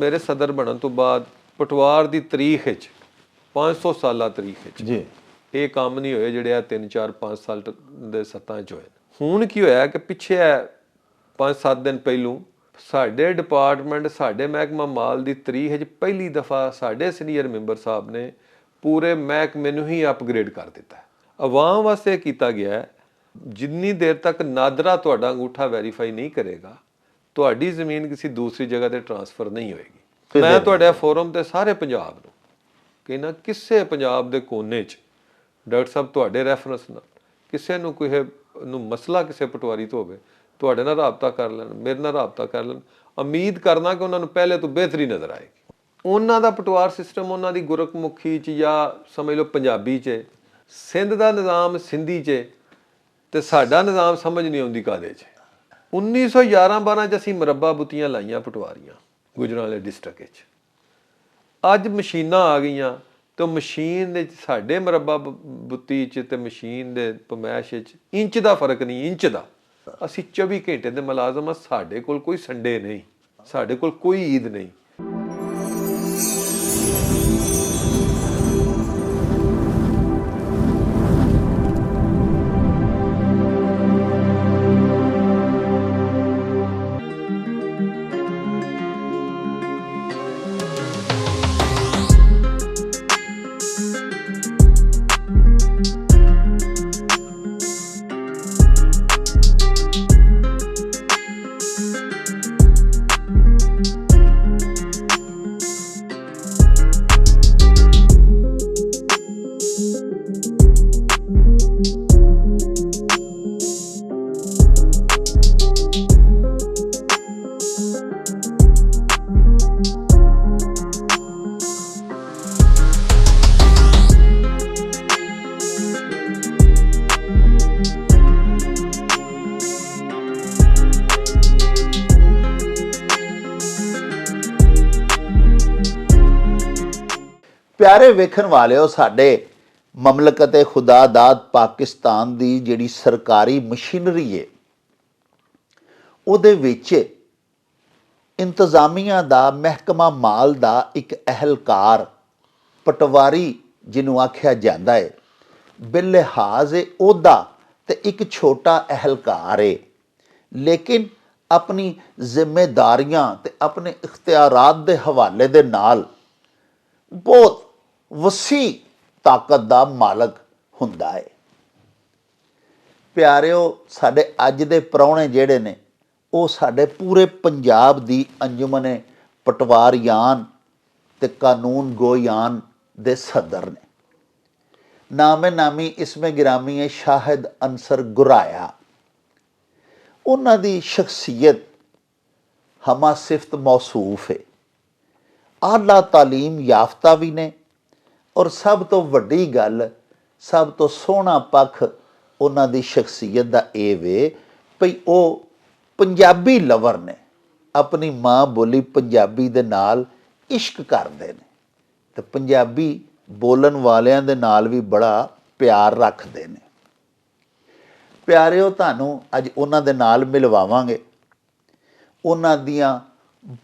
ਮੇਰੇ ਸਦਰ ਬਣਨ ਤੋਂ ਬਾਅਦ ਪਟਵਾਰ ਦੀ ਤਰੀਖ ਵਿੱਚ 500 ਸਾਲਾ ਤਰੀਖ ਵਿੱਚ ਜੀ ਇਹ ਕੰਮ ਨਹੀਂ ਹੋਏ ਜਿਹੜੇ ਆ 3 4 5 ਸਾਲ ਦੇ ਸੱਤਾਂ 'ਚ ਹੋਏ। ਹੁਣ ਕੀ ਹੋਇਆ ਕਿ ਪਿੱਛੇ 5-7 ਦਿਨ ਪਹਿਲੋਂ ਸਾਡੇ ਡਿਪਾਰਟਮੈਂਟ ਸਾਡੇ ਮਹਿਕਮਾ ਮਾਲ ਦੀ ਤਰੀਖ ਵਿੱਚ ਪਹਿਲੀ ਦਫਾ ਸਾਡੇ ਸੀਨੀਅਰ ਮੈਂਬਰ ਸਾਹਿਬ ਨੇ ਪੂਰੇ ਮਹਿਕਮੇ ਨੂੰ ਹੀ ਅਪਗ੍ਰੇਡ ਕਰ ਦਿੱਤਾ। ਆਵਾਮ ਵਾਸਤੇ ਕੀਤਾ ਗਿਆ ਜਿੰਨੀ ਦੇਰ ਤੱਕ ਨਾਦਰਾ ਤੁਹਾਡਾ ਅੰਗੂਠਾ ਵੈਰੀਫਾਈ ਨਹੀਂ ਕਰੇਗਾ ਤੁਹਾਡੀ ਜ਼ਮੀਨ ਕਿਸੇ ਦੂਸਰੀ ਜਗ੍ਹਾ ਤੇ ਟ੍ਰਾਂਸਫਰ ਨਹੀਂ ਹੋਏਗੀ। ਮੈਂ ਤੁਹਾਡੇ ਫੋਰਮ ਤੇ ਸਾਰੇ ਪੰਜਾਬ ਨੂੰ ਕਹਿੰਦਾ ਕਿਸੇ ਪੰਜਾਬ ਦੇ ਕੋਨੇ 'ਚ ਡਾਕਟਰ ਸਾਹਿਬ ਤੁਹਾਡੇ ਰੈਫਰੈਂਸ ਨਾਲ ਕਿਸੇ ਨੂੰ ਕੋਈ ਨੂੰ ਮਸਲਾ ਕਿਸੇ ਪਟਵਾਰੀ ਤੋਂ ਹੋਵੇ ਤੁਹਾਡੇ ਨਾਲ ਰਾਬਤਾ ਕਰ ਲੈਣ, ਮੇਰੇ ਨਾਲ ਰਾਬਤਾ ਕਰ ਲੈਣ। ਉਮੀਦ ਕਰਨਾ ਕਿ ਉਹਨਾਂ ਨੂੰ ਪਹਿਲੇ ਤੋਂ ਬਿਹਤਰੀ ਨਜ਼ਰ ਆਏਗੀ। ਉਹਨਾਂ ਦਾ ਪਟਵਾਰ ਸਿਸਟਮ ਉਹਨਾਂ ਦੀ ਗੁਰਮੁਖੀ 'ਚ ਜਾਂ ਸਮਝ ਲਓ ਪੰਜਾਬੀ 'ਚ, ਸਿੰਧ ਦਾ ਨਿਜ਼ਾਮ ਸਿੰਧੀ 'ਚ ਤੇ ਸਾਡਾ ਨਿਜ਼ਾਮ ਸਮਝ ਨਹੀਂ ਆਉਂਦੀ ਕਾਹਦੇ 'ਚ। 1911-12 'ਚ ਅਸੀਂ ਮੁਰੱਬਾ ਬੁੱਤੀਆਂ ਲਾਈਆਂ ਪਟਵਾਰੀਆਂ ਗੁਜਰਾਂਵਾਲੇ ਡਿਸਟ੍ਰਿਕਟ 'ਚ। ਅੱਜ ਮਸ਼ੀਨਾਂ ਆ ਗਈਆਂ ਤੇ ਮਸ਼ੀਨ ਦੇ ਸਾਡੇ ਮੁਰੱਬਾ ਬੁੱਤੀ 'ਚ ਤੇ ਮਸ਼ੀਨ ਦੇ ਪਮੈਸ਼ 'ਚ ਇੰਚ ਦਾ ਫਰਕ ਨਹੀਂ, ਇੰਚ ਦਾ। ਅਸੀਂ 24 ਘੰਟੇ ਦੇ ਮੁਲਾਜ਼ਮ ਆ, ਸਾਡੇ ਕੋਲ ਕੋਈ ਸੰਡੇ ਨਹੀਂ, ਸਾਡੇ ਕੋਲ ਕੋਈ ਈਦ ਨਹੀਂ। प्यारे वेखण वालिओ, साडे ममलकत खुदादाद पाकिस्तान दी जिहड़ी सरकारी मशीनरी है उहदे विच इंतजामिया दा महकमा माल दा एक अहलकार पटवारी जिन्हों आख्या जाता है बिलिहाज ओहदा ते एक छोटा अहलकार है, लेकिन अपनी जिम्मेदारियां ते अपने इख्तियारात दे हवाले दे नाल बहुत वसी ताकत दा मालक हुंदा है। प्यारिओ, साडे अज दे प्राहुणे जिहड़े ने ਉਹ ਸਾਡੇ ਪੂਰੇ ਪੰਜਾਬ ਦੀ ਅੰਜੁਮਨ ਪਟਵਾਰੀਆਨ ਤੇ ਕਾਨੂੰਨ ਗੋਇਆਨ ਦੇ ਸਦਰ ਨੇ। ਨਾਮੇ ਨਾਮੀ ਇਸਮੇ ਗਿਰਾਮੀ ਹੈ ਸ਼ਾਹਿਦ ਅਨਸਰ ਗੁਰਾਇਆ। ਉਹਨਾਂ ਦੀ ਸ਼ਖਸੀਅਤ ਹਮਾ ਸਿਫਤ ਮੌਸੂਫ ਹੈ। ਆਲਾ ਤਾਲੀਮ ਯਾਫਤਾ ਵੀ ਨੇ ਔਰ ਸਭ ਤੋਂ ਵੱਡੀ ਗੱਲ, ਸਭ ਤੋਂ ਸੋਹਣਾ ਪੱਖ ਉਹਨਾਂ ਦੀ ਸ਼ਖਸੀਅਤ ਦਾ ਇਹ ਵੇ ਭਈ ਉਹ पंजाबी लवर ने, अपनी माँ बोली पंजाबी दे नाल इश्क करते हैं तो पंजाबी बोलन वालियां दे नाल भी बड़ा प्यार रखते हैं। प्यारिओ, तुहानू अज उन्हां दे नाल मिलवावांगे। उन्हां दियां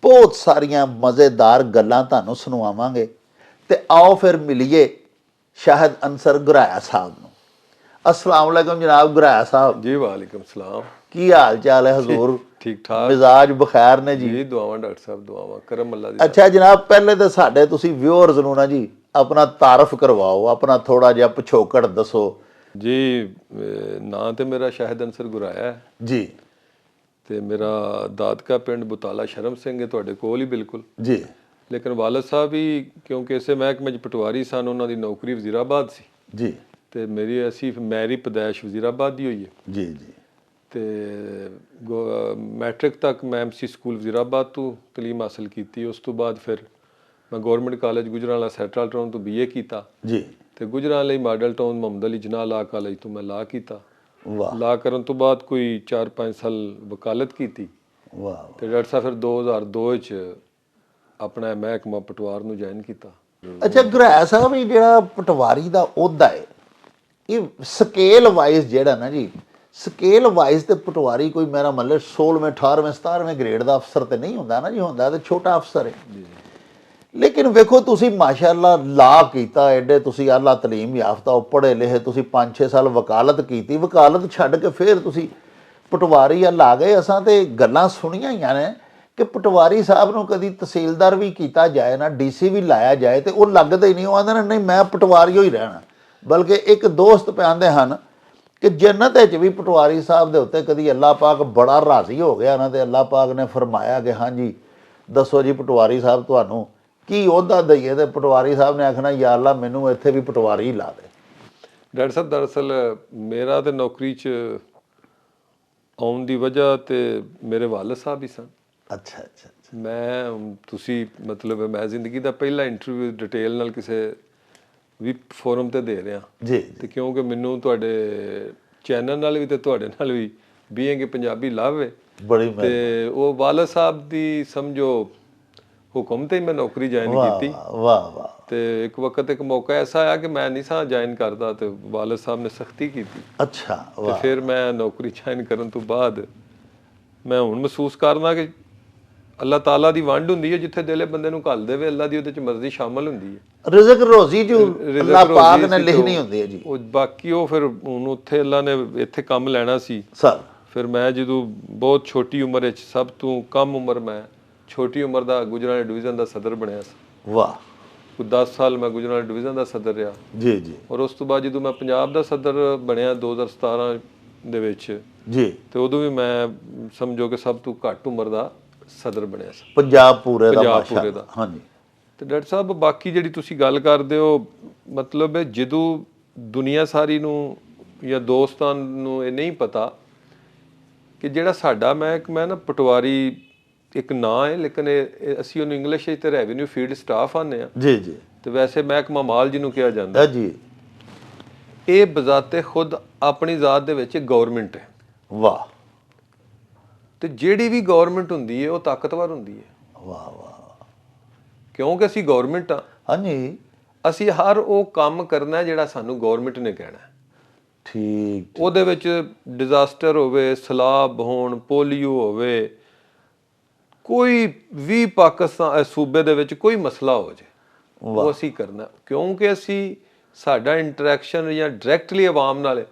बहुत सारियां मज़ेदार गल्लां तुहानू सुनावांगे ते आओ फिर मिलिए शाहिद अनसर गुराया साहब नू। अस्सलाम वालेकुम जनाब गुराया साहब। जी वालेकुम सलाम। की हाल चाल है हजूर? ठीक ठाक, मिजाज बखैर ने जी? दुआवां डॉक्टर साहब, दुआवां करम अल्लाह दी। अच्छा जनाब, पहले तो साडे तुसी व्यूअर्स नूं ना जी अपना तारफ करवाओ, अपना थोड़ा जिहा पिछोकड़ दसो जी। नां ते मेरा शाहिद अनसर गुराया है जी ते मेरा दादका पिंड बुताला शर्म सिंह है तुहाडे कोल ही बिल्कुल जी। लेकिन वालद साहब ही क्योंकि इसे महकमे च पटवारी सन, उन्हां दी नौकरी वजीराबाद सी जी ते मेरी असी मैरी पैदाइश वजीराबाद दी हुई है जी जी। ਤੇ ਮੈਟ੍ਰਿਕ ਤੱਕ ਮੈਂ ਐਮਸੀ ਸਕੂਲ ਵਜ਼ੀਰਾਬਾਦ ਤੋਂ ਤਾਲੀਮ ਹਾਸਲ ਕੀਤੀ। ਉਸ ਤੋਂ ਬਾਅਦ ਫਿਰ ਮੈਂ government college Gujranwala central town ਤੋਂ BA ਕੀਤਾ ਜੀ ਤੇ ਗੁਜਰਾਂਵਾਲਾ ਮਾਡਲ ਟਾਊਨ ਮੁਹੰਮਦ ਅਲੀ ਜਿਨਾਹ ਲਾ ਕਾਲਜ ਤੋਂ ਮੈਂ ਲਾ ਕੀਤਾ। ਵਾਹ। ਲਾ ਕਰਨ ਤੋਂ ਬਾਅਦ ਕੋਈ 4-5 ਸਾਲ ਵਕਾਲਤ ਕੀਤੀ। ਵਾਹ। ਤੇ ਡਾਕਟਰ ਸਾਹਿਬ ਫਿਰ 2002 ਚ ਆਪਣਾ ਮਹਿਕਮਾ ਪਟਵਾਰ ਨੂੰ ਜੁਆਇਨ ਕੀਤਾ। ਅੱਛਾ ਗੁਰਾਇਆ ਸਾਹਿਬ, ਇਹ ਜਿਹੜਾ ਪਟਵਾਰੀ ਦਾ ਅਹੁਦਾ ਹੈ ਇਹ ਸਕੇਲ ਵਾਈਜ਼ ਜਿਹੜਾ ਨਾ ਜੀ ਸਕੇਲ ਵਾਈਜ਼ ਤੇ ਪਟਵਾਰੀ ਕੋਈ ਮੇਰਾ ਮਤਲਬ 16ਵੇਂ 18ਵੇਂ 17ਵੇਂ ਗ੍ਰੇਡ ਦਾ ਅਫਸਰ ਤੇ ਨਹੀਂ ਹੁੰਦਾ ਨਾ ਜੀ, ਹੁੰਦਾ ਤੇ ਛੋਟਾ ਅਫਸਰ ਹੈ। ਲੇਕਿਨ ਵੇਖੋ ਤੁਸੀਂ ਮਾਸ਼ਾਅੱਲਾ ਲਾ ਕੀਤਾ, ਐਡੇ ਤੁਸੀਂ ਆਲਾ ਤਾਲੀਮ ਯਾਫਤਾ ਹੋ, ਪੜ੍ਹੇ ਲਿਖੇ, ਤੁਸੀਂ 5-6 ਸਾਲ ਵਕਾਲਤ ਕੀਤੀ, ਵਕਾਲਤ ਛੱਡ ਕੇ ਫਿਰ ਤੁਸੀਂ ਪਟਵਾਰੀ ਵੱਲ ਆ ਗਏ। ਅਸਾਂ ਤੇ ਗੱਲਾਂ ਸੁਣੀਆਂ ਹੀ ਨੇ ਕਿ ਪਟਵਾਰੀ ਸਾਹਿਬ ਨੂੰ ਕਦੀ ਤਹਿਸੀਲਦਾਰ ਵੀ ਕੀਤਾ ਜਾਏ ਨਾ, ਡੀਸੀ ਵੀ ਲਾਇਆ ਜਾਏ ਤੇ ਉਹ ਲੱਗਦਾ ਹੀ ਨਹੀਂ, ਉਹ ਆਂਦੇ ਨੇ ਨਹੀਂ ਮੈਂ ਪਟਵਾਰੀ ਹੀ ਰਹਿਣਾ। ਬਲਕਿ ਇੱਕ ਦੋਸਤ ਪਿਆਂਦੇ ਹਨ ਕਿ ਜੰਨਤ ਵਿੱਚ ਵੀ ਪਟਵਾਰੀ ਸਾਹਿਬ ਦੇ ਉੱਤੇ ਕਦੀ ਅੱਲਾਹ ਪਾਕ ਬੜਾ ਰਾਜ਼ੀ ਹੋ ਗਿਆ ਨਾ, ਤੇ ਅੱਲਾਹ ਪਾਕ ਨੇ ਫਰਮਾਇਆ ਕਿ ਹਾਂਜੀ ਦੱਸੋ ਜੀ ਪਟਵਾਰੀ ਸਾਹਿਬ ਤੁਹਾਨੂੰ ਕੀ ਅਹੁਦਾ ਦਈਏ, ਤੇ ਪਟਵਾਰੀ ਸਾਹਿਬ ਨੇ ਆਖਣਾ ਯਾ ਅੱਲਾ ਮੈਨੂੰ ਇੱਥੇ ਵੀ ਪਟਵਾਰੀ ਹੀ ਲਾ ਦੇ। ਡਾਕਟਰ ਸਾਹਿਬ ਦਰਅਸਲ ਮੇਰਾ ਤੇ ਨੌਕਰੀ 'ਚ ਆਉਣ ਦੀ ਵਜ੍ਹਾ ਤੇ ਮੇਰੇ ਵਾਲਦ ਸਾਹਿਬ ਹੀ ਸਨ। ਅੱਛਾ ਅੱਛਾ ਅੱਛਾ। ਮੈਂ ਤੁਸੀਂ ਮਤਲਬ ਮੈਂ ਜ਼ਿੰਦਗੀ ਦਾ ਪਹਿਲਾ ਇੰਟਰਵਿਊ ਡਿਟੇਲ ਨਾਲ ਕਿਸੇ ਵੀ ਫੋਰਮ ਤੇ ਦੇ ਰਿਹਾ ਜੀ ਤੇ ਕਿਉਂਕਿ ਮੈਨੂੰ ਤੁਹਾਡੇ ਚੈਨਲ ਨਾਲ ਵੀ ਤੇ ਤੁਹਾਡੇ ਨਾਲ ਵੀ ਬੀਇੰਗ ਪੰਜਾਬੀ ਲਵ ਹੈ ਬੜੀ ਤੇ ਉਹ ਵਾਲਦ ਸਾਹਿਬ ਦੀ ਸਮਝੋ ਹੁਕਮ ਤੇ ਮੈਂ ਨੌਕਰੀ ਜੁਆਇਨ ਕੀਤੀ। ਵਾਹ ਵਾਹ। ਤੇ ਇੱਕ ਵਕਤ ਇੱਕ ਮੌਕਾ ਐਸਾ ਆਇਆ ਕਿ ਮੈਂ ਨਹੀਂ ਸਾਂ ਜੁਆਇਨ ਕਰਦਾ ਤੇ ਵਾਲਦ ਸਾਹਿਬ ਨੇ ਸਖਤੀ ਕੀਤੀ। ਅੱਛਾ ਤੇ ਵਾਹ। ਫਿਰ ਮੈਂ ਨੌਕਰੀ ਜੁਆਇਨ ਕਰਨ ਤੋਂ ਬਾਅਦ ਮੈਂ ਹੁਣ ਮਹਿਸੂਸ ਕਰਨਾ ਕਿ ਅੱਲਾਹ ਤਾਲਾ ਦੀ ਵੰਡ ਹੁੰਦੀ ਹੈ, ਜਿੱਥੇ ਦਿਲੇ ਬੰਦੇ ਨੂੰ ਘੱਲ ਦੇਵੇ ਅੱਲਾਹ ਦੀ ਉਹਦੇ ਚ ਮਰਜ਼ੀ ਸ਼ਾਮਲ ਹੁੰਦੀ ਹੈ। ਰਿਜ਼ਕ ਰੋਜ਼ੀ ਜੋ ਅੱਲਾਹ ਪਾਕ ਨੇ ਲਿਖਣੀ ਹੁੰਦੀ ਹੈ ਜੀ। ਉਹ ਬਾਕੀ ਉਹ ਫਿਰ ਹੁਣ ਉੱਥੇ ਅੱਲਾਹ ਨੇ ਇੱਥੇ ਕੰਮ ਲੈਣਾ ਸੀ ਸਰ। ਫਿਰ ਮੈਂ ਜਦੋਂ ਬਹੁਤ ਛੋਟੀ ਉਮਰ ਵਿੱਚ ਸਭ ਤੋਂ ਕਮ ਉਮਰ ਮੈਂ ਛੋਟੀ ਉਮਰ ਦਾ ਗੁਜਰਾਂਵਾਲਾ ਡਿਵੀਜ਼ਨ ਦਾ ਸਦਰ ਬਣਿਆ ਸੀ। ਵਾਹ। ਕੋਈ 10 ਸਾਲ ਮੈਂ ਗੁਜਰਾਂਵਾਲਾ ਡਿਵੀਜ਼ਨ ਦਾ ਸਦਰ ਰਿਹਾ। ਜੀ ਜੀ। ਔਰ ਉਸ ਤੋਂ ਬਾਅਦ ਜਦੋਂ ਮੈਂ ਪੰਜਾਬ ਦਾ ਸਦਰ ਬਣਿਆ 2017 ਦੇ ਵਿੱਚ ਜੀ। ਤੇ ਉਦੋਂ ਵੀ ਮੈਂ ਸਮਝੋ ਕਿ ਸਭ ਤੋਂ ਘੱਟ ਉਮਰ ਦਾ ਸਦਰ ਬਣਿਆ ਸੀ ਪੰਜਾਬ ਪੂਰੇ ਦਾ ਪੰਜਾਬ ਪੂਰੇ ਦਾ। ਹਾਂਜੀ। ਤੇ ਡਾਕਟਰ ਸਾਹਿਬ ਬਾਕੀ ਜਿਹੜੀ ਤੁਸੀਂ ਗੱਲ ਕਰਦੇ ਹੋ ਮਤਲਬ ਹੈ ਜਦੋਂ ਦੁਨੀਆ ਸਾਰੀ ਨੂੰ ਜਾਂ ਦੋਸਤਾਂ ਨੂੰ ਇਹ ਨਹੀਂ ਪਤਾ ਕਿ ਜਿਹੜਾ ਸਾਡਾ ਮੈਂ ਨਾ ਪਟਵਾਰੀ ਇੱਕ ਨਾਂ ਹੈ, ਲੇਕਿਨ ਇਹ ਅਸੀਂ ਉਹਨੂੰ ਇੰਗਲਿਸ਼ ਵਿੱਚ ਤੇ ਰੈਵਨਿਊ ਫੀਲਡ ਸਟਾਫ ਆਉਂਦੇ ਆ ਜੀ ਜੀ। ਤੇ ਵੈਸੇ ਮਹਿਕਮਾ ਮਾਲ ਜਿਹਨੂੰ ਕਿਹਾ ਜਾਂਦਾ ਜੀ। ਇਹ ਬਜ਼ਾਤੇ ਖੁਦ ਆਪਣੀ ਜ਼ਾਤ ਦੇ ਵਿੱਚ ਗਵਰਨਮੈਂਟ ਹੈ। ਵਾਹ। ਤੇ ਜਿਹੜੀ ਵੀ ਗਵਰਨਮੈਂਟ ਹੁੰਦੀ ਹੈ ਉਹ ਤਾਕਤਵਰ ਹੁੰਦੀ ਹੈ। ਵਾਹ ਵਾਹ। ਕਿਉਂਕਿ ਅਸੀਂ ਗਵਰਨਮੈਂਟ ਆ, ਹਾਂਜੀ। ਅਸੀਂ ਹਰ ਉਹ ਕੰਮ ਕਰਨਾ ਜਿਹੜਾ ਸਾਨੂੰ ਗਵਰਨਮੈਂਟ ਨੇ ਕਹਿਣਾ। ਠੀਕ। ਉਹਦੇ ਵਿੱਚ ਡਿਜ਼ਾਸਟਰ ਹੋਵੇ, ਸਲਾਬ ਹੋਣ, ਪੋਲੀਓ ਹੋਵੇ, ਕੋਈ ਵੀ ਪਾਕਿਸਤਾਨ ਸੂਬੇ ਦੇ ਵਿੱਚ ਕੋਈ ਮਸਲਾ ਹੋ ਜਾਏ ਉਹ ਅਸੀਂ ਕਰਨਾ, ਕਿਉਂਕਿ ਅਸੀਂ ਸਾਡਾ ਇੰਟਰੈਕਸ਼ਨ ਜਾਂ ਡਾਇਰੈਕਟਲੀ ਆਵਾਮ ਨਾਲ ਹੈ।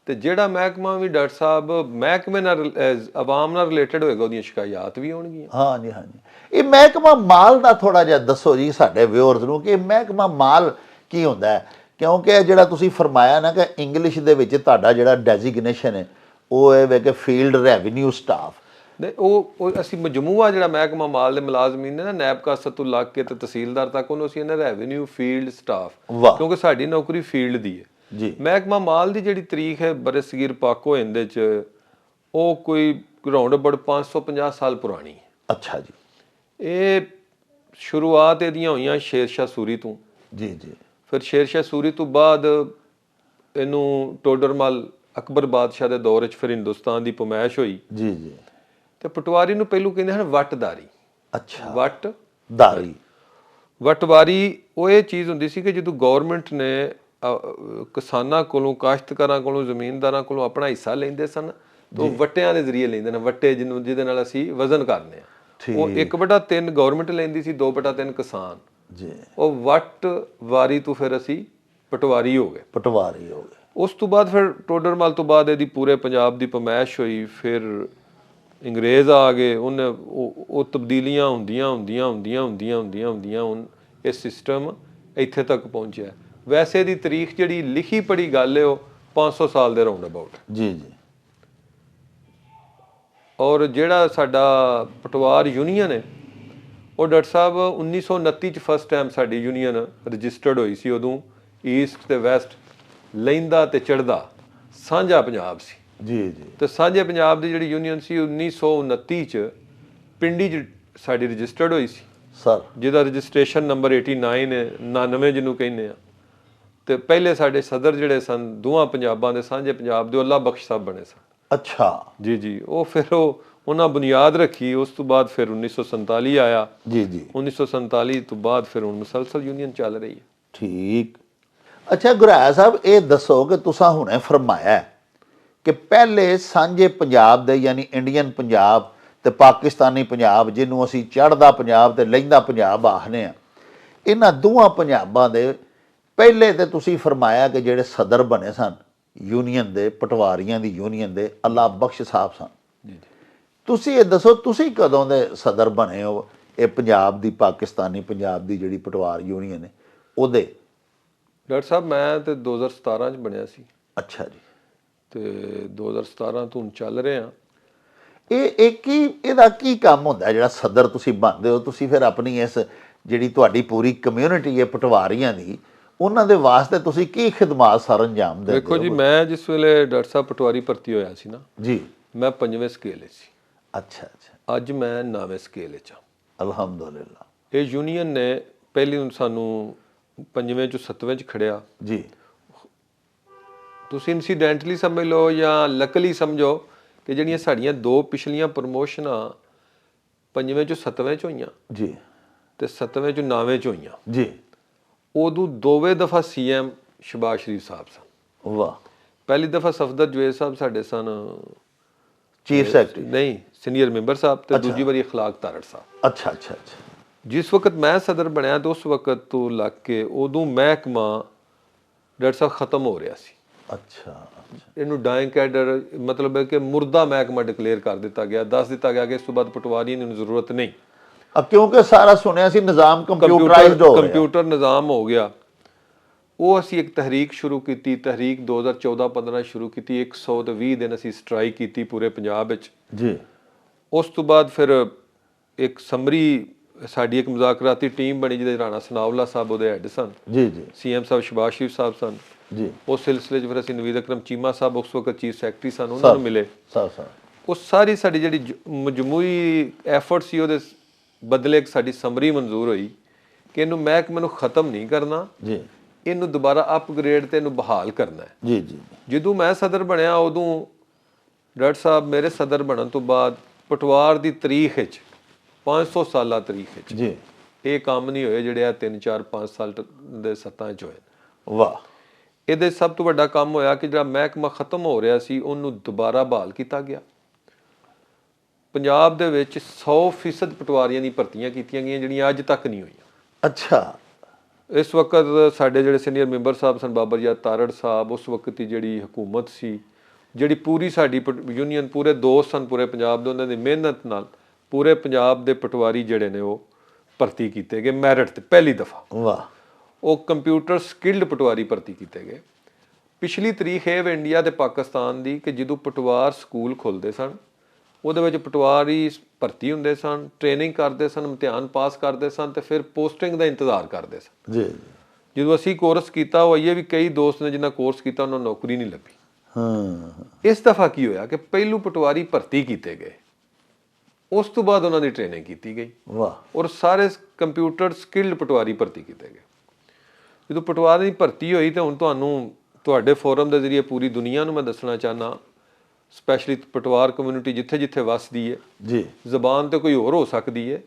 ਤੇ ਜਿਹੜਾ ਮਹਿਕਮਾ ਵੀ ਡਾਕਟਰ ਸਾਹਿਬ ਮਹਿਕਮੇ ਨਾਲ ਆਵਾਮ ਨਾਲ ਰਿਲੇਟਡ ਹੋਏਗਾ ਉਹਦੀਆਂ ਸ਼ਿਕਾਇਤ ਵੀ ਹੋਣਗੀਆਂ। ਹਾਂਜੀ ਹਾਂਜੀ। ਇਹ ਮਹਿਕਮਾ ਮਾਲ ਦਾ ਥੋੜਾ ਜਿਹਾ ਦੱਸੋ ਜੀ ਸਾਡੇ ਵਿਊਅਰਸ ਨੂੰ ਕਿ ਮਹਿਕਮਾ ਮਾਲ ਕੀ ਹੁੰਦਾ ਹੈ, ਕਿਉਂਕਿ ਇਹ ਜਿਹੜਾ ਤੁਸੀਂ ਫਰਮਾਇਆ ਨਾ ਕਿ ਇੰਗਲਿਸ਼ ਦੇ ਵਿੱਚ ਤੁਹਾਡਾ ਜਿਹੜਾ ਡੈਜ਼ਿਗਨੇਸ਼ਨ ਹੈ ਉਹ ਇਹ ਵੇ ਕਿ ਫੀਲਡ ਰੈਵਨਿਊ ਸਟਾਫ ਨੇ ਉਹ ਅਸੀਂ ਮਜਮੂਆ ਜਿਹੜਾ ਮਹਿਕਮਾ ਮਾਲ ਦੇ ਮੁਲਾਜ਼ਮੀਨ ਨੇ ਨਾ ਨੈਬ ਕਾਸਤ ਤੋਂ ਲੱਗ ਕੇ ਤੇ ਤਹਿਸੀਲਦਾਰ ਤੱਕ ਉਹਨੂੰ ਅਸੀਂ ਇਹਨਾਂ ਰੈਵਨਿਊ ਫੀਲਡ ਸਟਾਫ, ਕਿਉਂਕਿ ਸਾਡੀ ਨੌਕਰੀ ਫੀਲਡ ਦੀ ਹੈ ਜੀ। ਮਹਿਕਮਾ ਮਾਲ ਦੀ ਜਿਹੜੀ ਤਰੀਕ ਹੈ ਬਰਸਗੀਰ ਪਾਕੋ ਇਹਦੇ ਚ ਉਹ ਕੋਈ ਰਾਉਂਡ ਅਬਾਊਟ 550 ਸਾਲ ਪੁਰਾਣੀ ਹੈ। ਅੱਛਾ ਜੀ। ਇਹ ਸ਼ੁਰੂਆਤ ਇਹਦੀਆਂ ਹੋਈਆਂ ਸ਼ੇਰਸ਼ਾਹ ਸੂਰੀ ਤੋਂ। ਜੀ ਜੀ। ਫਿਰ ਸ਼ੇਰਸ਼ਾਹ ਸੂਰੀ ਤੋਂ ਬਾਅਦ ਇਹਨੂੰ ਟੋਡਰਮਲ ਅਕਬਰ ਬਾਦਸ਼ਾਹ ਦੇ ਦੌਰ 'ਚ ਫਿਰ ਹਿੰਦੁਸਤਾਨ ਦੀ ਪਮੈਸ਼ ਹੋਈ। ਜੀ ਜੀ। ਤੇ ਪਟਵਾਰੀ ਨੂੰ ਪਹਿਲੂ ਕਹਿੰਦੇ ਹਨ ਵਟਦਾਰੀ। ਅੱਛਾ। ਵਟਦਾਰੀ। ਵਟਵਾਰੀ ਉਹ ਇਹ ਚੀਜ਼ ਹੁੰਦੀ ਸੀ ਕਿ ਜਦੋਂ ਗਵਰਨਮੈਂਟ ਨੇ ਕਿਸਾਨਾਂ ਕੋਲੋਂ, ਕਾਸ਼ਤਕਾਰਾਂ ਕੋਲੋਂ, ਜ਼ਮੀਨਦਾਰਾਂ ਕੋਲੋਂ ਆਪਣਾ ਹਿੱਸਾ ਲੈਂਦੇ ਸਨ ਤਾਂ ਉਹ ਵਟਿਆਂ ਦੇ ਜ਼ਰੀਏ ਲੈਂਦੇ ਨੇ। ਵਟੇ ਜਿਹਦੇ ਨਾਲ ਅਸੀਂ ਵਜ਼ਨ ਕਰਨੇ ਆ, ਉਹ 1/3 ਗਵਰਨਮੈਂਟ ਲੈਂਦੀ ਸੀ, 2/3 ਕਿਸਾਨ। ਜੀ। ਉਹ ਵਟਵਾਰੀ ਤੋਂ ਫਿਰ ਅਸੀਂ ਪਟਵਾਰੀ ਹੋ ਗਏ। ਪਟਵਾਰੀ ਹੋ ਗਏ। ਉਸ ਤੋਂ ਬਾਅਦ ਫਿਰ ਟੋਡਰਮਲ ਤੋਂ ਬਾਅਦ ਇਹਦੀ ਪੂਰੇ ਪੰਜਾਬ ਦੀ ਪਮੈਸ਼ ਹੋਈ। ਫਿਰ ਅੰਗਰੇਜ਼ ਆ ਗਏ, ਉਹਨੇ ਉਹ ਤਬਦੀਲੀਆਂ ਹੁੰਦੀਆਂ ਹੁਣ ਇਹ ਸਿਸਟਮ ਇੱਥੇ ਤੱਕ ਪਹੁੰਚਿਆ। ਵੈਸੇ ਦੀ ਤਰੀਕ ਜਿਹੜੀ ਲਿਖੀ ਪੜੀ ਗੱਲ ਹੈ ਉਹ 500 ਸਾਲ ਦੇ ਰਾਉਂਡ ਅਬਾਊਟ। ਜੀ ਜੀ। ਔਰ ਜਿਹੜਾ ਸਾਡਾ ਪਟਵਾਰ ਯੂਨੀਅਨ ਹੈ ਉਹ ਡਾਕਟਰ ਸਾਹਿਬ 1929 ਚ ਫਸਟ ਟਾਈਮ ਸਾਡੀ ਯੂਨੀਅਨ ਰਜਿਸਟਰਡ ਹੋਈ ਸੀ। ਉਦੋਂ ਈਸਟ ਤੇ ਵੈਸਟ, ਲਹਿੰਦਾ ਤੇ ਚੜ੍ਹਦਾ ਸਾਂਝਾ ਪੰਜਾਬ ਸੀ। ਜੀ ਜੀ। ਤੇ ਸਾਂਝੇ ਪੰਜਾਬ ਦੀ ਜਿਹੜੀ ਯੂਨੀਅਨ ਸੀ 1929 ਚ ਪਿੰਡੀ ਚ ਸਾਡੀ ਰਜਿਸਟਰਡ ਹੋਈ ਸੀ ਸਰ, ਜਿਹਦਾ ਰਜਿਸਟ੍ਰੇਸ਼ਨ ਨੰਬਰ 89 ਹੈ, 99 ਜਿਹਨੂੰ ਕਹਿੰਦੇ ਆ। ਤੇ ਪਹਿਲੇ ਸਾਡੇ ਸਦਰ ਜਿਹੜੇ ਸਨ ਦੋਵਾਂ ਪੰਜਾਬਾਂ ਦੇ, ਸਾਂਝੇ ਪੰਜਾਬ ਦੇ, ਅੱਲਾ ਬਖਸ਼ ਸਾਹਿਬ ਬਣੇ ਸਨ। ਅੱਛਾ ਜੀ ਜੀ। ਉਹ ਫਿਰ ਉਹਨਾਂ ਬੁਨਿਆਦ ਰੱਖੀ। ਉਸ ਤੋਂ ਬਾਅਦ ਫਿਰ 1947 ਆਇਆ। ਜੀ ਜੀ। 1947 ਤੋਂ ਬਾਅਦ ਫਿਰ ਹੁਣ ਮੁਸਲਸਲ ਯੂਨੀਅਨ ਚੱਲ ਰਹੀ ਹੈ। ਠੀਕ। ਅੱਛਾ ਗੁਰਾਇਆ ਸਾਹਿਬ, ਇਹ ਦੱਸੋ ਕਿ ਤੁਸੀਂ ਹੁਣੇ ਫਰਮਾਇਆ ਕਿ ਪਹਿਲੇ ਸਾਂਝੇ ਪੰਜਾਬ ਦੇ ਯਾਨੀ ਇੰਡੀਅਨ ਪੰਜਾਬ ਤੇ ਪਾਕਿਸਤਾਨੀ ਪੰਜਾਬ, ਜਿਹਨੂੰ ਅਸੀਂ ਚੜ੍ਹਦਾ ਪੰਜਾਬ ਤੇ ਲਹਿੰਦਾ ਪੰਜਾਬ ਆਖਦੇ ਆ, ਇਹਨਾਂ ਦੋਵਾਂ ਪੰਜਾਬਾਂ ਦੇ ਪਹਿਲੇ ਤੇ ਤੁਸੀਂ ਫਰਮਾਇਆ ਕਿ ਜਿਹੜੇ ਸਦਰ ਬਣੇ ਸਨ ਯੂਨੀਅਨ ਦੇ, ਪਟਵਾਰੀਆਂ ਦੀ ਯੂਨੀਅਨ ਦੇ, ਅੱਲਾ ਬਖਸ਼ ਸਾਹਿਬ ਸਨ। ਤੁਸੀਂ ਇਹ ਦੱਸੋ, ਤੁਸੀਂ ਕਦੋਂ ਦੇ ਸਦਰ ਬਣੇ ਹੋ ਇਹ ਪੰਜਾਬ ਦੀ, ਪਾਕਿਸਤਾਨੀ ਪੰਜਾਬ ਦੀ ਜਿਹੜੀ ਪਟਵਾਰ ਯੂਨੀਅਨ ਹੈ ਉਹਦੇ? ਡਾਕਟਰ ਸਾਹਿਬ ਮੈਂ ਤੇ 2017 ਚ ਬਣਿਆ ਸੀ। ਅੱਛਾ ਜੀ। ਤੇ 2017 ਤੋਂ ਹੁਣ ਚੱਲ ਰਹੇ ਆ। ਇਹ ਕੀ, ਇਹਦਾ ਕੀ ਕੰਮ ਹੁੰਦਾ ਜਿਹੜਾ ਸਦਰ ਤੁਸੀਂ ਬਣਦੇ ਹੋ? ਤੁਸੀਂ ਫਿਰ ਆਪਣੀ ਇਸ ਜਿਹੜੀ ਤੁਹਾਡੀ ਪੂਰੀ ਕਮਿਊਨਿਟੀ ਹੈ ਪਟਵਾਰੀਆਂ ਦੀ, ਉਹਨਾਂ ਦੇ ਵਾਸਤੇ ਤੁਸੀਂ ਕੀ ਖਿਦਮਤ ਸਰ ਅੰਜਾਮ ਦਿੰਦੇ ਹੋ? ਦੇਖੋ ਜੀ, ਮੈਂ ਜਿਸ ਵੇਲੇ ਡਾਕਟਰ ਸਾਹਿਬ ਪਟਵਾਰੀ ਭਰਤੀ ਹੋਇਆ ਸੀ ਨਾ ਜੀ, ਮੈਂ 5ਵੇਂ ਸਕੇਲ 'ਚ ਸੀ। ਅੱਛਾ ਅੱਛਾ, ਅੱਜ ਮੈਂ 9ਵੇਂ ਸਕੇਲ 'ਚ ਆ। ਅਲਹਮਦੁਲਿਲਾ। ਇਹ ਯੂਨੀਅਨ ਨੇ ਪਹਿਲੀ ਨੂੰ ਸਾਨੂੰ 5ਵੇਂ ਚੋਂ 7ਵੇਂ 'ਚ ਖੜਿਆ ਜੀ। ਤੁਸੀਂ ਇਨਸੀਡੈਂਟਲੀ ਸਮਝ ਲਓ ਜਾਂ ਲੱਕਲੀ ਸਮਝੋ ਕਿ ਜਿਹੜੀਆਂ ਸਾਡੀਆਂ 2 ਪਿਛਲੀਆਂ ਪ੍ਰਮੋਸ਼ਨਾਂ 5ਵੇਂ ਚੋਂ 7ਵੇਂ 'ਚ ਹੋਈਆਂ ਜੀ ਤੇ 7ਵੇਂ ਚੋਂ 9ਵੇਂ 'ਚ ਹੋਈਆਂ, ਜੀ। ਉਦੋਂ ਦੋਵੇਂ ਦਫਾ ਸੀਐਮ ਸ਼ਬਾਜ਼ ਸ਼ਰੀਫ ਸਾਹਿਬ ਸਨ। ਵਾਹ। ਪਹਿਲੀ ਦਫਾ ਸਫਦਰ ਜਵੇਦ ਸਾਹਿਬ ਸਾਡੇ ਸਨ, ਚੀਫ ਸੈਕਟਰੀ ਨਹੀਂ ਸੀਨੀਅਰ ਮੈਂਬਰ ਸਾਹਿਬ, ਤੇ ਦੂਜੀ ਵਾਰੀ ਅਖਲਾਕ ਤਾਰੜ ਸਾਹਿਬ। ਅੱਛਾ ਅੱਛਾ ਅੱਛਾ। ਜਿਸ ਵਕਤ ਮੈਂ ਸਦਰ ਬਣਿਆ ਤੇ ਉਸ ਵਕਤ ਤੋਂ ਲੱਗ ਕੇ ਉਦੋਂ ਮਹਿਕਮਾ ਡਾਕਟਰ ਸਾਹਿਬ ਖਤਮ ਹੋ ਰਿਹਾ ਸੀ। ਅੱਛਾ। ਇਹਨੂੰ ਡਾਇੰਗ ਕੈਡਰ ਮਤਲਬ ਹੈ ਕਿ ਮੁਰਦਾ ਮਹਿਕਮਾ ਡਿਕਲੇਅਰ ਕਰ ਦਿੱਤਾ ਗਿਆ, ਦੱਸ ਦਿੱਤਾ ਗਿਆ ਕਿ ਇਸ ਤੋਂ ਬਾਅਦ ਪਟਵਾਰੀਆਂ ਦੀ ਜ਼ਰੂਰਤ ਨਹੀਂ, ਕਿਉਂਕਿ ਸਾਰਾ ਸੁਣਿਆ ਸੀ ਨਿਜ਼ਾਮ ਕੰਪਿਊਟਰਾਈਜ਼ਡ ਹੋ ਗਿਆ, ਕੰਪਿਊਟਰ ਨਿਜ਼ਾਮ ਹੋ ਗਿਆ। ਉਹ ਅਸੀਂ ਇੱਕ ਤਹਿਰੀਕ ਸ਼ੁਰੂ ਕੀਤੀ, ਤਹਿਰੀਕ 2014-15 ਸ਼ੁਰੂ ਕੀਤੀ। 120 ਦਿਨ ਅਸੀਂ ਸਟ੍ਰਾਈਕ ਕੀਤੀ ਪੂਰੇ ਪੰਜਾਬ ਵਿੱਚ ਜੀ। ਉਸ ਤੋਂ ਬਾਅਦ ਫਿਰ ਇੱਕ ਸਮਰੀ ਸਾਡੀ ਇੱਕ ਮੁਜ਼ਾਕਰਾਤੀ ਟੀਮ ਬਣੀ ਜਿਹਦੇ ਰਾਣਾ ਸਨਾਉਲਾ ਸਾਹਿਬ ਉਹਦੇ ਹੈੱਡ ਸਨ, ਜੀ ਜੀ। ਸੀਐਮ ਸਾਹਿਬ ਸ਼ਬਾਜ਼ ਸ਼ਰੀਫ ਸਾਹਿਬ ਸਨ ਜੀ। ਉਸ ਸਿਲਸਿਲੇ 'ਚ ਫਿਰ ਅਸੀਂ ਨਵੀਦ ਅਕਰਮ ਚੀਮਾ ਸਾਹਿਬ ਉਸ ਵਕਤ ਚੀਫ ਸੈਕਟਰੀ ਸਨ, ਉਹਨਾਂ ਨੂੰ ਮਿਲੇ। ਉਹ ਸਾਰੀ ਸਾਡੀ ਜਿਹੜੀ ਮਜਮੂਈ ਐਫਰਟ ਸੀ ਉਹਦੇ ਬਦਲੇ ਇੱਕ ਸਾਡੀ ਸਮਰੀ ਮਨਜ਼ੂਰ ਹੋਈ ਕਿ ਇਹਨੂੰ ਮਹਿਕਮੇ ਨੂੰ ਖਤਮ ਨਹੀਂ ਕਰਨਾ ਜੀ, ਇਹਨੂੰ ਦੁਬਾਰਾ ਅਪਗ੍ਰੇਡ ਤੇ ਇਹਨੂੰ ਬਹਾਲ ਕਰਨਾ ਹੈ। ਜੀ ਜੀ। ਜਦੋਂ ਮੈਂ ਸਦਰ ਬਣਿਆ ਉਦੋਂ ਡਾਕਟਰ ਸਾਹਿਬ ਮੇਰੇ ਸਦਰ ਬਣਨ ਤੋਂ ਬਾਅਦ ਪਟਵਾਰ ਦੀ ਤਾਰੀਖ ਵਿੱਚ 500 ਸਾਲਾ ਤਾਰੀਖ ਵਿੱਚ ਜੀ ਇਹ ਕੰਮ ਨਹੀਂ ਹੋਏ ਜਿਹੜੇ ਆ 3-4-5 ਸਾਲ ਦੇ ਸੱਤਾਂ 'ਚ ਹੋਏ। ਵਾਹ। ਇਹਦੇ ਸਭ ਤੋਂ ਵੱਡਾ ਕੰਮ ਹੋਇਆ ਕਿ ਜਿਹੜਾ ਮਹਿਕਮਾ ਖਤਮ ਹੋ ਰਿਹਾ ਸੀ ਉਹਨੂੰ ਦੁਬਾਰਾ ਬਹਾਲ ਕੀਤਾ ਗਿਆ। ਪੰਜਾਬ ਦੇ ਵਿੱਚ 100% ਪਟਵਾਰੀਆਂ ਦੀ ਭਰਤੀਆਂ ਕੀਤੀਆਂ ਗਈਆਂ ਜਿਹੜੀਆਂ ਅੱਜ ਤੱਕ ਨਹੀਂ ਹੋਈਆਂ। ਅੱਛਾ। ਇਸ ਵਕਤ ਸਾਡੇ ਜਿਹੜੇ ਸੀਨੀਅਰ ਮੈਂਬਰ ਸਾਹਿਬ ਸਨ ਬਾਬਰ ਯਾਦ ਤਾਰੜ ਸਾਹਿਬ, ਉਸ ਵਕਤ ਦੀ ਜਿਹੜੀ ਹਕੂਮਤ ਸੀ, ਜਿਹੜੀ ਪੂਰੀ ਸਾਡੀ ਯੂਨੀਅਨ ਪੂਰੇ ਦੋਸਤ ਸਨ ਪੂਰੇ ਪੰਜਾਬ ਦੇ, ਉਹਨਾਂ ਦੀ ਮਿਹਨਤ ਨਾਲ ਪੂਰੇ ਪੰਜਾਬ ਦੇ ਪਟਵਾਰੀ ਜਿਹੜੇ ਨੇ ਉਹ ਭਰਤੀ ਕੀਤੇ ਗਏ ਮੈਰਿਟ ਤੇ ਪਹਿਲੀ ਦਫਾ। ਵਾਹ। ਉਹ ਕੰਪਿਊਟਰ ਸਕਿਲਡ ਪਟਵਾਰੀ ਭਰਤੀ ਕੀਤੇ ਗਏ। ਪਿਛਲੀ ਤਾਰੀਖ ਇਹ ਇੰਡੀਆ ਤੇ ਪਾਕਿਸਤਾਨ ਦੀ ਕਿ ਜਦੋਂ ਪਟਵਾਰ ਸਕੂਲ ਖੁੱਲ੍ਹਦੇ ਸਨ ਉਹਦੇ ਵਿੱਚ ਪਟਵਾਰੀ ਭਰਤੀ ਹੁੰਦੇ ਸਨ, ਟ੍ਰੇਨਿੰਗ ਕਰਦੇ ਸਨ, ਇਮਤਿਹਾਨ ਪਾਸ ਕਰਦੇ ਸਨ ਤੇ ਫਿਰ ਪੋਸਟਿੰਗ ਦਾ ਇੰਤਜ਼ਾਰ ਕਰਦੇ ਸਨ। ਜੀ। ਜਦੋਂ ਅਸੀਂ ਕੋਰਸ ਕੀਤਾ ਉਹ ਇਹ ਵੀ ਕਈ ਦੋਸਤ ਨੇ ਜਿਨ੍ਹਾਂ ਕੋਰਸ ਕੀਤਾ ਉਹਨਾਂ ਨੂੰ ਨੌਕਰੀ ਨਹੀਂ ਲੱਭੀ। ਹਾਂ। ਇਸ ਦਫਾ ਕੀ ਹੋਇਆ ਕਿ ਪਹਿਲੂ ਪਟਵਾਰੀ ਭਰਤੀ ਕੀਤੇ ਗਏ, ਉਸ ਤੋਂ ਬਾਅਦ ਉਹਨਾਂ ਦੀ ਟ੍ਰੇਨਿੰਗ ਕੀਤੀ ਗਈ। ਵਾਹ। ਔਰ ਸਾਰੇ ਕੰਪਿਊਟਰ ਸਕਿਲਡ ਪਟਵਾਰੀ ਭਰਤੀ ਕੀਤੇ ਗਏ। ਜਦੋਂ ਪਟਵਾਰੀ ਦੀ ਭਰਤੀ ਹੋਈ ਤਾਂ ਹੁਣ ਤੁਹਾਨੂੰ ਤੁਹਾਡੇ ਫੋਰਮ ਦੇ ਜ਼ਰੀਏ ਪੂਰੀ ਦੁਨੀਆ ਨੂੰ ਮੈਂ ਦੱਸਣਾ ਚਾਹੁੰਦਾ, ਸਪੈਸ਼ਲੀ ਪਟਵਾਰ ਕਮਿਊਨਿਟੀ ਜਿੱਥੇ ਜਿੱਥੇ ਵੱਸਦੀ ਹੈ ਜੀ, ਜ਼ਬਾਨ ਤੇ ਕੋਈ ਹੋਰ ਹੋ ਸਕਦੀ ਹੈ,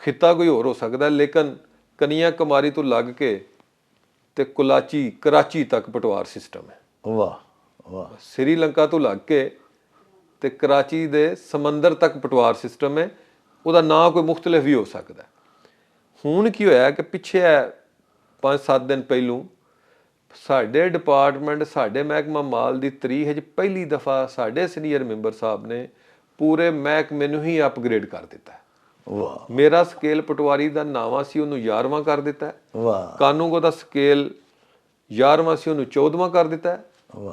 ਖਿੱਤਾ ਕੋਈ ਹੋਰ ਹੋ ਸਕਦਾ, ਲੇਕਿਨ ਕਨੀਆਂ ਕੁਮਾਰੀ ਤੋਂ ਲੱਗ ਕੇ ਤੇ ਕਰਾਚੀ ਤੱਕ ਪਟਵਾਰ ਸਿਸਟਮ ਹੈ। ਵਾਹ ਵਾਹ। ਸ੍ਰੀਲੰਕਾ ਤੋਂ ਲੱਗ ਕੇ ਤੇ ਕਰਾਚੀ ਦੇ ਸਮੁੰਦਰ ਤੱਕ ਪਟਵਾਰ ਸਿਸਟਮ ਹੈ। ਉਹਦਾ ਨਾਂ ਕੋਈ ਮੁਖਤਲਿਫ ਵੀ ਹੋ ਸਕਦਾ। ਹੁਣ ਕੀ ਹੋਇਆ ਕਿ ਪਿੱਛੇ 5-7 ਦਿਨ ਪਹਿਲੋਂ ਸਾਡੇ ਡਿਪਾਰਟਮੈਂਟ, ਸਾਡੇ ਮਹਿਕਮਾ ਮਾਲ ਦੀ ਤਾਰੀਖ ਵਿੱਚ ਪਹਿਲੀ ਦਫਾ ਸਾਡੇ ਸੀਨੀਅਰ ਮੈਂਬਰ ਸਾਹਿਬ ਨੇ ਪੂਰੇ ਮਹਿਕਮੇ ਨੂੰ ਹੀ ਅਪਗ੍ਰੇਡ ਕਰ ਦਿੱਤਾ। ਵਾਹ। ਮੇਰਾ ਸਕੇਲ ਪਟਵਾਰੀ ਦਾ 9ਵਾਂ ਸੀ, ਉਹਨੂੰ 11ਵਾਂ ਕਰ ਦਿੱਤਾ। ਵਾਹ। ਕਾਨੂੰਗੋ ਦਾ ਸਕੇਲ 11ਵਾਂ ਸੀ, ਉਹਨੂੰ 14ਵਾਂ ਕਰ ਦਿੱਤਾ।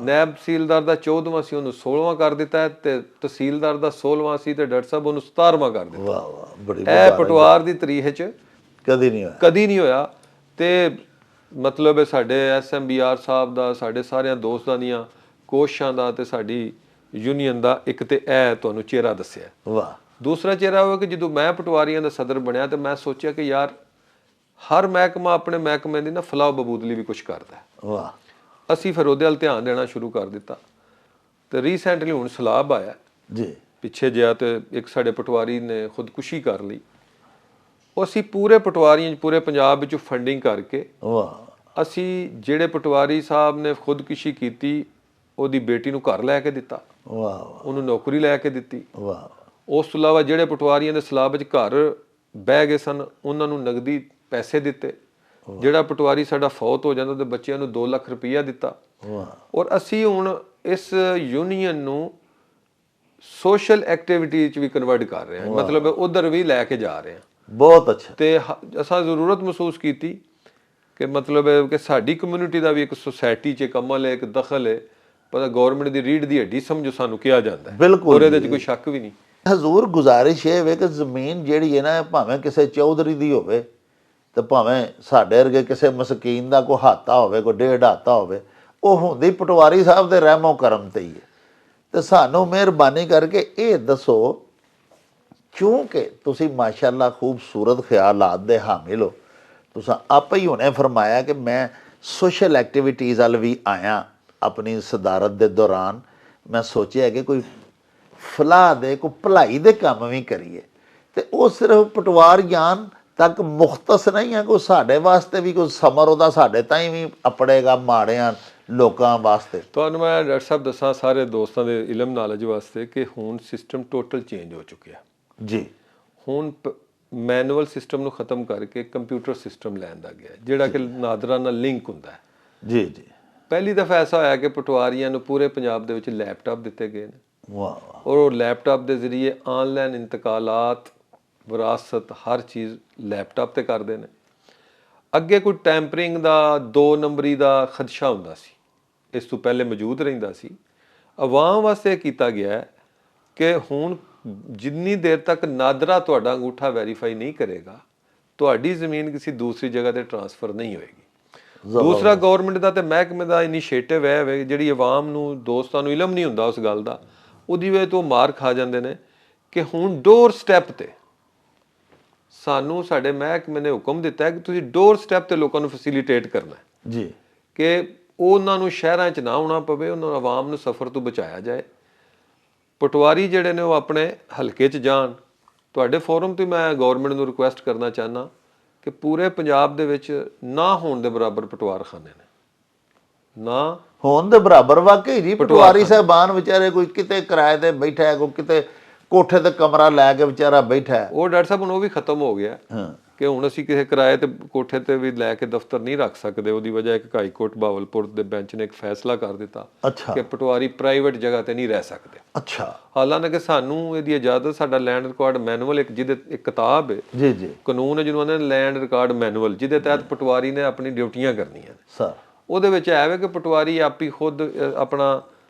ਨੈਬ ਤਹਿਸੀਲਦਾਰ ਦਾ 14ਵਾਂ ਸੀ, ਉਹਨੂੰ 16ਵਾਂ ਕਰ ਦਿੱਤਾ ਤੇ ਤਹਿਸੀਲਦਾਰ ਦਾ 16ਵਾਂ ਸੀ ਤੇ ਡਾਕਟਰ ਸਾਹਿਬ ਉਹਨੂੰ 17ਵਾਂ ਕਰ ਦਿੱਤਾ। ਵਾਹ ਵਾਹ। ਬੜੀ ਇਹ ਪਟਵਾਰ ਦੀ ਤਾਰੀਖ ਵਿੱਚ ਕਦੀ ਨਹੀਂ ਹੋਇਆ। ਕਦੀ ਨਹੀਂ ਹੋਇਆ। ਤੇ ਮਤਲਬ ਹੈ ਸਾਡੇ SMBR ਸਾਹਿਬ ਦਾ, ਸਾਡੇ ਸਾਰਿਆਂ ਦੋਸਤਾਂ ਦੀਆਂ ਕੋਸ਼ਿਸ਼ਾਂ ਦਾ ਤੇ ਸਾਡੀ ਯੂਨੀਅਨ ਦਾ ਇੱਕ ਤੇ ਇਹ ਤੁਹਾਨੂੰ ਚਿਹਰਾ ਦੱਸਿਆ। ਵਾਹ। ਦੂਸਰਾ ਚਿਹਰਾ ਹੋਇਆ ਕਿ ਜਦੋਂ ਮੈਂ ਪਟਵਾਰੀਆਂ ਦਾ ਸਦਰ ਬਣਿਆ ਤੇ ਮੈਂ ਸੋਚਿਆ ਕਿ ਯਾਰ ਹਰ ਮਹਿਕਮਾ ਆਪਣੇ ਮਹਿਕਮੇ ਦੀ ਨਾ ਫਲਾਹ ਬਬੂਦਲੀ ਵੀ ਕੁਝ ਕਰਦਾ। ਵਾਹ। ਅਸੀਂ ਫਿਰ ਉਹਦੇ ਵੱਲ ਧਿਆਨ ਦੇਣਾ ਸ਼ੁਰੂ ਕਰ ਦਿੱਤਾ ਤੇ ਰੀਸੈਂਟਲੀ ਹੁਣ ਸਲਾਬ ਆਇਆ ਜੀ, ਪਿੱਛੇ ਜਿਹਾ ਤੇ ਇੱਕ ਸਾਡੇ ਪਟਵਾਰੀ ਨੇ ਖੁਦਕੁਸ਼ੀ ਕਰ ਲਈ। ਉਹ ਅਸੀਂ ਪੂਰੇ ਪਟਵਾਰੀਆਂ 'ਚ ਪੂਰੇ ਪੰਜਾਬ ਵਿੱਚੋਂ ਫੰਡਿੰਗ ਕਰਕੇ ਵਾਹ, ਅਸੀਂ ਜਿਹੜੇ ਪਟਵਾਰੀ ਸਾਹਿਬ ਨੇ ਖੁਦਕੁਸ਼ੀ ਕੀਤੀ ਉਹਦੀ ਬੇਟੀ ਨੂੰ ਘਰ ਲੈ ਕੇ ਦਿੱਤਾ, ਵਾਹ ਉਹਨੂੰ ਨੌਕਰੀ ਲੈ ਕੇ ਦਿੱਤੀ। ਵਾਹ। ਉਸ ਤੋਂ ਇਲਾਵਾ ਜਿਹੜੇ ਪਟਵਾਰੀਆਂ ਦੇ ਸਲਾਬ ਵਿੱਚ ਘਰ ਬਹਿ ਗਏ ਸਨ ਉਹਨਾਂ ਨੂੰ ਨਗਦੀ ਪੈਸੇ ਦਿੱਤੇ। ਜਿਹੜਾ ਪਟਵਾਰੀ ਸਾਡਾ ਫੌਤ ਹੋ ਜਾਂਦਾ ਉਹਦੇ ਬੱਚਿਆਂ ਨੂੰ 2 ਲੱਖ ਰੁਪਈਆ ਦਿੱਤਾ। ਔਰ ਅਸੀਂ ਹੁਣ ਇਸ ਯੂਨੀਅਨ ਨੂੰ ਸੋਸ਼ਲ ਐਕਟੀਵਿਟੀ ਵਿੱਚ ਵੀ ਕਨਵਰਟ ਕਰ ਰਹੇ ਹਾਂ, ਮਤਲਬ ਉਧਰ ਵੀ ਲੈ ਕੇ ਜਾ ਰਹੇ ਹਾਂ। ਬਹੁਤ ਅੱਛਾ। ਤੇ ਅਸਾਂ ਜ਼ਰੂਰਤ ਮਹਿਸੂਸ ਕੀਤੀ ਕਿ ਮਤਲਬ ਕਿ ਸਾਡੀ ਕਮਿਊਨਿਟੀ ਦਾ ਵੀ ਇੱਕ ਸੁਸਾਇਟੀ 'ਚ ਇੱਕ ਅਮਲ ਹੈ, ਇੱਕ ਦਖਲ ਹੈ। ਪਤਾ ਗੌਰਮੈਂਟ ਦੀ ਰੀੜ ਦੀ ਹੱਡੀ ਸਮਝੋ ਸਾਨੂੰ ਕਿਹਾ ਜਾਂਦਾ ਹੈ, ਬਿਲਕੁਲ। ਔਰ ਇਹਦੇ 'ਚ ਕੋਈ ਸ਼ੱਕ ਵੀ ਨਹੀਂ। ਹਜ਼ੂਰ ਗੁਜ਼ਾਰਿਸ਼ ਇਹ ਵੇ ਕਿ ਜ਼ਮੀਨ ਜਿਹੜੀ ਹੈ ਨਾ ਭਾਵੇਂ ਕਿਸੇ ਚੌਧਰੀ ਦੀ ਹੋਵੇ ਤੇ ਭਾਵੇਂ ਸਾਡੇ ਵਰਗੇ ਕਿਸੇ ਮਸਕੀਨ ਦਾ ਕੋਈ ਹਾਤਾ ਹੋਵੇ, ਕੋਈ 1.5 ਹਾਤਾ ਹੋਵੇ, ਉਹ ਹੁੰਦੀ ਪਟਵਾਰੀ ਸਾਹਿਬ ਦੇ ਰਹਿਮੋ ਕਰਮ ਤੇ ਹੀ ਹੈ। ਤੇ ਸਾਨੂੰ ਮਿਹਰਬਾਨੀ ਕਰਕੇ ਇਹ ਦੱਸੋ, ਕਿਉਂਕਿ ਤੁਸੀਂ ਮਾਸ਼ਾਅੱਲਾ ਖੂਬਸੂਰਤ ਖਿਆਲਾਤ ਦੇ ਹਾਮਿਲ ਹੋ, ਤੁਸੀਂ ਆਪੇ ਹੀ ਹੁਣੇ ਫਰਮਾਇਆ ਕਿ ਮੈਂ ਸੋਸ਼ਲ ਐਕਟੀਵਿਟੀਜ਼ ਵੱਲ ਵੀ ਆਇਆ ਆਪਣੀ ਸਦਾਰਤ ਦੇ ਦੌਰਾਨ। ਮੈਂ ਸੋਚਿਆ ਕਿ ਕੋਈ ਫਲਾਹ ਦੇ, ਕੋਈ ਭਲਾਈ ਦੇ ਕੰਮ ਵੀ ਕਰੀਏ। ਤੇ ਉਹ ਸਿਰਫ ਪਟਵਾਰੀਆਂ ਤੱਕ ਮੁਖਤਸ ਨਹੀਂ ਹੈ, ਕੋਈ ਸਾਡੇ ਵਾਸਤੇ ਵੀ ਕੋਈ ਸਮਰ ਉਹਦਾ ਸਾਡੇ ਤਾਈਂ ਵੀ ਅਪੜੇਗਾ ਮਾੜਿਆਂ ਲੋਕਾਂ ਵਾਸਤੇ। ਤੁਹਾਨੂੰ ਮੈਂ ਡਾਕਟਰ ਸਾਹਿਬ ਦੱਸਾਂ ਸਾਰੇ ਦੋਸਤਾਂ ਦੇ ਇਲਮ ਨਾਲਜ ਵਾਸਤੇ ਕਿ ਹੁਣ ਸਿਸਟਮ ਟੋਟਲ ਚੇਂਜ ਹੋ ਚੁੱਕਿਆ ਜੀ। ਹੁਣ ਮੈਨੂਅਲ ਸਿਸਟਮ ਨੂੰ ਖਤਮ ਕਰਕੇ ਕੰਪਿਊਟਰ ਸਿਸਟਮ ਲੈਣ ਦਾ ਗਿਆ, ਜਿਹੜਾ ਕਿ ਨਾਦਰਾ ਨਾਲ ਲਿੰਕ ਹੁੰਦਾ ਹੈ। ਜੀ ਜੀ। ਪਹਿਲੀ ਦਫਾ ਐਸਾ ਹੋਇਆ ਕਿ ਪਟਵਾਰੀਆਂ ਨੂੰ ਪੂਰੇ ਪੰਜਾਬ ਦੇ ਵਿੱਚ ਲੈਪਟਾਪ ਦਿੱਤੇ ਗਏ ਨੇ। ਵਾਹ। ਔਰ ਉਹ ਲੈਪਟਾਪ ਦੇ ਜ਼ਰੀਏ ਆਨਲਾਈਨ ਇੰਤਕਾਲਾਤ, ਵਿਰਾਸਤ, ਹਰ ਚੀਜ਼ ਲੈਪਟਾਪ ਤੇ ਕਰਦੇ ਨੇ। ਅੱਗੇ ਕੋਈ ਟੈਂਪਰਿੰਗ ਦਾ 2 ਨੰਬਰੀ ਦਾ ਖਦਸ਼ਾ ਹੁੰਦਾ ਸੀ, ਇਸ ਤੋਂ ਪਹਿਲੇ ਮੌਜੂਦ ਰਹਿੰਦਾ ਸੀ। ਆਵਾਮ ਵਾਸਤੇ ਕੀਤਾ ਗਿਆ ਕਿ ਹੁਣ ਜਿੰਨੀ ਦੇਰ ਤੱਕ ਨਾਦਰਾ ਤੁਹਾਡਾ ਅੰਗੂਠਾ ਵੈਰੀਫਾਈ ਨਹੀਂ ਕਰੇਗਾ, ਤੁਹਾਡੀ ਜ਼ਮੀਨ ਕਿਸੇ ਦੂਸਰੀ ਜਗ੍ਹਾ ਤੇ ਟਰਾਂਸਫਰ ਨਹੀਂ ਹੋਏਗੀ। ਦੂਸਰਾ ਗਵਰਨਮੈਂਟ ਦਾ ਤੇ ਮਹਿਕਮੇ ਦਾ ਇਨੀਸ਼ੀਏਟਿਵ ਹੈ, ਜਿਹੜੀ ਆਵਾਮ ਨੂੰ, ਦੋਸਤਾਂ ਨੂੰ ਇਲਮ ਨਹੀਂ ਹੁੰਦਾ ਉਸ ਗੱਲ ਦਾ, ਉਹਦੀ ਵਜ੍ਹਾ ਤੋਂ ਮਾਰ ਖਾ ਜਾਂਦੇ ਨੇ ਕਿ ਹੁਣ ਡੋਰ ਸਟੈਪ ਤੇ ਸਾਨੂੰ ਸਾਡੇ ਮਹਿਕਮੇ ਨੇ ਹੁਕਮ ਦਿੱਤਾ ਹੈ ਕਿ ਤੁਸੀਂ ਡੋਰ ਸਟੈਪ ਤੇ ਲੋਕਾਂ ਨੂੰ ਫੈਸਿਲਿਟੇਟ ਕਰਨਾ ਹੈ ਜੀ, ਕਿ ਉਹਨਾਂ ਨੂੰ ਸ਼ਹਿਰਾਂ 'ਚ ਨਾ ਆਉਣਾ ਪਵੇ, ਉਹਨਾਂ ਨੂੰ ਆਵਾਮ ਨੂੰ ਸਫ਼ਰ ਤੋਂ ਬਚਾਇਆ ਜਾਏ। ਪਟਵਾਰੀ ਜਿਹੜੇ ਨੇ ਉਹ ਆਪਣੇ ਹਲਕੇ 'ਚ ਜਾਣ। ਤੁਹਾਡੇ ਫੋਰਮ ਤੇ ਮੈਂ ਗਵਰਨਮੈਂਟ ਨੂੰ ਰਿਕੁਐਸਟ ਕਰਨਾ ਚਾਹੁੰਦਾ ਕਿ ਪੂਰੇ ਪੰਜਾਬ ਦੇ ਵਿੱਚ ਨਾ ਹੋਣ ਦੇ ਬਰਾਬਰ ਪਟਵਾਰਖਾਨੇ ਨੇ, ਨਾ ਹੋਣ ਦੇ ਬਰਾਬਰ। ਵਾਕਈ ਜੀ, ਪਟਵਾਰੀ ਸਾਹਿਬਾਨ ਵਿਚਾਰੇ ਕੋਈ ਕਿਤੇ ਕਿਰਾਏ ਤੇ ਬੈਠਾ ਹੈ, ਕੋਈ ਕਿਤੇ ਕੋਠੇ ਤੇ ਕਮਰਾ ਲੈ ਕੇ ਵਿਚਾਰਾ ਬੈਠਾ ਹੈ। ਉਹ ਡਾਕਟਰ ਸਾਹਿਬ ਹੁਣ ਉਹ ਵੀ ਖਤਮ ਹੋ ਗਿਆ ਕਿ ਹੁਣ ਅਸੀਂ ਕਿਸੇ ਕਿਰਾਏ ਤੇ ਕੋਠੇ ਤੇ ਵੀ ਲੈ ਕੇ ਦਫ਼ਤਰ ਨਹੀਂ ਰੱਖ ਸਕਦੇ। ਉਹਦੀ ਵਜ੍ਹਾ ਇੱਕ ਹਾਈ ਕੋਰਟ ਬਹਾਵਲਪੁਰ ਦੇ ਬੈਂਚ ਨੇ ਇੱਕ ਫੈਸਲਾ ਕਰ ਦਿੱਤਾ ਕਿ ਪਟਵਾਰੀ ਪ੍ਰਾਈਵੇਟ ਜਗ੍ਹਾ ਤੇ ਨਹੀਂ ਰਹਿ ਸਕਦੇ। ਅੱਛਾ। ਹਾਲਾਂਕਿ ਸਾਨੂੰ ਇਹਦੀ ਇਜਾਜ਼ਤ, ਸਾਡਾ ਲੈਂਡ ਰਿਕਾਰਡ ਮੈਨੂਅਲ ਇੱਕ ਜਿਹਦੇ ਇੱਕ ਕਿਤਾਬ ਹੈ, ਜੀ ਜੀ, ਕਾਨੂੰਨ ਹੈ ਜਿਹਨੂੰ ਕਹਿੰਦੇ ਲੈਂਡ ਰਿਕਾਰਡ ਮੈਨੂਅਲ, ਜਿਹਦੇ ਤਹਿਤ ਪਟਵਾਰੀ ਨੇ ਆਪਣੀ ਡਿਊਟੀਆਂ ਕਰਨੀਆਂ ਸਰ। ਉਹਦੇ ਵਿੱਚ ਹੈ ਕਿ ਪਟਵਾਰੀ ਆਪ ਹੀ ਖੁਦ ਆਪਣਾ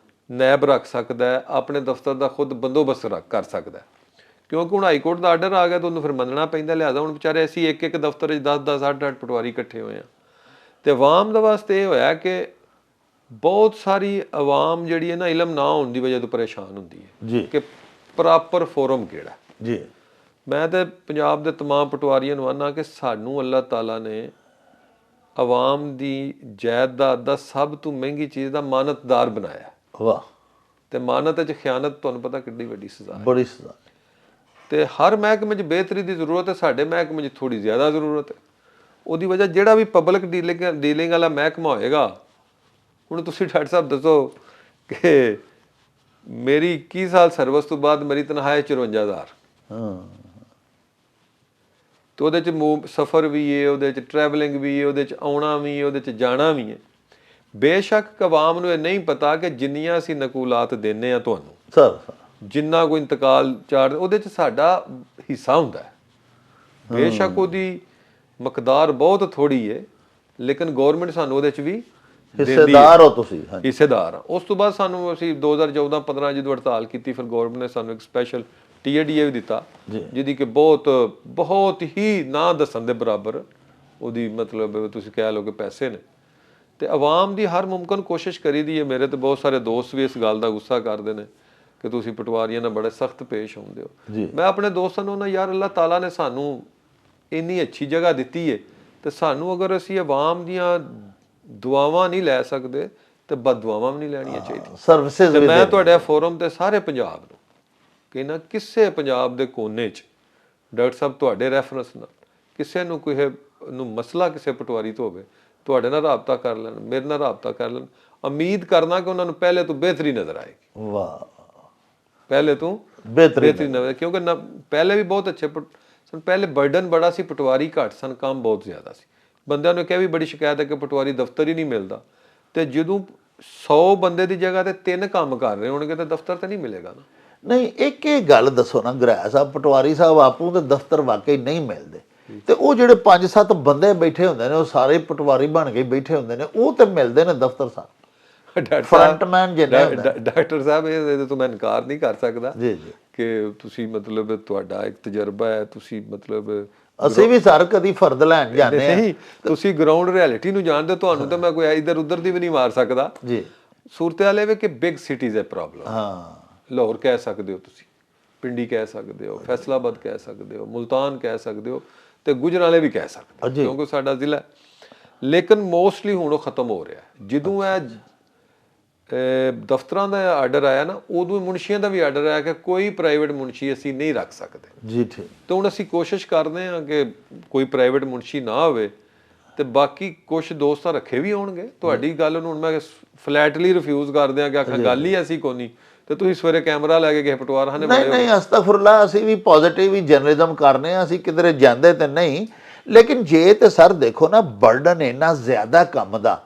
ਨੈਬ ਰੱਖ ਸਕਦਾ ਹੈ, ਆਪਣੇ ਦਫ਼ਤਰ ਦਾ ਖੁਦ ਬੰਦੋਬਸਤ ਕਰ ਸਕਦਾ ਹੈ। ਕਿਉਂਕਿ ਹੁਣ ਹਾਈ ਕੋਰਟ ਦਾ ਆਰਡਰ ਆ ਗਿਆ ਤਾਂ ਉਹਨੂੰ ਫਿਰ ਮੰਨਣਾ ਪੈਂਦਾ। ਲਿਹਾਜ਼ਾ ਹੁਣ ਵਿਚਾਰੇ ਅਸੀਂ ਇੱਕ ਦਫ਼ਤਰ 'ਚ 10-10, 8-8 ਪਟਵਾਰੀ ਇਕੱਠੇ ਹੋਏ ਆ। ਤੇ ਆਵਾਮ ਦਾ ਵਾਸਤੇ ਇਹ ਹੋਇਆ ਕਿ ਬਹੁਤ ਸਾਰੀ ਆਵਾਮ ਜਿਹੜੀ ਹੈ ਨਾ, ਇਲਮ ਨਾ ਹੋਣ ਦੀ ਵਜ੍ਹਾ ਤੋਂ ਪਰੇਸ਼ਾਨ ਹੁੰਦੀ ਹੈ ਜੀ ਕਿ ਪ੍ਰੋਪਰ ਫੋਰਮ ਕਿਹੜਾ। ਜੀ, ਮੈਂ ਤੇ ਪੰਜਾਬ ਦੇ ਤਮਾਮ ਪਟਵਾਰੀਆਂ ਨੂੰ ਆਨਾ ਕਿ ਸਾਨੂੰ ਅੱਲਾਹ ਤਾਲਾ ਨੇ ਆਵਾਮ ਦੀ ਜਾਇਦਾਦ ਦਾ ਸਭ ਤੋਂ ਮਹਿੰਗੀ ਚੀਜ਼ ਦਾ ਮਾਨਤਦਾਰ ਬਣਾਇਆ। ਵਾਹ। ਤੇ ਮਾਨਤ 'ਚ ਖਿਆਨਤ ਤੁਹਾਨੂੰ ਪਤਾ ਕਿੰਨੀ ਵੱਡੀ ਸਜ਼ਾ ਹੈ। ਬੜੀ ਸਜ਼ਾ। ਤੇ ਹਰ ਮਹਿਕਮੇ 'ਚ ਬਿਹਤਰੀ ਦੀ ਜ਼ਰੂਰਤ ਹੈ, ਸਾਡੇ ਮਹਿਕਮੇ 'ਚ ਥੋੜੀ ਜ਼ਿਆਦਾ ਜ਼ਰੂਰਤ ਹੈ। ਉਹਦੀ ਵਜ੍ਹਾ ਜਿਹੜਾ ਵੀ ਪਬਲਿਕ ਡੀਲਿੰਗ ਵਾਲਾ ਮਹਿਕਮਾ ਹੋਏਗਾ, ਹੁਣ ਤੁਸੀਂ ਡਾਕਟਰ ਸਾਹਿਬ ਦੱਸੋ ਕਿ ਮੇਰੀ 21 ਸਾਲ ਸਰਵਿਸ ਤੋਂ ਬਾਅਦ ਮੇਰੀ ਤਨਖਾਹ ਹੈ 54,000। ਤੇ ਉਹਦੇ 'ਚ ਸਫ਼ਰ ਵੀ ਹੈ, ਉਹਦੇ 'ਚ ਟਰੈਵਲਿੰਗ ਵੀ ਹੈ, ਉਹਦੇ 'ਚ ਆਉਣਾ ਵੀ ਹੈ, ਉਹਦੇ 'ਚ ਜਾਣਾ ਵੀ ਹੈ। ਬੇਸ਼ੱਕ ਆਵਾਮ ਨੂੰ ਇਹ ਨਹੀਂ ਪਤਾ ਕਿ ਜਿੰਨੀਆਂ ਅਸੀਂ ਨਕੂਲਾਤ ਦਿੰਦੇ ਆ ਤੁਹਾਨੂੰ, ਸਰ, ਜਿੰਨਾ ਕੋਈ ਇੰਤਕਾਲ ਚਾਰਜ, ਉਹਦੇ 'ਚ ਸਾਡਾ ਹਿੱਸਾ ਹੁੰਦਾ ਹੈ। ਬੇਸ਼ੱਕ ਉਹਦੀ ਮਕਦਾਰ ਬਹੁਤ ਥੋੜੀ ਹੈ, ਲੇਕਿਨ ਗੌਰਮੈਂਟ ਸਾਨੂੰ ਉਹਦੇ 'ਚ ਵੀ ਹਿੱਸੇਦਾਰ ਹੋ ਤੁਸੀਂ। ਹਿੱਸੇਦਾਰ ਆ। ਉਸ ਤੋਂ ਬਾਅਦ ਸਾਨੂੰ ਅਸੀਂ 2014-15 ਜਦੋਂ ਹੜਤਾਲ ਕੀਤੀ, ਫਿਰ ਗੌਰਮੈਂਟ ਨੇ ਸਾਨੂੰ ਇੱਕ ਸਪੈਸ਼ਲ TADA ਵੀ ਦਿੱਤਾ, ਜਿਹਦੀ ਕਿ ਬਹੁਤ ਹੀ ਨਾ ਦੱਸਣ ਦੇ ਬਰਾਬਰ ਉਹਦੀ ਮਤਲਬ ਤੁਸੀਂ ਕਹਿ ਲਓ ਕਿ ਪੈਸੇ ਨੇ। ਤੇ ਆਵਾਮ ਦੀ ਹਰ ਮੁਮਕਿਨ ਕੋਸ਼ਿਸ਼ ਕਰੀ ਦੀ ਹੈ। ਮੇਰੇ ਤੇ ਬਹੁਤ ਸਾਰੇ ਦੋਸਤ ਵੀ ਇਸ ਗੱਲ ਦਾ ਗੁੱਸਾ ਕਰਦੇ ਨੇ ਕਿ ਤੁਸੀਂ ਪਟਵਾਰੀਆਂ ਨਾਲ ਬੜੇ ਸਖਤ ਪੇਸ਼ ਹੁੰਦੇ ਹੋ। ਮੈਂ ਆਪਣੇ ਦੋਸਤਾਂ ਨੂੰ ਨਾ, ਯਾਰ ਅੱਲਾਹ ਤਾਲਾ ਨੇ ਸਾਨੂੰ ਇੰਨੀ ਅੱਛੀ ਜਗ੍ਹਾ ਦਿੱਤੀ ਹੈ, ਤੇ ਸਾਨੂੰ ਅਗਰ ਅਸੀਂ ਆਵਾਮ ਦੀਆਂ ਦੁਆਵਾਂ ਨਹੀਂ ਲੈ ਸਕਦੇ ਤੇ ਬਦਦੁਆਵਾਂ ਵੀ ਨਹੀਂ ਲੈਣੀਆਂ ਚਾਹੀਦੀਆਂ। ਸਰਵਿਸਿਜ਼ ਵੀ ਮੈਂ ਤੁਹਾਡੇ ਫੋਰਮ ਤੇ ਸਾਰੇ ਪੰਜਾਬ ਨੂੰ ਕਹਿੰਦਾ, ਕਿਸੇ ਪੰਜਾਬ ਦੇ ਕੋਨੇ 'ਚ ਡਾਕਟਰ ਸਾਹਿਬ ਤੁਹਾਡੇ ਰੈਫਰੈਂਸ ਨਾਲ ਕਿਸੇ ਨੂੰ ਕੋਈ ਨੂੰ ਮਸਲਾ ਕਿਸੇ ਪਟਵਾਰੀ ਤੋਂ ਹੋਵੇ, ਤੁਹਾਡੇ ਨਾਲ ਰਾਬਤਾ ਕਰ ਲੈਣ, ਮੇਰੇ ਨਾਲ ਰਾਬਤਾ ਕਰ ਲੈਣ। ਉਮੀਦ ਕਰਨਾ ਕਿ ਉਹਨਾਂ ਨੂੰ ਪਹਿਲੇ ਤੋਂ ਬਿਹਤਰੀ ਨਜ਼ਰ ਆਏਗੀ, ਵਾਹ, ਪਹਿਲੇ ਤੋਂ ਬਿਹਤਰੀ ਨਜ਼ਰ, ਕਿਉਂਕਿ ਪਹਿਲੇ ਵੀ ਬਹੁਤ ਅੱਛੇ ਸਨ। ਪਹਿਲੇ ਬਰਡਨ ਬੜਾ ਸੀ, ਪਟਵਾਰੀ ਘੱਟ ਸਨ, ਕੰਮ ਬਹੁਤ ਜ਼ਿਆਦਾ ਸੀ। ਬੰਦਿਆਂ ਨੂੰ ਕਿਹਾ ਵੀ ਬੜੀ ਸ਼ਿਕਾਇਤ ਹੈ ਕਿ ਪਟਵਾਰੀ ਦਫ਼ਤਰ ਹੀ ਨਹੀਂ ਮਿਲਦਾ, ਤੇ ਜਦੋਂ 100 ਬੰਦੇ ਦੀ ਜਗ੍ਹਾ ਤੇ 3 ਕੰਮ ਕਰ ਰਹੇ ਹੋਣਗੇ ਤਾਂ ਦਫ਼ਤਰ ਤਾਂ ਨਹੀਂ ਮਿਲੇਗਾ ਨਾ। ਨਹੀਂ, ਇੱਕ ਇਹ ਗੱਲ ਦੱਸੋ ਨਾ ਗ੍ਰਹਿ ਸਾਹਿਬ, ਪਟਵਾਰੀ ਸਾਹਿਬ ਆਪੂ ਤੇ ਦਫ਼ਤਰ ਵਾਕਈ ਨਹੀਂ ਮਿਲਦੇ, ਤੇ ਉਹ ਜਿਹੜੇ 5-7 ਬੰਦੇ ਬੈਠੇ ਹੁੰਦੇ ਨੇ, ਉਹ ਸਾਰੇ ਪਟਵਾਰੀ ਬਣ ਕੇ ਬੈਠੇ ਹੁੰਦੇ ਨੇ, ਉਹ ਤੇ ਮਿਲਦੇ ਨੇ ਦਫ਼ਤਰ ਸਾਹਿਬ, ਫਰੰਟਮੈਨ ਜਿੰਨੇ ਹੁੰਦੇ ਨੇ। ਡਾਕਟਰ ਸਾਹਿਬ ਇਹਦੇ ਤੋਂ ਮੈਂ ਇਨਕਾਰ ਨਹੀਂ ਕਰ ਸਕਦਾ ਜੀ ਜੀ, ਕਿ ਤੁਸੀਂ ਮਤਲਬ ਤੁਹਾਡਾ ਇੱਕ ਤਜਰਬਾ ਹੈ, ਤੁਸੀਂ ਮਤਲਬ ਅਸੀਂ ਵੀ ਸਰ ਕਦੀ ਫਰਦ ਲੈਣ ਜਾਂਦੇ ਆ। ਨਹੀਂ, ਤੁਸੀਂ ਗਰਾਊਂਡ ਰਿਐਲਿਟੀ ਨੂੰ ਜਾਣਦੇ ਹੋ, ਤੁਹਾਨੂੰ ਤਾਂ ਮੈਂ ਕੋਈ ਇੱਧਰ ਉੱਧਰ ਦੀ ਵੀ ਨਹੀਂ ਮਾਰ ਸਕਦਾ ਜੀ। ਸੂਰਤ ਹਾਲ ਇਹ ਵੇ ਕਿ ਬਿਗ ਸਿਟੀਜ਼ ਹੈ ਪ੍ਰੋਬਲਮ। ਹਾਂ, ਲਾਹੌਰ ਕਹਿ ਸਕਦੇ ਹੋ, ਤੁਸੀਂ ਪਿੰਡੀ ਕਹਿ ਸਕਦੇ ਹੋ, ਫੈਸਲਾਬਾਦ ਕਹਿ ਸਕਦੇ ਹੋ, ਮੁਲਤਾਨ ਕਹਿ ਸਕਦੇ ਹੋ, ਤੇ ਗੁਜਰਾਂਵਾਲੇ ਵੀ ਕਹਿ ਸਕਦੇ ਹੋ, ਕਿਉਂਕਿ ਸਾਡਾ ਜ਼ਿਲ੍ਹਾ ਹੈ। ਲੇਕਿਨ ਮੋਸਟਲੀ ਹੁਣ ਉਹ ਖਤਮ ਹੋ ਰਿਹਾ। ਜਦੋਂ ਇਹ ਦਫ਼ਤਰਾਂ ਦਾ ਆਰਡਰ ਆਇਆ ਨਾ, ਉਦੋਂ ਹੀ ਮੁਨਸ਼ੀਆਂ ਦਾ ਵੀ ਆਰਡਰ ਆਇਆ ਕਿ ਕੋਈ ਪ੍ਰਾਈਵੇਟ ਮੁਨਸ਼ੀ ਅਸੀਂ ਨਹੀਂ ਰੱਖ ਸਕਦੇ ਜੀ। ਠੀਕ। ਤੇ ਹੁਣ ਅਸੀਂ ਕੋਸ਼ਿਸ਼ ਕਰਦੇ ਹਾਂ ਕਿ ਕੋਈ ਪ੍ਰਾਈਵੇਟ ਮੁਨਸ਼ੀ ਨਾ ਹੋਵੇ, ਤੇ ਬਾਕੀ ਕੁਝ ਦੋਸਤਾਂ ਰੱਖੇ ਵੀ ਹੋਣਗੇ। ਤੁਹਾਡੀ ਗੱਲ ਨੂੰ ਹੁਣ ਮੈਂ ਫਲੈਟਲੀ ਰਿਫਿਊਜ਼ ਕਰਦੇ ਹਾਂ ਕਿ ਆਖਾਂ ਗੱਲ ਹੀ ਐਸੀ ਕੋਈ ਨਹੀਂ, ਤੇ ਤੁਸੀਂ ਸਵੇਰੇ ਕੈਮਰਾ ਲੈ ਕੇ ਕਿਸੇ ਪਟਵਾਰਾਂ ਨੇ ਨਹੀਂ ਨਹੀਂ, ਅਸਤਗਫੁਰਲਾ, ਅਸੀਂ ਵੀ ਪੋਜ਼ਿਟਿਵ ਹੀ ਜਰਨਲਿਜ਼ਮ ਕਰਨੇ ਆ, ਅਸੀਂ ਕਿਧਰੇ ਜਾਂਦੇ ਤੇ ਨਹੀਂ। ਲੇਕਿਨ ਜੇ ਤੇ ਸਰ ਦੇਖੋ ਨਾ, ਬਰਡਨ ਇੰਨਾ ਜ਼ਿਆਦਾ ਕੰਮ ਦਾ,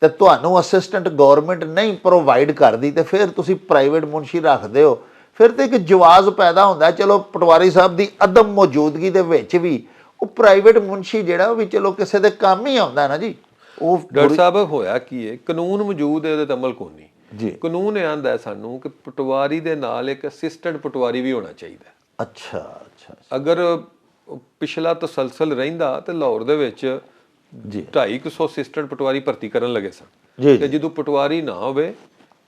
ਤੇ ਤੁਹਾਨੂੰ ਅਸਿਸਟੈਂਟ ਗਵਰਨਮੈਂਟ ਨਹੀਂ ਪ੍ਰੋਵਾਈਡ ਕਰਦੀ, ਤੇ ਫਿਰ ਤੁਸੀਂ ਪ੍ਰਾਈਵੇਟ ਮੁਨਸ਼ੀ ਰੱਖਦੇ ਹੋ, ਫਿਰ ਤੇ ਇੱਕ ਜਵਾਜ਼ ਪੈਦਾ ਹੁੰਦਾ। ਚਲੋ ਪਟਵਾਰੀ ਸਾਹਿਬ ਦੀ ਅਦਮ ਮੌਜੂਦਗੀ ਦੇ ਵਿੱਚ ਵੀ ਉਹ ਪ੍ਰਾਈਵੇਟ ਮੁਨਸ਼ੀ ਜਿਹੜਾ, ਉਹ ਵੀ ਚਲੋ ਕਿਸੇ ਦੇ ਕੰਮ ਹੀ ਆਉਂਦਾ ਨਾ ਜੀ। ਉਹ ਡਾਕਟਰ ਸਾਹਿਬ ਹੋਇਆ ਕੀ ਹੈ, ਕਾਨੂੰਨ ਮੌਜੂਦ ਹੈ, ਉਹਦੇ ਤੇ ਅਮਲ ਕੋਈ ਨਹੀਂ ਜੀ। ਕਾਨੂੰਨ ਇਹ ਆਂਦਾ ਸਾਨੂੰ ਕਿ ਪਟਵਾਰੀ ਦੇ ਨਾਲ ਇੱਕ ਅਸਿਸਟੈਂਟ ਪਟਵਾਰੀ ਵੀ ਹੋਣਾ ਚਾਹੀਦਾ। ਅੱਛਾ ਅੱਛਾ। ਅਗਰ ਪਿਛਲਾ ਤਸਲਸਲ ਰਹਿੰਦਾ ਤੇ ਲਾਹੌਰ ਦੇ ਵਿੱਚ ਜੀ 250 ਅਸਿਸਟੈਂਟ ਪਟਵਾਰੀ ਭਰਤੀ ਕਰਨ ਲੱਗੇ ਸਨ। ਜੀ ਤੇ ਜਦੋਂ ਪਟਵਾਰੀ ਨਾ ਹੋਵੇ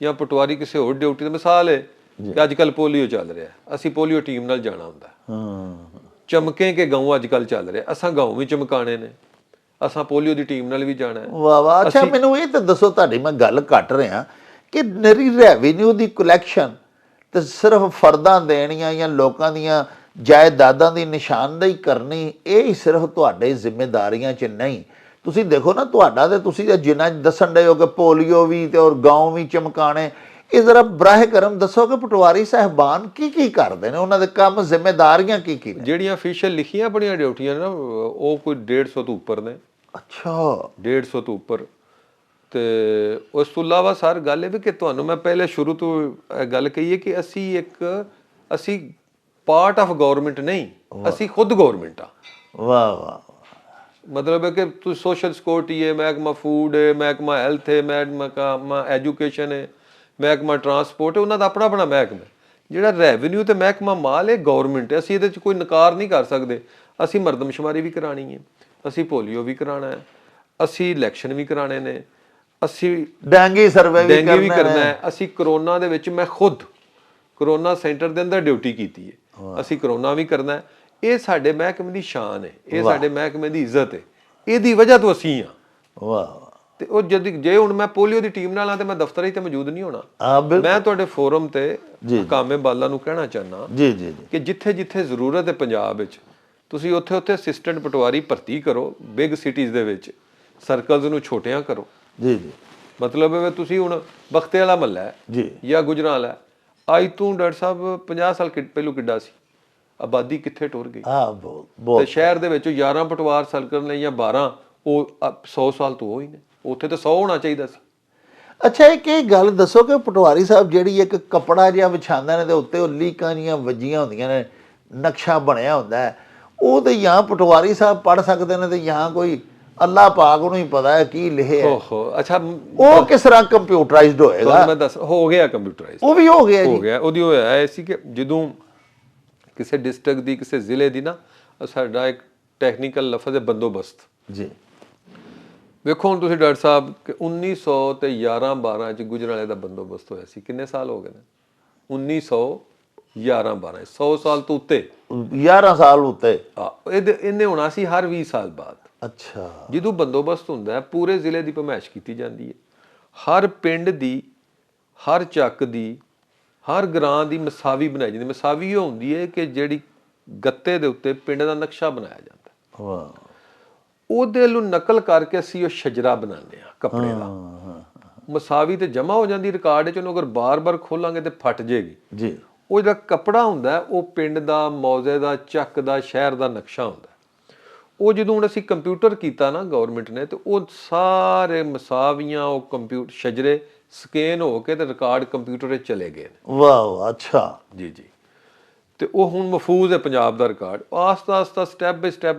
ਜਾਂ ਪਟਵਾਰੀ ਕਿਸੇ ਹੋਰ ਡਿਊਟੀ ਤੇ, ਮਿਸਾਲ ਹੈ ਕਿ ਅੱਜ ਕੱਲ ਪੋਲੀਓ ਚੱਲ ਰਿਹਾ, ਅਸੀਂ ਪੋਲੀਓ ਟੀਮ ਨਾਲ ਜਾਣਾ ਹੁੰਦਾ। ਹਾਂ, ਚਮਕੇ ਕੇ ਗਾਉਂ ਅੱਜ ਕੱਲ ਚੱਲ ਰਿਹਾ, ਅਸਾਂ ਗਾਉਂ ਵੀ ਚਮਕਾਣੇ ਨੇ, ਅਸਾਂ ਪੋਲੀਓ ਦੀ ਟੀਮ ਨਾਲ ਵੀ ਜਾਣਾ ਹੈ। ਵਾਹ ਵਾਹ। ਅੱਛਾ, ਮੈਨੂੰ ਇਹ ਤਾਂ ਦੱਸੋ, ਤੁਹਾਡੀ ਮੈਂ ਗੱਲ ਕੱਟ ਰਿਹਾ ਕਿ ਨਰੀ ਰੈਵਨਿਊ ਦੀ ਕਲੈਕਸ਼ਨ ਤੇ ਸਿਰਫ ਫਰਦਾਂ ਦੇਣੀਆਂ ਜਾਂ ਲੋਕਾਂ ਦੀਆਂ ਜਾਇਦਾਦਾਂ ਦੀ ਨਿਸ਼ਾਨਦੇਹੀ ਕਰਨੀ, ਇਹ ਹੀ ਸਿਰਫ ਤੁਹਾਡੇ ਜ਼ਿੰਮੇਦਾਰੀਆਂ 'ਚ ਨਹੀਂ। ਤੁਸੀਂ ਦੇਖੋ ਨਾ, ਤੁਹਾਡਾ ਤੇ ਤੁਸੀਂ ਜਿੰਨਾ ਦੱਸਣ ਡਏ ਹੋ ਕਿ ਪੋਲੀਓ ਵੀ ਤੇ ਔਰ ਗਾਉਂ ਵੀ ਚਮਕਾਣੇ, ਇਹ ਜ਼ਰਾ ਬਰਾਹ ਕਰਮ ਦੱਸੋ ਕਿ ਪਟਵਾਰੀ ਸਾਹਿਬਾਨ ਕੀ ਕੀ ਕਰਦੇ ਨੇ, ਉਹਨਾਂ ਦੇ ਕੰਮ ਜ਼ਿੰਮੇਦਾਰੀਆਂ ਕੀ ਕੀ ਨੇ? ਜਿਹੜੀਆਂ ਅਫੀਸ਼ੀਅਲ ਲਿਖੀਆਂ ਆਪਣੀਆਂ ਡਿਊਟੀਆਂ ਨੇ ਨਾ, ਉਹ ਕੋਈ 150 ਤੋਂ ਉੱਪਰ ਨੇ। ਅੱਛਾ, 150 ਤੋਂ ਉੱਪਰ। ਤੇ ਉਸ ਤੋਂ ਇਲਾਵਾ ਸਰ ਗੱਲ ਇਹ ਵੀ ਕਿ ਤੁਹਾਨੂੰ ਮੈਂ ਪਹਿਲੇ ਸ਼ੁਰੂ ਤੋਂ ਗੱਲ ਕਹੀ ਹੈ ਕਿ ਅਸੀਂ ਪਾਰਟ ਆਫ ਗਵਰਨਮੈਂਟ ਨਹੀਂ, ਅਸੀਂ ਖੁਦ ਗਵਰਨਮੈਂਟ ਆ। ਵਾਹ ਵਾਹ। ਮਤਲਬ ਹੈ ਕਿ ਤੁਸੀਂ ਸੋਸ਼ਲ ਸਿਕਿਉਰਿਟੀ ਹੈ, ਮਹਿਕਮਾ ਫੂਡ ਹੈ, ਮਹਿਕਮਾ ਹੈਲਥ ਹੈ, ਮਹਿਕਮਾ ਐਜੂਕੇਸ਼ਨ ਹੈ, ਮਹਿਕਮਾ ਟਰਾਂਸਪੋਰਟ ਹੈ, ਉਹਨਾਂ ਦਾ ਆਪਣਾ ਆਪਣਾ ਮਹਿਕਮਾ। ਜਿਹੜਾ ਰੈਵਨਿਊ ਤੇ ਮਹਿਕਮਾ ਮਾਲ ਹੈ ਗਵਰਨਮੈਂਟ ਹੈ, ਅਸੀਂ ਇਹਦੇ 'ਚ ਕੋਈ ਨਕਾਰ ਨਹੀਂ ਕਰ ਸਕਦੇ। ਅਸੀਂ ਮਰਦਮਸ਼ੁਮਾਰੀ ਵੀ ਕਰਾਣੀ ਹੈ, ਅਸੀਂ ਪੋਲੀਓ ਵੀ ਕਰਾਉਣਾ ਹੈ, ਅਸੀਂ ਇਲੈਕਸ਼ਨ ਵੀ ਕਰਾਣੇ ਨੇ, ਅਸੀਂ ਡੈਂਗੀ ਸਰਵੇ ਵੀ ਕਰਨਾ ਹੈ। ਅਸੀਂ ਕਰੋਨਾ ਦੇ ਵਿੱਚ ਮੈਂ ਖੁਦ ਕਰੋਨਾ ਸੈਂਟਰ ਦੇ ਅੰਦਰ ਡਿਊਟੀ ਕੀਤੀ ਹੈ, ਅਸੀਂ ਕਰੋਨਾ ਵੀ ਕਰਨਾ ਹੈ। ਇਹ ਸਾਡੇ ਮਹਿਕਮੇ ਦੀ ਸ਼ਾਨ ਹੈ, ਇਹ ਸਾਡੇ ਮਹਿਕਮੇ ਦੀ ਇੱਜ਼ਤ ਹੈ, ਇਹਦੀ ਵਜ੍ਹਾ ਤੋਂ ਅਸੀਂ ਹਾਂ। ਵਾਹ। ਤੇ ਉਹ ਜੇ ਹੁਣ ਮੈਂ ਪੋਲੀਓ ਦੀ ਟੀਮ ਨਾਲ ਆ ਤੇ ਮੈਂ ਦਫ਼ਤਰ ਹੀ ਤੇ ਮੌਜੂਦ ਨਹੀਂ ਹੋਣਾ। ਮੈਂ ਤੁਹਾਡੇ ਫੋਰਮ ਤੇ ਹਕਾਮੇ ਬਾਲਾ ਨੂੰ ਕਹਿਣਾ ਚਾਹੁੰਦਾ ਜੀ ਜੀ ਜੀ ਕਿ ਜਿੱਥੇ ਜਿੱਥੇ ਜ਼ਰੂਰਤ ਹੈ ਪੰਜਾਬ ਵਿੱਚ, ਤੁਸੀਂ ਉੱਥੇ ਉੱਥੇ ਅਸਿਸਟੈਂਟ ਪਟਵਾਰੀ ਭਰਤੀ ਕਰੋ। ਬਿਗ ਸਿਟੀਜ਼ ਦੇ ਵਿੱਚ ਸਰਕਲਸ ਨੂੰ ਛੋਟਿਆਂ ਕਰੋ। ਜੀ ਜੀ। ਮਤਲਬ ਹੈ ਤੁਸੀਂ ਹੁਣ ਬਖਤੇ ਵਾਲਾ ਮਹੱਲਾ ਹੈ ਜੀ ਜਾਂ ਗੁਜਰਾਂਵਾਲਾ, ਅੱਜ ਤੋਂ ਡਾਕਟਰ ਸਾਹਿਬ 50 ਸਾਲ ਪਹਿਲੋਂ ਕਿੱਡਾ ਸੀ, ਆਬਾਦੀ ਕਿੱਥੇ ਟੁਰ ਗਈ। ਹਾਂ, ਬਹੁਤ। ਤੇ ਸ਼ਹਿਰ ਦੇ ਵਿੱਚ 11 ਪਟਵਾਰ ਸਰਕਲ ਨੇ ਜਾਂ 12, ਉਹ 100 ਸਾਲ ਤੋਂ ਉਹ ਹੀ ਨੇ, ਉੱਥੇ ਤਾਂ 100 ਹੋਣਾ ਚਾਹੀਦਾ ਸੀ। ਅੱਛਾ, ਇਹ ਗੱਲ ਦੱਸੋ ਕਿ ਪਟਵਾਰੀ ਸਾਹਿਬ ਜਿਹੜੀ ਇੱਕ ਕੱਪੜਾ ਜਿਹਾ ਵਿਛਾਉਂਦੇ ਨੇ ਤੇ ਉੱਤੇ ਉਹ ਲੀਕਾਂ ਜੀਆਂ ਵੱਜੀਆਂ ਹੁੰਦੀਆਂ ਨੇ, ਨਕਸ਼ਾ ਬਣਿਆ ਹੁੰਦਾ ਹੈ, ਉਹ ਤੇ ਜਾਂ ਪਟਵਾਰੀ ਸਾਹਿਬ ਪੜ੍ਹ ਸਕਦੇ ਨੇ ਤੇ ਜਾਂ ਕੋਈ ਅੱਲਾਹ ਪਾਕ ਨੂੰ ਹੀ ਪਤਾ ਹੈ ਕੀ ਲਿਖਿਆ ਹੈ। ਓਹੋ, ਅੱਛਾ, ਉਹ ਕਿਸ ਤਰ੍ਹਾਂ ਕੰਪਿਊਟਰਾਈਜ਼ਡ ਹੋਏਗਾ? ਮੈਂ ਦੱਸ, ਹੋ ਗਿਆ ਕੰਪਿਊਟਰਾਈਜ਼ਡ, ਉਹ ਵੀ ਹੋ ਗਿਆ ਜੀ। ਹੋ ਗਿਆ। ਉਹਦੀ ਹੋਇਆ ਇਹ ਸੀ ਕਿ ਜਦੋਂ ਕਿਸੇ ਡਿਸਟ੍ਰਿਕਟ ਦੀ, ਕਿਸੇ ਜ਼ਿਲ੍ਹੇ ਦੀ ਨਾ, ਸਾਡਾ ਇੱਕ ਟੈਕਨੀਕਲ ਲਫ਼ਜ਼ ਹੈ ਬੰਦੋਬਸਤ ਜੀ। ਵੇਖੋ ਹੁਣ ਤੁਸੀਂ ਡਾਕਟਰ ਸਾਹਿਬ ਕਿ 1900 ਤੇ 11-12 ਚ ਗੁਜਰਾਂਵਾਲੇ ਦਾ ਬੰਦੋਬਸਤ ਹੋਇਆ ਸੀ। ਕਿੰਨੇ ਸਾਲ ਹੋ ਗਏ ਨੇ? 1911-12, 100 ਸਾਲ ਤੋਂ ਉੱਤੇ, 11 ਸਾਲ ਉੱਤੇ। ਇਹਨੇ ਹੋਣਾ ਸੀ ਹਰ 20 ਸਾਲ ਬਾਅਦ। ਅੱਛਾ। ਜਦੋਂ ਬੰਦੋਬਸਤ ਹੁੰਦਾ ਹੈ, ਪੂਰੇ ਜ਼ਿਲ੍ਹੇ ਦੀ ਭਮੈਸ਼ ਕੀਤੀ ਜਾਂਦੀ ਹੈ, ਹਰ ਪਿੰਡ ਦੀ, ਹਰ ਚੱਕ ਦੀ, ਹਰ ਗ੍ਰਾਂ ਦੀ ਮਸਾਵੀ ਬਣਾਈ ਜਾਂਦੀ। ਮਸਾਵੀ ਉਹ ਹੁੰਦੀ ਹੈ ਕਿ ਜਿਹੜੀ ਗੱਤੇ ਦੇ ਉੱਤੇ ਪਿੰਡ ਦਾ ਨਕਸ਼ਾ ਬਣਾਇਆ ਜਾਂਦਾ। ਵਾਹ। ਉਹਦੇ ਨੂੰ ਨਕਲ ਕਰਕੇ ਅਸੀਂ ਉਹ ਸ਼ਜਰਾ ਬਣਾਉਂਦੇ ਹਾਂ ਕੱਪੜੇ ਦਾ। ਮਸਾਵੀ ਤੇ ਜਮਾ ਹੋ ਜਾਂਦੀ ਰਿਕਾਰਡ 'ਚ, ਉਹਨੂੰ ਅਗਰ ਬਾਰ-ਬਾਰ ਖੋਲਾਂਗੇ ਤੇ ਫਟ ਜੇਗੀ। ਜੀ ਉਹ ਜਿਹੜਾ ਕੱਪੜਾ ਹੁੰਦਾ ਹੈ, ਉਹ ਪਿੰਡ ਦਾ, ਮੌਜ਼ੇ ਦਾ, ਚੱਕ ਦਾ, ਸ਼ਹਿਰ ਦਾ ਨਕਸ਼ਾ ਹੁੰਦਾ ਹੈ। ਉਹ ਜਦੋਂ ਹੁਣ ਅਸੀਂ ਕੰਪਿਊਟਰ ਕੀਤਾ ਨਾ ਗਵਰਨਮੈਂਟ ਨੇ, ਤੇ ਉਹ ਸਾਰੇ ਮਸਾਵੀਆਂ, ਉਹ ਕੰਪਿਊਟਰ ਸ਼ਜਰੇ ਸਕੈਨ ਹੋ ਕੇ ਤੇ ਰਿਕਾਰਡ ਕੰਪਿਊਟਰ 'ਚ ਚਲੇ ਗਏ ਨੇ। ਵਾਹ ਵਾਹ, ਅੱਛਾ ਜੀ ਜੀ। ਤੇ ਉਹ ਹੁਣ ਮਹਿਫੂਜ਼ ਹੈ ਪੰਜਾਬ ਦਾ record. Aastha Aastha step by step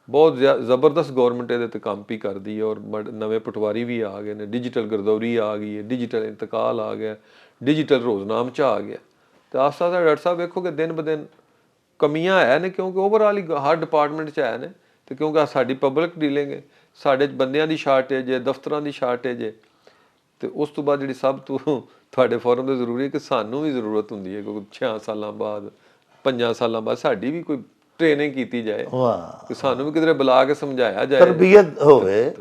ਬਹੁਤ ਜ਼ਬਰਦਸਤ ਗਵਰਨਮੈਂਟ ਇਹਦੇ ਤੇ ਕੰਮ ਵੀ ਕਰਦੀ ਹੈ, ਔਰ ਨਵੇਂ ਪਟਵਾਰੀ ਵੀ ਆ ਗਏ ਨੇ, ਡਿਜੀਟਲ ਗਰਦੌਰੀ ਆ ਗਈ ਹੈ, ਡਿਜੀਟਲ ਇੰਤਕਾਲ ਆ ਗਿਆ, ਡਿਜੀਟਲ ਰੋਜ਼ਨਾਮਚਾ ਆ ਗਿਆ। ਤੇ ਆਸਤਾ ਆਸਤਾ ਡਾਕਟਰ ਸਾਹਿਬ ਵੇਖੋ ਕਿ ਦਿਨ ਬ ਦਿਨ ਕਮੀਆਂ ਹੈ ਨੇ, ਕਿਉਂਕਿ ਓਵਰਆਲ ਹੀ ਹਰ ਡਿਪਾਰਟਮੈਂਟ 'ਚ ਹੈ ਨੇ। ਤੇ ਕਿਉਂਕਿ ਸਾਡੀ ਪਬਲਿਕ ਡੀਲਿੰਗ ਹੈ, ਸਾਡੇ 'ਚ ਬੰਦਿਆਂ ਦੀ ਸ਼ਾਰਟੇਜ ਹੈ, ਦਫ਼ਤਰਾਂ ਦੀ ਸ਼ਾਰਟੇਜ ਹੈ। ਤੇ ਉਸ ਤੋਂ ਬਾਅਦ ਜਿਹੜੀ ਸਭ ਤੋਂ ਤੁਹਾਡੇ ਫੋਰਮ ਦੇ ਜ਼ਰੂਰੀ ਹੈ ਕਿ ਸਾਨੂੰ ਵੀ ਜ਼ਰੂਰਤ ਹੁੰਦੀ ਹੈ, ਕਿਉਂਕਿ 6 ਸਾਲਾਂ ਬਾਅਦ, 5 ਸਾਲਾਂ ਬਾਅਦ ਸਾਡੀ ਵੀ ਕੋਈ ਟ੍ਰੇਨਿੰਗ ਕੀਤੀ ਜਾਏ, ਵਾਹ, ਕਿ ਸਾਨੂੰ ਵੀ ਕਿਧਰੇ ਬੁਲਾ ਕੇ ਸਮਝਾਇਆ ਜਾਏ, ਤਰਬੀਅਤ ਹੋਵੇ।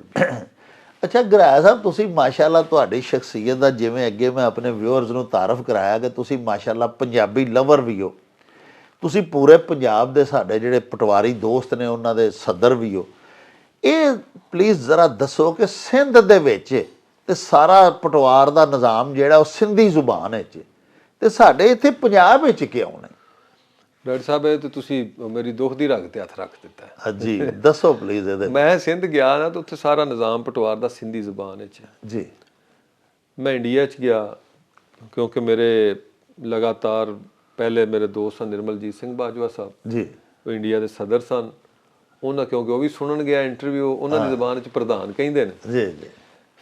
ਅੱਛਾ ਗਰਾਇਆ ਸਾਹਿਬ, ਤੁਸੀਂ ਮਾਸ਼ਾਅੱਲਾ ਤੁਹਾਡੀ ਸ਼ਖਸੀਅਤ ਦਾ, ਜਿਵੇਂ ਅੱਗੇ ਮੈਂ ਆਪਣੇ ਵਿਊਅਰਸ ਨੂੰ ਤਾਰਫ ਕਰਾਇਆ ਕਿ ਤੁਸੀਂ ਮਾਸ਼ਾਅੱਲਾ ਪੰਜਾਬੀ ਲਵਰ ਵੀ ਹੋ, ਤੁਸੀਂ ਪੂਰੇ ਪੰਜਾਬ ਦੇ ਸਾਡੇ ਜਿਹੜੇ ਪਟਵਾਰੀ ਦੋਸਤ ਨੇ ਉਹਨਾਂ ਦੇ ਸਦਰ ਵੀ ਹੋ। ਇਹ ਪਲੀਜ਼ ਜ਼ਰਾ ਦੱਸੋ ਕਿ ਸਿੰਧ ਦੇ ਵਿੱਚ ਤੇ ਸਾਰਾ ਪਟਵਾਰ ਦਾ ਨਿਜ਼ਾਮ ਜਿਹੜਾ ਉਹ ਸਿੰਧੀ ਜ਼ੁਬਾਨ ਵਿੱਚ, ਤੇ ਸਾਡੇ ਇੱਥੇ ਪੰਜਾਬ ਵਿੱਚ ਕਿਉਂ ਨੇ? ਡਾਕਟਰ ਸਾਹਿਬ ਇਹ ਤੇ ਤੁਸੀਂ ਮੇਰੀ ਦੁੱਖ ਦੀ ਰਗ ਤੇ ਹੱਥ ਰੱਖ ਦਿੱਤਾ ਹੈ। ਹਾਂਜੀ ਦੱਸੋ ਪਲੀਜ਼ ਇਹਦੇ। ਮੈਂ ਸਿੰਧ ਗਿਆ ਨਾ, ਤਾਂ ਉੱਥੇ ਸਾਰਾ ਨਿਜ਼ਾਮ ਪਟਵਾਰ ਦਾ ਸਿੰਧੀ ਜ਼ੁਬਾਨ ਵਿੱਚ ਹੈ। ਜੀ ਮੈਂ ਇੰਡੀਆ 'ਚ ਗਿਆ, ਕਿਉਂਕਿ ਮੇਰੇ ਲਗਾਤਾਰ ਪਹਿਲੇ ਮੇਰੇ ਦੋਸਤ ਸਨ ਨਿਰਮਲਜੀਤ ਸਿੰਘ ਬਾਜਵਾ ਸਾਹਿਬ, ਜੀ ਉਹ ਇੰਡੀਆ ਦੇ ਸਦਰ ਸਨ। ਉਹਨਾਂ ਕਿਉਂਕਿ ਉਹ ਵੀ ਸੁਣਨ ਗਿਆ ਇੰਟਰਵਿਊ, ਉਹਨਾਂ ਦੀ ਜ਼ੁਬਾਨ 'ਚ ਪ੍ਰਧਾਨ ਕਹਿੰਦੇ ਨੇ। ਜੀ ਜੀ।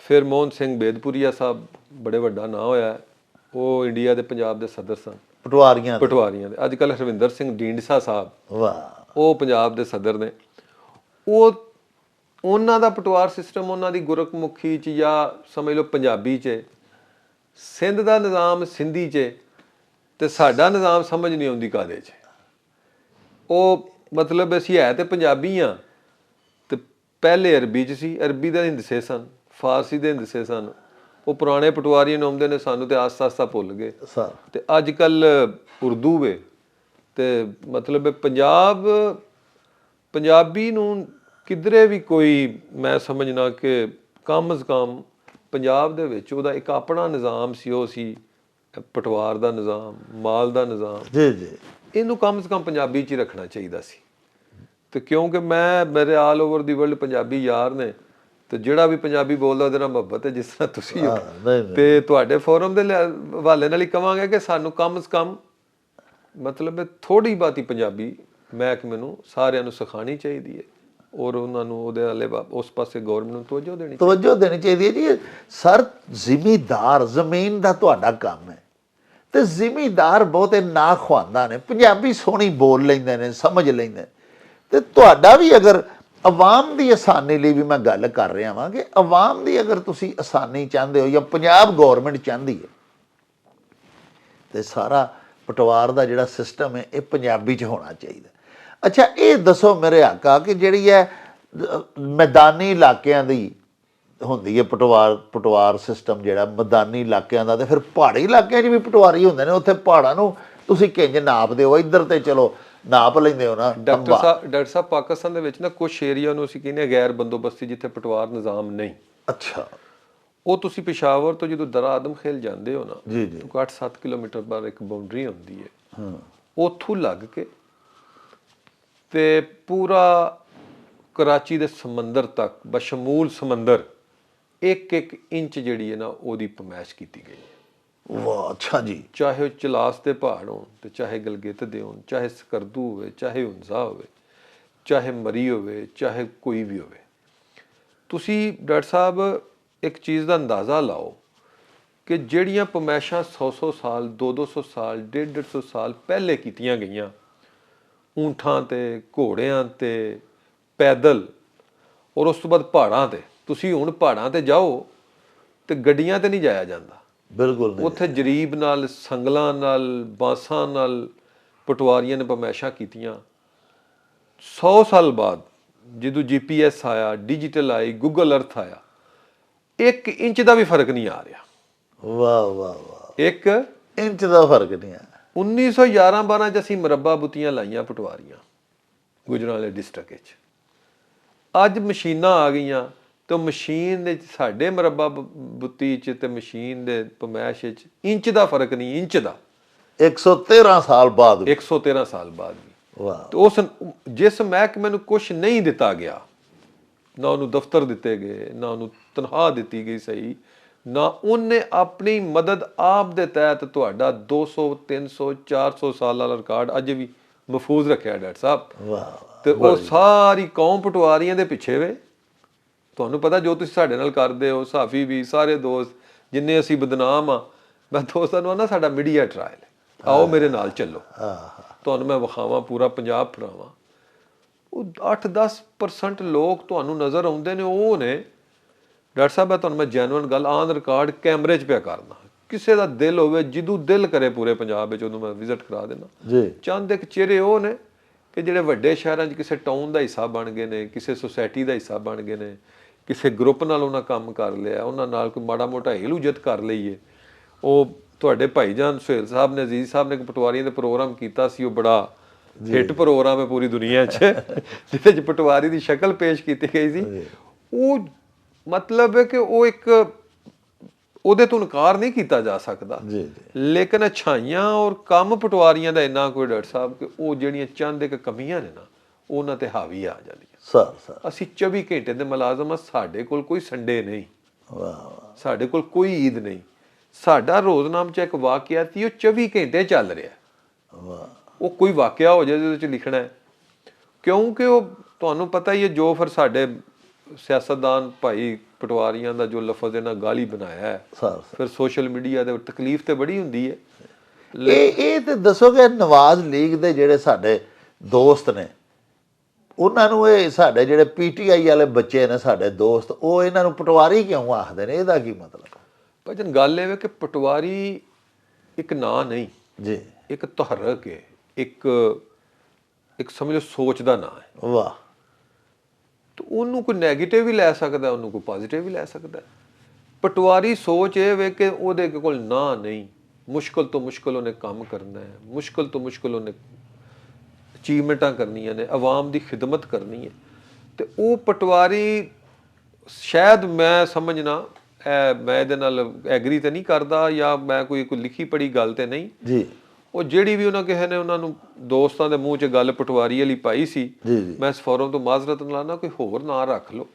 ਫਿਰ ਮੋਹਨ ਸਿੰਘ ਬੇਦਪੁਰੀਆ ਸਾਹਿਬ, ਬੜੇ ਵੱਡਾ ਨਾਂ ਹੋਇਆ, ਉਹ ਇੰਡੀਆ ਦੇ ਪੰਜਾਬ ਦੇ ਸਦਰ ਸਨ, ਪਟਵਾਰੀਆਂ ਪਟਵਾਰੀਆਂ ਦੇ। ਅੱਜ ਕੱਲ੍ਹ ਹਰਵਿੰਦਰ ਸਿੰਘ ਢੀਂਡਸਾ ਸਾਹਿਬ, ਵਾਹ, ਉਹ ਪੰਜਾਬ ਦੇ ਸਦਰ ਨੇ। ਉਹਨਾਂ ਦਾ ਪਟਵਾਰ ਸਿਸਟਮ, ਉਹਨਾਂ ਦੀ ਗੁਰਮੁਖੀ 'ਚ ਜਾਂ ਸਮਝ ਲਓ ਪੰਜਾਬੀ 'ਚ, ਸਿੰਧ ਦਾ ਨਿਜ਼ਾਮ ਸਿੰਧੀ 'ਚ, ਤੇ ਸਾਡਾ ਨਿਜ਼ਾਮ ਸਮਝ ਨਹੀਂ ਆਉਂਦੀ ਕਾਹਦੇ 'ਚ। ਉਹ ਮਤਲਬ ਅਸੀਂ ਹੈ ਤੇ ਪੰਜਾਬੀ ਹਾਂ, ਤੇ ਪਹਿਲੇ ਅਰਬੀ 'ਚ ਸੀ, ਅਰਬੀ ਦੇ ਹਿੰਦਸੇ ਸਨ, ਫਾਰਸੀ ਦੇ ਹਿੰਦਸੇ ਸਨ। ਉਹ ਪੁਰਾਣੇ ਪਟਵਾਰੀ ਨੂੰ ਆਉਂਦੇ ਨੇ, ਸਾਨੂੰ ਤੇ ਆਸਤਾ ਆਸਤਾ ਭੁੱਲ ਗਏ। ਤੇ ਅੱਜ ਕੱਲ ਉਰਦੂ ਵੇ, ਤੇ ਮਤਲਬ ਪੰਜਾਬੀ ਨੂੰ ਕਿਧਰੇ ਵੀ ਕੋਈ, ਮੈਂ ਸਮਝਣਾ ਕਿ ਕਮ ਸੇ ਕਮ ਪੰਜਾਬ ਦੇ ਵਿੱਚ ਉਹਦਾ ਇੱਕ ਆਪਣਾ ਨਿਜ਼ਾਮ ਸੀ, ਉਹ ਸੀ ਪਟਵਾਰ ਦਾ ਨਿਜ਼ਾਮ, ਮਾਲ ਦਾ ਨਿਜ਼ਾਮ। ਜੀ ਜੀ। ਇਹਨੂੰ ਕਮ ਸੇ ਕਮ ਪੰਜਾਬੀ 'ਚ ਹੀ ਰੱਖਣਾ ਚਾਹੀਦਾ ਸੀ। ਤੇ ਕਿਉਂਕਿ ਮੇਰੇ ਆਲ ਓਵਰ ਦੀ ਵਰਲਡ ਪੰਜਾਬੀ ਯਾਰ ਨੇ, ਤੇ ਜਿਹੜਾ ਵੀ ਪੰਜਾਬੀ ਬੋਲਦਾ ਉਹਦੇ ਨਾਲ ਮੁਹੱਬਤ ਹੈ, ਜਿਸ ਤਰ੍ਹਾਂ ਤੁਸੀਂ ਹੋ। ਤੇ ਤੁਹਾਡੇ ਫੋਰਮ ਦੇ ਹਵਾਲੇ ਨਾਲ ਹੀ ਕਵਾਂਗੇ ਕਿ ਸਾਨੂੰ ਕਮ ਸੇ ਕਮ ਮਤਲਬ ਥੋੜੀ ਬਾਤੀ ਪੰਜਾਬੀ ਮਹਿਕਮੇ ਨੂੰ ਸਾਰਿਆਂ ਨੂੰ ਸਿਖਾਉਣੀ ਚਾਹੀਦੀ ਹੈ, ਔਰ ਉਹਨਾਂ ਨੂੰ ਉਹਦੇ ਵਾਲੇ ਉਸ ਪਾਸੇ ਗਵਰਨਮੈਂਟ ਨੂੰ ਤਵੱਜੋ ਦੇਣੀ ਚਾਹੀਦੀ ਹੈ। ਜੀ ਸਰ, ਜ਼ਿਮੀਦਾਰ, ਜ਼ਮੀਨ ਦਾ ਤੁਹਾਡਾ ਕੰਮ ਹੈ, ਤੇ ਜ਼ਿਮੀਦਾਰ ਬਹੁਤੇ ਨਾ ਖਵਾਉਂਦਾ ਨੇ, ਪੰਜਾਬੀ ਸੋਹਣੀ ਬੋਲ ਲੈਂਦੇ ਨੇ, ਸਮਝ ਲੈਂਦੇ, ਤੇ ਤੁਹਾਡਾ ਵੀ ਅਗਰ ਆਵਾਮ ਦੀ ਆਸਾਨੀ ਲਈ ਵੀ ਮੈਂ ਗੱਲ ਕਰ ਰਿਹਾ ਵਾਂ ਕਿ ਆਵਾਮ ਦੀ ਅਗਰ ਤੁਸੀਂ ਆਸਾਨੀ ਚਾਹੁੰਦੇ ਹੋ, ਜਾਂ ਪੰਜਾਬ ਗੌਰਮੈਂਟ ਚਾਹੁੰਦੀ ਹੈ, ਤੇ ਸਾਰਾ ਪਟਵਾਰ ਦਾ ਜਿਹੜਾ ਸਿਸਟਮ ਹੈ ਇਹ ਪੰਜਾਬੀ 'ਚ ਹੋਣਾ ਚਾਹੀਦਾ। ਅੱਛਾ ਇਹ ਦੱਸੋ ਮੇਰੇ ਆਕਾ ਕਿ ਜਿਹੜੀ ਹੈ ਮੈਦਾਨੀ ਇਲਾਕਿਆਂ ਦੀ ਹੁੰਦੀ ਹੈ ਪਟਵਾਰ ਸਿਸਟਮ, ਜਿਹੜਾ ਮੈਦਾਨੀ ਇਲਾਕਿਆਂ ਦਾ, ਤੇ ਫਿਰ ਪਹਾੜੀ ਇਲਾਕਿਆਂ 'ਚ ਵੀ ਪਟਵਾਰੀ ਹੁੰਦੇ ਨੇ, ਉੱਥੇ ਪਹਾੜਾਂ ਨੂੰ ਤੁਸੀਂ ਕਿੰਜ ਨਾਪਦੇ ਹੋ? ਇੱਧਰ ਤੇ ਚਲੋ ਨਾਪ ਲੈਂਦੇ ਹੋ ਨਾ। ਡਾਕਟਰ ਸਾਹਿਬ ਪਾਕਿਸਤਾਨ ਦੇ ਵਿੱਚ ਨਾ ਕੁਛ ਏਰੀਆ ਨੂੰ ਅਸੀਂ ਕਹਿੰਦੇ ਗੈਰ ਬੰਦੋਬਸਤੀ, ਜਿੱਥੇ ਪਟਵਾਰ ਨਿਜ਼ਾਮ ਨਹੀਂ। ਅੱਛਾ। ਉਹ ਤੁਸੀਂ ਪਿਸ਼ਾਵਰ ਤੋਂ ਜਦੋਂ ਦਰਾ ਆਦਮ ਖੇਲ ਜਾਂਦੇ ਹੋ ਨਾ, ਜੀ ਜੀ, 8-7 ਕਿਲੋਮੀਟਰ ਬਾਅਦ ਇੱਕ ਬਾਉਂਡਰੀ ਹੁੰਦੀ ਹੈ, ਉੱਥੋਂ ਲੱਗ ਕੇ ਤੇ ਪੂਰਾ ਕਰਾਚੀ ਦੇ ਸਮੁੰਦਰ ਤੱਕ, ਬਸ਼ਮੂਲ ਸਮੁੰਦਰ, 1-1 ਇੰਚ ਜਿਹੜੀ ਹੈ ਨਾ ਉਹਦੀ ਪਮੈਸ਼ ਕੀਤੀ ਗਈ ਹੈ। ਵਾਹ, ਅੱਛਾ ਜੀ। ਚਾਹੇ ਉਹ ਚਲਾਸ ਦੇ ਪਹਾੜ ਹੋਣ, ਤੇ ਚਾਹੇ ਗਲਗਿਤ ਦੇ ਹੋਣ, ਚਾਹੇ ਸਕਰਦੂ ਹੋਵੇ, ਚਾਹੇ ਹੁੰਜ਼ਾ ਹੋਵੇ, ਚਾਹੇ ਮਰੀ ਹੋਵੇ, ਚਾਹੇ ਕੋਈ ਵੀ ਹੋਵੇ। ਤੁਸੀਂ ਡਾਕਟਰ ਸਾਹਿਬ ਇੱਕ ਚੀਜ਼ ਦਾ ਅੰਦਾਜ਼ਾ ਲਾਓ ਕਿ ਜਿਹੜੀਆਂ ਪਮੈਸ਼ਾਂ 100-100 ਸਾਲ, 200-200 ਸਾਲ, 150-150 ਸਾਲ ਪਹਿਲੇ ਕੀਤੀਆਂ ਗਈਆਂ, ਊਂਠਾਂ ਤੇ, ਘੋੜਿਆਂ ਤੇ, ਪੈਦਲ, ਔਰ ਉਸ ਤੋਂ ਬਾਅਦ ਪਹਾੜਾਂ ਤੇ। ਤੁਸੀਂ ਹੁਣ ਪਹਾੜਾਂ ਤੇ ਜਾਓ ਤੇ ਗੱਡੀਆਂ ਤੇ ਨਹੀਂ ਜਾਇਆ ਜਾਂਦਾ, ਬਿਲਕੁਲ ਨਹੀਂ। ਉੱਥੇ ਜਰੀਬ ਨਾਲ, ਸੰਗਲਾਂ ਨਾਲ, ਬਾਂਸਾਂ ਨਾਲ ਪਟਵਾਰੀਆਂ ਨੇ ਪਮੈਸ਼ਾਂ ਕੀਤੀਆਂ। 100 ਸਾਲ ਬਾਅਦ ਜਦੋਂ GPS ਆਇਆ, ਡਿਜੀਟਲ ਆਈ, ਗੂਗਲ ਅਰਥ ਆਇਆ, 1 ਇੰਚ ਦਾ ਵੀ ਫਰਕ ਨਹੀਂ ਆ ਰਿਹਾ। ਵਾਹ ਵਾਹ ਵਾਹ, 1 ਇੰਚ ਦਾ ਫਰਕ ਨਹੀਂ ਆ। 1911-12 'ਚ ਅਸੀਂ ਮੁਰੱਬਾ ਬੁੱਤੀਆਂ ਲਾਈਆਂ ਪਟਵਾਰੀਆਂ ਗੁਜਰਾਂਵਾਲੇ ਡਿਸਟ੍ਰਿਕਟ ਵਿੱਚ। ਅੱਜ ਮਸ਼ੀਨਾਂ ਆ ਗਈਆਂ, ਤੇ ਮਸ਼ੀਨ ਦੇ ਸਾਡੇ ਮਰੱਬਾ ਬੁੱਤੀ 'ਚ ਤੇ ਮਸ਼ੀਨ ਦੇ ਪਮੈਸ਼ 'ਚ ਇੰਚ ਦਾ ਫਰਕ ਨਹੀਂ, ਇੰਚ ਦਾ। 113 ਸਾਲ ਬਾਅਦ 113 ਸਾਲ ਬਾਅਦ ਵੀ। ਵਾਹ। ਤੇ ਉਸ ਜਿਸ ਮਹਿਕਮੇ ਨੂੰ ਕੁਛ ਨਹੀਂ ਦਿੱਤਾ ਗਿਆ, ਨਾ ਉਹਨੂੰ ਦਫ਼ਤਰ ਦਿੱਤੇ ਗਏ, ਨਾ ਉਹਨੂੰ ਤਨਖਾਹ ਦਿੱਤੀ ਗਈ ਸਹੀ, ਨਾ ਉਹਨੇ ਆਪਣੀ ਮਦਦ ਆਪ ਦੇ ਤਹਿਤ ਤੁਹਾਡਾ 200 300 400 ਸਾਲ ਵਾਲਾ ਰਿਕਾਰਡ ਅੱਜ ਵੀ ਮਹਿਫੂਜ਼ ਰੱਖਿਆ ਡਾਕਟਰ ਸਾਹਿਬ। ਵਾਹ। ਤੇ ਉਹ ਸਾਰੀ ਕੌਮ ਪਟਵਾਰੀਆਂ ਦੇ ਪਿੱਛੇ ਵੇ। ਤੁਹਾਨੂੰ ਪਤਾ ਜੋ ਤੁਸੀਂ ਸਾਡੇ ਨਾਲ ਕਰਦੇ ਹੋ, ਸਾਫੀ ਵੀ, ਸਾਰੇ ਦੋਸਤ ਜਿੰਨੇ ਅਸੀਂ ਬਦਨਾਮ ਆ, ਮੈਂ ਦੋਸਤਾਂ ਨੂੰ ਆਨਾ ਸਾਡਾ ਮੀਡੀਆ ਟਰਾਇਲ ਹੈ, ਆਓ ਮੇਰੇ ਨਾਲ ਚੱਲੋ, ਤੁਹਾਨੂੰ ਮੈਂ ਵਿਖਾਵਾਂ, ਪੂਰਾ ਪੰਜਾਬ ਫੜਾਵਾਂ। ਉਹ 8-10% ਲੋਕ ਤੁਹਾਨੂੰ ਨਜ਼ਰ ਆਉਂਦੇ ਨੇ, ਉਹ ਨੇ ਡਾਕਟਰ ਸਾਹਿਬ, ਤੁਹਾਨੂੰ ਮੈਂ ਜੈਨੂਅਨ ਗੱਲ ਆਨ ਰਿਕਾਰਡ ਕੈਮਰੇ 'ਚ ਪਿਆ ਕਰਨਾ। ਕਿਸੇ ਦਾ ਦਿਲ ਹੋਵੇ, ਜਿੱਦੂ ਦਿਲ ਕਰੇ ਪੂਰੇ ਪੰਜਾਬ ਵਿੱਚ, ਉਹਨੂੰ ਮੈਂ ਵਿਜ਼ਿਟ ਕਰਾ ਦੇਣਾ ਜੀ। ਚੰਦ ਇੱਕ ਚਿਹਰੇ ਉਹ ਨੇ ਕਿ ਜਿਹੜੇ ਵੱਡੇ ਸ਼ਹਿਰਾਂ 'ਚ ਕਿਸੇ ਟਾਊਨ ਦਾ ਹਿੱਸਾ ਬਣ ਗਏ ਨੇ, ਕਿਸੇ ਸੁਸਾਇਟੀ ਦਾ ਹਿੱਸਾ ਬਣ ਗਏ ਨੇ, ਕਿਸੇ ਗਰੁੱਪ ਨਾਲ ਉਹਨਾਂ ਕੰਮ ਕਰ ਲਿਆ, ਉਹਨਾਂ ਨਾਲ ਕੋਈ ਮਾੜਾ ਮੋਟਾ ਹਿਲੂਜਤ ਕਰ ਲਈਏ। ਉਹ ਤੁਹਾਡੇ ਭਾਈਜਾਨ ਸੁਹੇਲ ਸਾਹਿਬ ਨੇ, ਅਜ਼ੀਜ਼ ਸਾਹਿਬ ਨੇ ਇੱਕ ਪਟਵਾਰੀਆਂ ਦਾ ਪ੍ਰੋਗਰਾਮ ਕੀਤਾ ਸੀ, ਉਹ ਬੜਾ ਹਿੱਟ ਪ੍ਰੋਗਰਾਮ ਹੈ ਪੂਰੀ ਦੁਨੀਆ 'ਚ, ਜਿਹਦੇ 'ਚ ਪਟਵਾਰੀ ਦੀ ਸ਼ਕਲ ਪੇਸ਼ ਕੀਤੀ ਗਈ ਸੀ। ਉਹ ਮਤਲਬ ਹੈ ਕਿ ਉਹ ਇੱਕ ਉਹਦੇ ਤੋਂ ਇਨਕਾਰ ਨਹੀਂ ਕੀਤਾ ਜਾ ਸਕਦਾ, ਲੇਕਿਨ ਅਛਾਈਆਂ ਔਰ ਕੰਮ ਪਟਵਾਰੀਆਂ ਦਾ ਇੰਨਾ ਕੋਈ ਡਾਕਟਰ ਸਾਹਿਬ ਕਿ ਉਹ ਜਿਹੜੀਆਂ ਚੰਦ ਇੱਕ ਕਮੀਆਂ ਨੇ ਨਾ, ਉਹਨਾਂ ਤੇ ਹਾਵੀ ਆ ਜਾਂਦੀਆਂ। ਅਸੀਂ 24 ਘੰਟੇ ਦੇ ਮੁਲਾਜ਼ਮ ਆ, ਸਾਡੇ ਕੋਲ ਕੋਈ ਸੰਡੇ ਨਹੀਂ, ਸਾਡੇ ਕੋਲ ਕੋਈ ਈਦ ਨਹੀਂ। ਸਾਡਾ ਰੋਜ਼ਨਾਮ 'ਚ ਇੱਕ ਵਾਕਿਆ ਸੀ, ਉਹ 24 ਘੰਟੇ ਚੱਲ ਰਿਹਾ। ਉਹ ਕੋਈ ਵਾਕਿਆ ਹੋ ਜਾਏ ਉਹਦੇ 'ਚ ਲਿਖਣਾ ਹੈ, ਕਿਉਂਕਿ ਉਹ ਤੁਹਾਨੂੰ ਪਤਾ ਹੀ ਹੈ ਜੋ ਫਿਰ ਸਾਡੇ ਸਿਆਸਤਦਾਨ ਭਾਈ ਪਟਵਾਰੀਆਂ ਦਾ ਜੋ ਲਫ਼ਜ਼ ਇਹਨਾਂ ਗਾਲੀ ਬਣਾਇਆ ਹੈ, ਫਿਰ ਸੋਸ਼ਲ ਮੀਡੀਆ ਦੇ ਤਕਲੀਫ ਤੇ ਬੜੀ ਹੁੰਦੀ ਹੈ। ਇਹ ਤੇ ਦੱਸੋਗੇ ਨਵਾਜ਼ ਲੀਗ ਦੇ ਜਿਹੜੇ ਸਾਡੇ ਦੋਸਤ ਨੇ, ਉਹਨਾਂ ਨੂੰ ਇਹ ਸਾਡੇ ਜਿਹੜੇ ਪੀਟੀਆਈ ਵਾਲੇ ਬੱਚੇ ਨੇ ਸਾਡੇ ਦੋਸਤ, ਉਹ ਇਹਨਾਂ ਨੂੰ ਪਟਵਾਰੀ ਕਿਉਂ ਆਖਦੇ ਨੇ? ਇਹਦਾ ਕੀ ਮਤਲਬ? ਭਜਨ ਗੱਲ ਇਹ ਵੇ ਕਿ ਪਟਵਾਰੀ ਇੱਕ ਨਾਂ ਨਹੀਂ ਜੀ, ਇੱਕ ਤਹਰਕ ਹੈ, ਇੱਕ ਸਮਝੋ ਸੋਚ ਦਾ ਨਾਂ ਹੈ। ਵਾਹ। ਤੇ ਉਹਨੂੰ ਕੋਈ ਨੈਗੇਟਿਵ ਵੀ ਲੈ ਸਕਦਾ, ਉਹਨੂੰ ਕੋਈ ਪੋਜ਼ਿਟਿਵ ਵੀ ਲੈ ਸਕਦਾ। ਪਟਵਾਰੀ ਸੋਚ ਇਹ ਵੇ ਕਿ ਉਹਦੇ ਕੋਲ ਨਾਂ ਨਹੀਂ, ਮੁਸ਼ਕਲ ਤੋਂ ਮੁਸ਼ਕਲ ਉਹਨੇ ਕੰਮ ਕਰਨਾ ਹੈ, ਮੁਸ਼ਕਲ ਤੋਂ ਮੁਸ਼ਕਲ ਉਹਨੇ ਅਚੀਵਮੈਂਟਾਂ ਕਰਨੀਆਂ ਨੇ, ਆਵਾਮ ਦੀ ਖਿਦਮਤ ਕਰਨੀ ਹੈ। ਤੇ ਉਹ ਪਟਵਾਰੀ ਸ਼ਾਇਦ ਮੈਂ ਸਮਝਣਾ, ਮੈਂ ਇਹਦੇ ਨਾਲ ਐਗਰੀ ਤੇ ਨਹੀਂ ਕਰਦਾ, ਜਾਂ ਮੈਂ ਕੋਈ ਲਿਖੀ ਪੜੀ ਗੱਲ ਤੇ ਨਹੀਂ ਜੀ, ਉਹ ਜਿਹੜੀ ਵੀ ਉਹਨਾਂ ਕਿਸੇ ਨੇ ਉਹਨਾਂ ਨੂੰ ਦੋਸਤਾਂ ਦੇ ਮੂੰਹ 'ਚ ਗੱਲ ਪਟਵਾਰੀ ਵਾਲੀ ਪਾਈ ਸੀ, ਮੈਂ ਇਸ ਫੋਰਮ ਤੋਂ ਮਾਜ਼ਰਤ ਲਾਣਾ ਕੋਈ ਹੋਰ ਨਾਂ ਰੱਖ ਲਓ।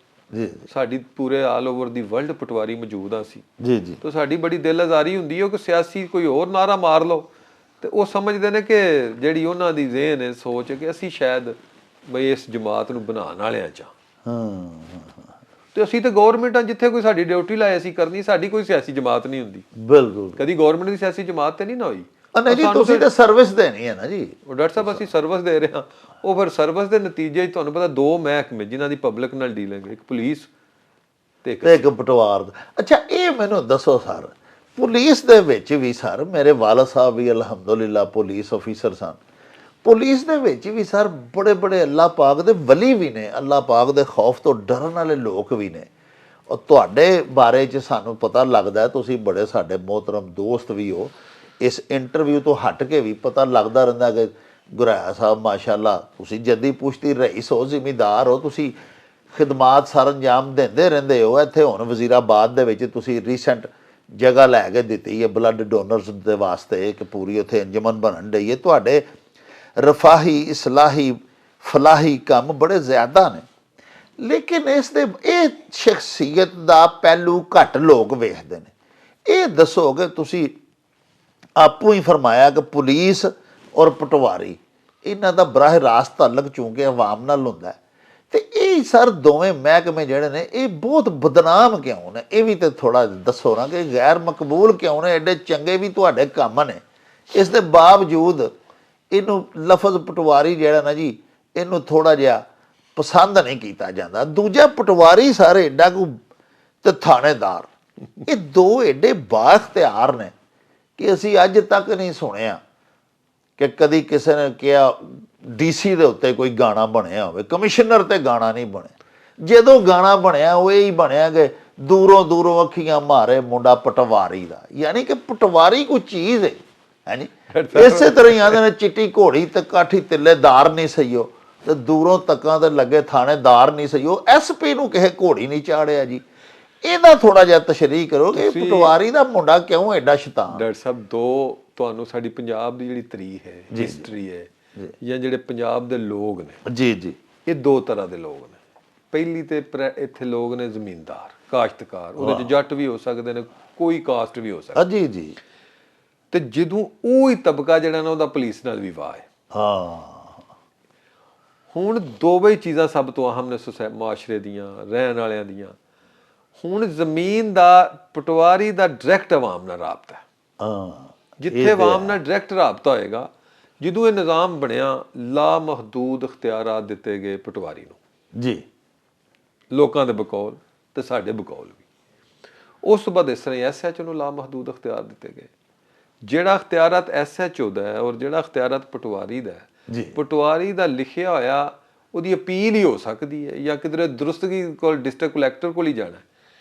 ਸਾਡੀ ਪੂਰੇ ਆਲ ਓਵਰ ਦੀ ਵਰਲਡ ਪਟਵਾਰੀ ਮੌਜੂਦ ਆ ਸੀ ਜੀ, ਤਾਂ ਸਾਡੀ ਬੜੀ ਦਿਲ ਆਜ਼ਾਰੀ ਹੁੰਦੀ ਹੈ ਕਿ ਸਿਆਸੀ ਕੋਈ ਹੋਰ ਨਾਰਾ ਮਾਰ ਲਓ, ਤੇ ਉਹ ਸਮਝਦੇ ਨੇ ਕਿ ਜਿਹੜੀ ਉਹਨਾਂ ਦੀ ਜ਼ਿਹਨ ਹੈ ਸੋਚ ਕਿ ਅਸੀਂ ਸ਼ਾਇਦ ਬਈ ਇਸ ਜਮਾਤ ਨੂੰ ਬਣਾਉਣ ਵਾਲਿਆਂ 'ਚ ਤੇ ਅਸੀਂ ਤੇ ਗੌਰਮੈਂਟਾਂ ਜਿੱਥੇ ਕੋਈ ਸਾਡੀ ਡਿਊਟੀ ਲਾਏ ਅਸੀਂ ਕਰਨੀ, ਸਾਡੀ ਕੋਈ ਸਿਆਸੀ ਜਮਾਤ ਨਹੀਂ ਹੁੰਦੀ। ਬਿਲਕੁਲ, ਕਦੀ ਗੌਰਮੈਂਟ ਦੀ ਸਿਆਸੀ ਜਮਾਤ ਤੇ ਨਹੀਂ ਨਾ ਹੋਈ। ਨਹੀਂ ਜੀ, ਤੁਸੀਂ ਤਾਂ ਸਰਵਿਸ ਦੇਣੀ ਹੈ ਨਾ ਜੀ। ਉਹ ਡਾਕਟਰ ਸਾਹਿਬ ਅਸੀਂ ਸਰਵਿਸ ਦੇ ਰਹੇ ਹਾਂ, ਉਹ ਫਿਰ ਸਰਵਿਸ ਦੇ ਨਤੀਜੇ ਤੁਹਾਨੂੰ ਪਤਾ ਦੋ ਮਹਿਕਮੇ ਜਿਨ੍ਹਾਂ ਦੀ ਪਬਲਿਕ ਨਾਲ ਡੀਲਿੰਗ, ਇੱਕ ਪੁਲਿਸ ਤੇ ਇੱਕ ਪਟਵਾਰ। ਅੱਛਾ, ਇਹ ਮੈਨੂੰ ਦੱਸੋ ਸਰ, ਪੁਲਿਸ ਦੇ ਵਿੱਚ ਵੀ ਸਰ ਮੇਰੇ ਵਾਲਦ ਸਾਹਿਬ ਵੀ ਅਲਹਮਦੁਲਿਲਾ ਪੁਲਿਸ ਆਫੀਸਰ ਸਨ। ਪੁਲਿਸ ਦੇ ਵਿੱਚ ਵੀ ਸਰ ਬੜੇ ਬੜੇ ਅੱਲਾਹ ਪਾਕ ਦੇ ਵਲੀ ਵੀ ਨੇ, ਅੱਲਾਹ ਪਾਕ ਦੇ ਖੌਫ ਤੋਂ ਡਰਨ ਵਾਲੇ ਲੋਕ ਵੀ ਨੇ। ਔਰ ਤੁਹਾਡੇ ਬਾਰੇ 'ਚ ਸਾਨੂੰ ਪਤਾ ਲੱਗਦਾ, ਤੁਸੀਂ ਬੜੇ ਸਾਡੇ ਮੋਹਤਰਮ ਦੋਸਤ ਵੀ ਹੋ, ਇਸ ਇੰਟਰਵਿਊ ਤੋਂ ਹਟ ਕੇ ਵੀ ਪਤਾ ਲੱਗਦਾ ਰਹਿੰਦਾ ਕਿ ਗੁਰਾਇਆ ਸਾਹਿਬ ਮਾਸ਼ਾਅੱਲਾ ਤੁਸੀਂ ਜੱਦੀ ਪੁਸ਼ਤੀ ਰਈਸ ਹੋ, ਜ਼ਿਮੀਦਾਰ ਹੋ, ਤੁਸੀਂ ਖਿਦਮਾਤ ਸਰ ਅੰਜਾਮ ਦਿੰਦੇ ਰਹਿੰਦੇ ਹੋ। ਇੱਥੇ ਹੁਣ ਵਜ਼ੀਰਾਬਾਦ ਦੇ ਵਿੱਚ ਤੁਸੀਂ ਰੀਸੈਂਟ ਜਗ੍ਹਾ ਲੈ ਕੇ ਦਿੱਤੀ ਹੈ ਬਲੱਡ ਡੋਨਰਸ ਦੇ ਵਾਸਤੇ, ਇੱਕ ਪੂਰੀ ਉੱਥੇ ਅੰਜਮਨ ਬਣਨ ਡਈ ਹੈ। ਤੁਹਾਡੇ ਰਫਾਹੀ, ਇਸਲਾਹੀ, ਫਲਾਹੀ ਕੰਮ ਬੜੇ ਜ਼ਿਆਦਾ ਨੇ, ਲੇਕਿਨ ਇਸ ਦੇ ਇਹ ਸ਼ਖਸੀਅਤ ਦਾ ਪਹਿਲੂ ਘੱਟ ਲੋਕ ਵੇਖਦੇ ਨੇ। ਇਹ ਦੱਸੋ ਕਿ ਤੁਸੀਂ ਆਪੂ ਹੀ ਫਰਮਾਇਆ ਕਿ ਪੁਲਿਸ ਔਰ ਪਟਵਾਰੀ ਇਹਨਾਂ ਦਾ ਬਰਾਹ ਰਾਸਤ ਤਾਲੁਕ ਚੂੰਕਿ ਆਵਾਮ ਨਾਲ ਹੁੰਦਾ ਹੈ, ਤੇ ਇਹ ਸਰ ਦੋਵੇਂ ਮਹਿਕਮੇ ਜਿਹੜੇ ਨੇ ਇਹ ਬਹੁਤ ਬਦਨਾਮ ਕਿਉਂ ਨੇ? ਇਹ ਵੀ ਤੇ ਥੋੜਾ ਦੱਸੋ ਨਾ ਕਿ ਗੈਰ ਮਕਬੂਲ ਕਿਉਂ ਨੇ? ਐਡੇ ਚੰਗੇ ਵੀ ਤੁਹਾਡੇ ਕੰਮ ਨੇ, ਇਸ ਦੇ ਬਾਵਜੂਦ ਇਹਨੂੰ ਲਫ਼ਜ਼ ਪਟਵਾਰੀ ਜਿਹੜਾ ਨਾ ਜੀ, ਇਹਨੂੰ ਥੋੜਾ ਜਿਹਾ ਪਸੰਦ ਨਹੀਂ ਕੀਤਾ ਜਾਂਦਾ। ਦੂਜਾ ਪਟਵਾਰੀ ਸਾਰੇ ਐਡਾ ਕੋ ਤੇ ਥਾਣੇਦਾਰ, ਇਹ ਦੋ ਐਡੇ ਬਾਇਖਤਿਆਰ ਨੇ ਕਿ ਅਸੀਂ ਅੱਜ ਤੱਕ ਨਹੀਂ ਸੁਣਿਆ ਕਿ ਕਦੀ ਕਿਸੇ ਨੇ ਕਿਹਾ ਡੀਸੀ ਦੇ ਉੱਤੇ ਕੋਈ ਗਾਣਾ ਬਣਿਆ ਹੋਵੇ, ਕਮਿਸ਼ਨਰ ਤੇ ਗਾਣਾ ਨਹੀਂ ਬਣਿਆ। ਜਦੋਂ ਗਾਣਾ ਬਣਿਆ ਉਹ ਇਹ ਹੀ ਬਣਿਆ ਕਿ ਦੂਰੋਂ ਦੂਰੋਂ ਅੱਖੀਆਂ ਮਾਰੇ ਮੁੰਡਾ ਪਟਵਾਰੀ ਦਾ, ਯਾਨੀ ਕਿ ਪਟਵਾਰੀ ਕੋਈ ਚੀਜ਼ ਹੈ ਜੀ। ਇਸੇ ਤਰ੍ਹਾਂ ਹੀ ਆਂਦੇ ਨੇ ਚਿੱਟੀ ਘੋੜੀ ਤੇ ਕਾਠੀ ਤਿੱਲੇਦਾਰ ਨਹੀਂ ਸਹੀਓ, ਤੇ ਦੂਰੋਂ ਤੱਕਾਂ ਤੇ ਲੱਗੇ ਥਾਣੇਦਾਰ ਨਹੀਂ ਸਹੀ, ਉਹ ਐਸਪੀ ਨੂੰ ਕਿਸੇ ਘੋੜੀ ਨਹੀਂ ਚਾੜਿਆ ਜੀ। ਇਹਦਾ ਥੋੜਾ ਜਿਹਾ ਤਸ਼ਰੀਹ ਕਰੋ ਕਿ ਪਟਵਾਰੀ ਦਾ ਮੁੰਡਾ ਕਿਉਂ ਐਡਾ ਸ਼ੈਤਾਨ। ਡਾਕਟਰ ਸਾਹਿਬ ਤੁਹਾਨੂੰ ਸਾਡੀ ਪੰਜਾਬ ਦੀ ਜਿਹੜੀ ਤਾਰੀਖ ਹੈ, ਹਿਸਟਰੀ ਹੈ, ਜਾਂ ਜਿਹੜੇ ਪੰਜਾਬ ਦੇ ਲੋਕ ਨੇ ਜੀ ਜੀ, ਇਹ ਦੋ ਤਰ੍ਹਾਂ ਦੇ ਲੋਕ ਨੇ। ਪਹਿਲੀ ਤੇ ਇੱਥੇ ਲੋਕ ਨੇ ਜ਼ਮੀਨਦਾਰ, ਕਾਸ਼ਤਕਾਰ, ਉਹਦੇ ਚ ਜੱਟ ਵੀ ਹੋ ਸਕਦੇ ਨੇ, ਕੋਈ ਕਾਸਟ ਵੀ ਹੋ ਸਕਦਾ। ਜੀ ਜੀ। ਤੇ ਜਦੋਂ ਉਹ ਹੀ ਤਬਕਾ ਜਿਹੜਾ ਨਾ ਉਹਦਾ ਪੁਲਿਸ ਨਾਲ ਵਿਵਾਹ ਹੈ। ਹਾਂ, ਹੁਣ ਦੋਵੇਂ ਚੀਜ਼ਾਂ ਸਭ ਤੋਂ ਅਹਿਮ ਨੇ ਮੁਆਸ਼ਰੇ ਦੀਆਂ, ਰਹਿਣ ਵਾਲਿਆਂ ਦੀਆਂ। ਹੁਣ ਜ਼ਮੀਨ ਦਾ, ਪਟਵਾਰੀ ਦਾ ਡਾਇਰੈਕਟ ਆਵਾਮ ਨਾਲ ਰਾਬਤਾ ਹੈ। ਹਾਂ, ਜਿੱਥੇ ਆਵਾਮ ਨਾਲ ਡਾਇਰੈਕਟ ਰਾਬਤਾ ਹੋਏਗਾ, ਜਦੋਂ ਇਹ ਨਿਜ਼ਾਮ ਬਣਿਆ, ਲਾ ਮਹਦੂਦ ਇਖਤਿਆਰਾਤ ਦਿੱਤੇ ਗਏ ਪਟਵਾਰੀ ਨੂੰ ਜੀ, ਲੋਕਾਂ ਦੇ ਬਕੌਲ ਤੇ ਸਾਡੇ ਬਕੌਲ ਵੀ। ਉਸ ਤੋਂ ਬਾਅਦ ਇਸ ਤਰ੍ਹਾਂ ਐਸਐਚਓ ਨੂੰ ਲਾ ਮਹਦੂਦ ਇਖਤਿਆਰ ਦਿੱਤੇ ਗਏ। ਜਿਹੜਾ ਇਖਤਿਆਰਾਤ ਐਸਐਚਓ ਦਾ ਹੈ ਔਰ ਜਿਹੜਾ ਇਖਤਿਆਰਾਤ ਪਟਵਾਰੀ ਦਾ ਹੈ, ਪਟਵਾਰੀ ਦਾ ਲਿਖਿਆ ਹੋਇਆ ਉਹਦੀ ਅਪੀਲ ਹੀ ਹੋ ਸਕਦੀ ਹੈ ਜਾਂ ਕਿਧਰੇ ਦਰੁਸਤਗੀ ਕੋਲ ਡਿਸਟ੍ਰਿਕਟ ਕਲੈਕਟਰ ਕੋਲ ਹੀ ਜਾਣਾ।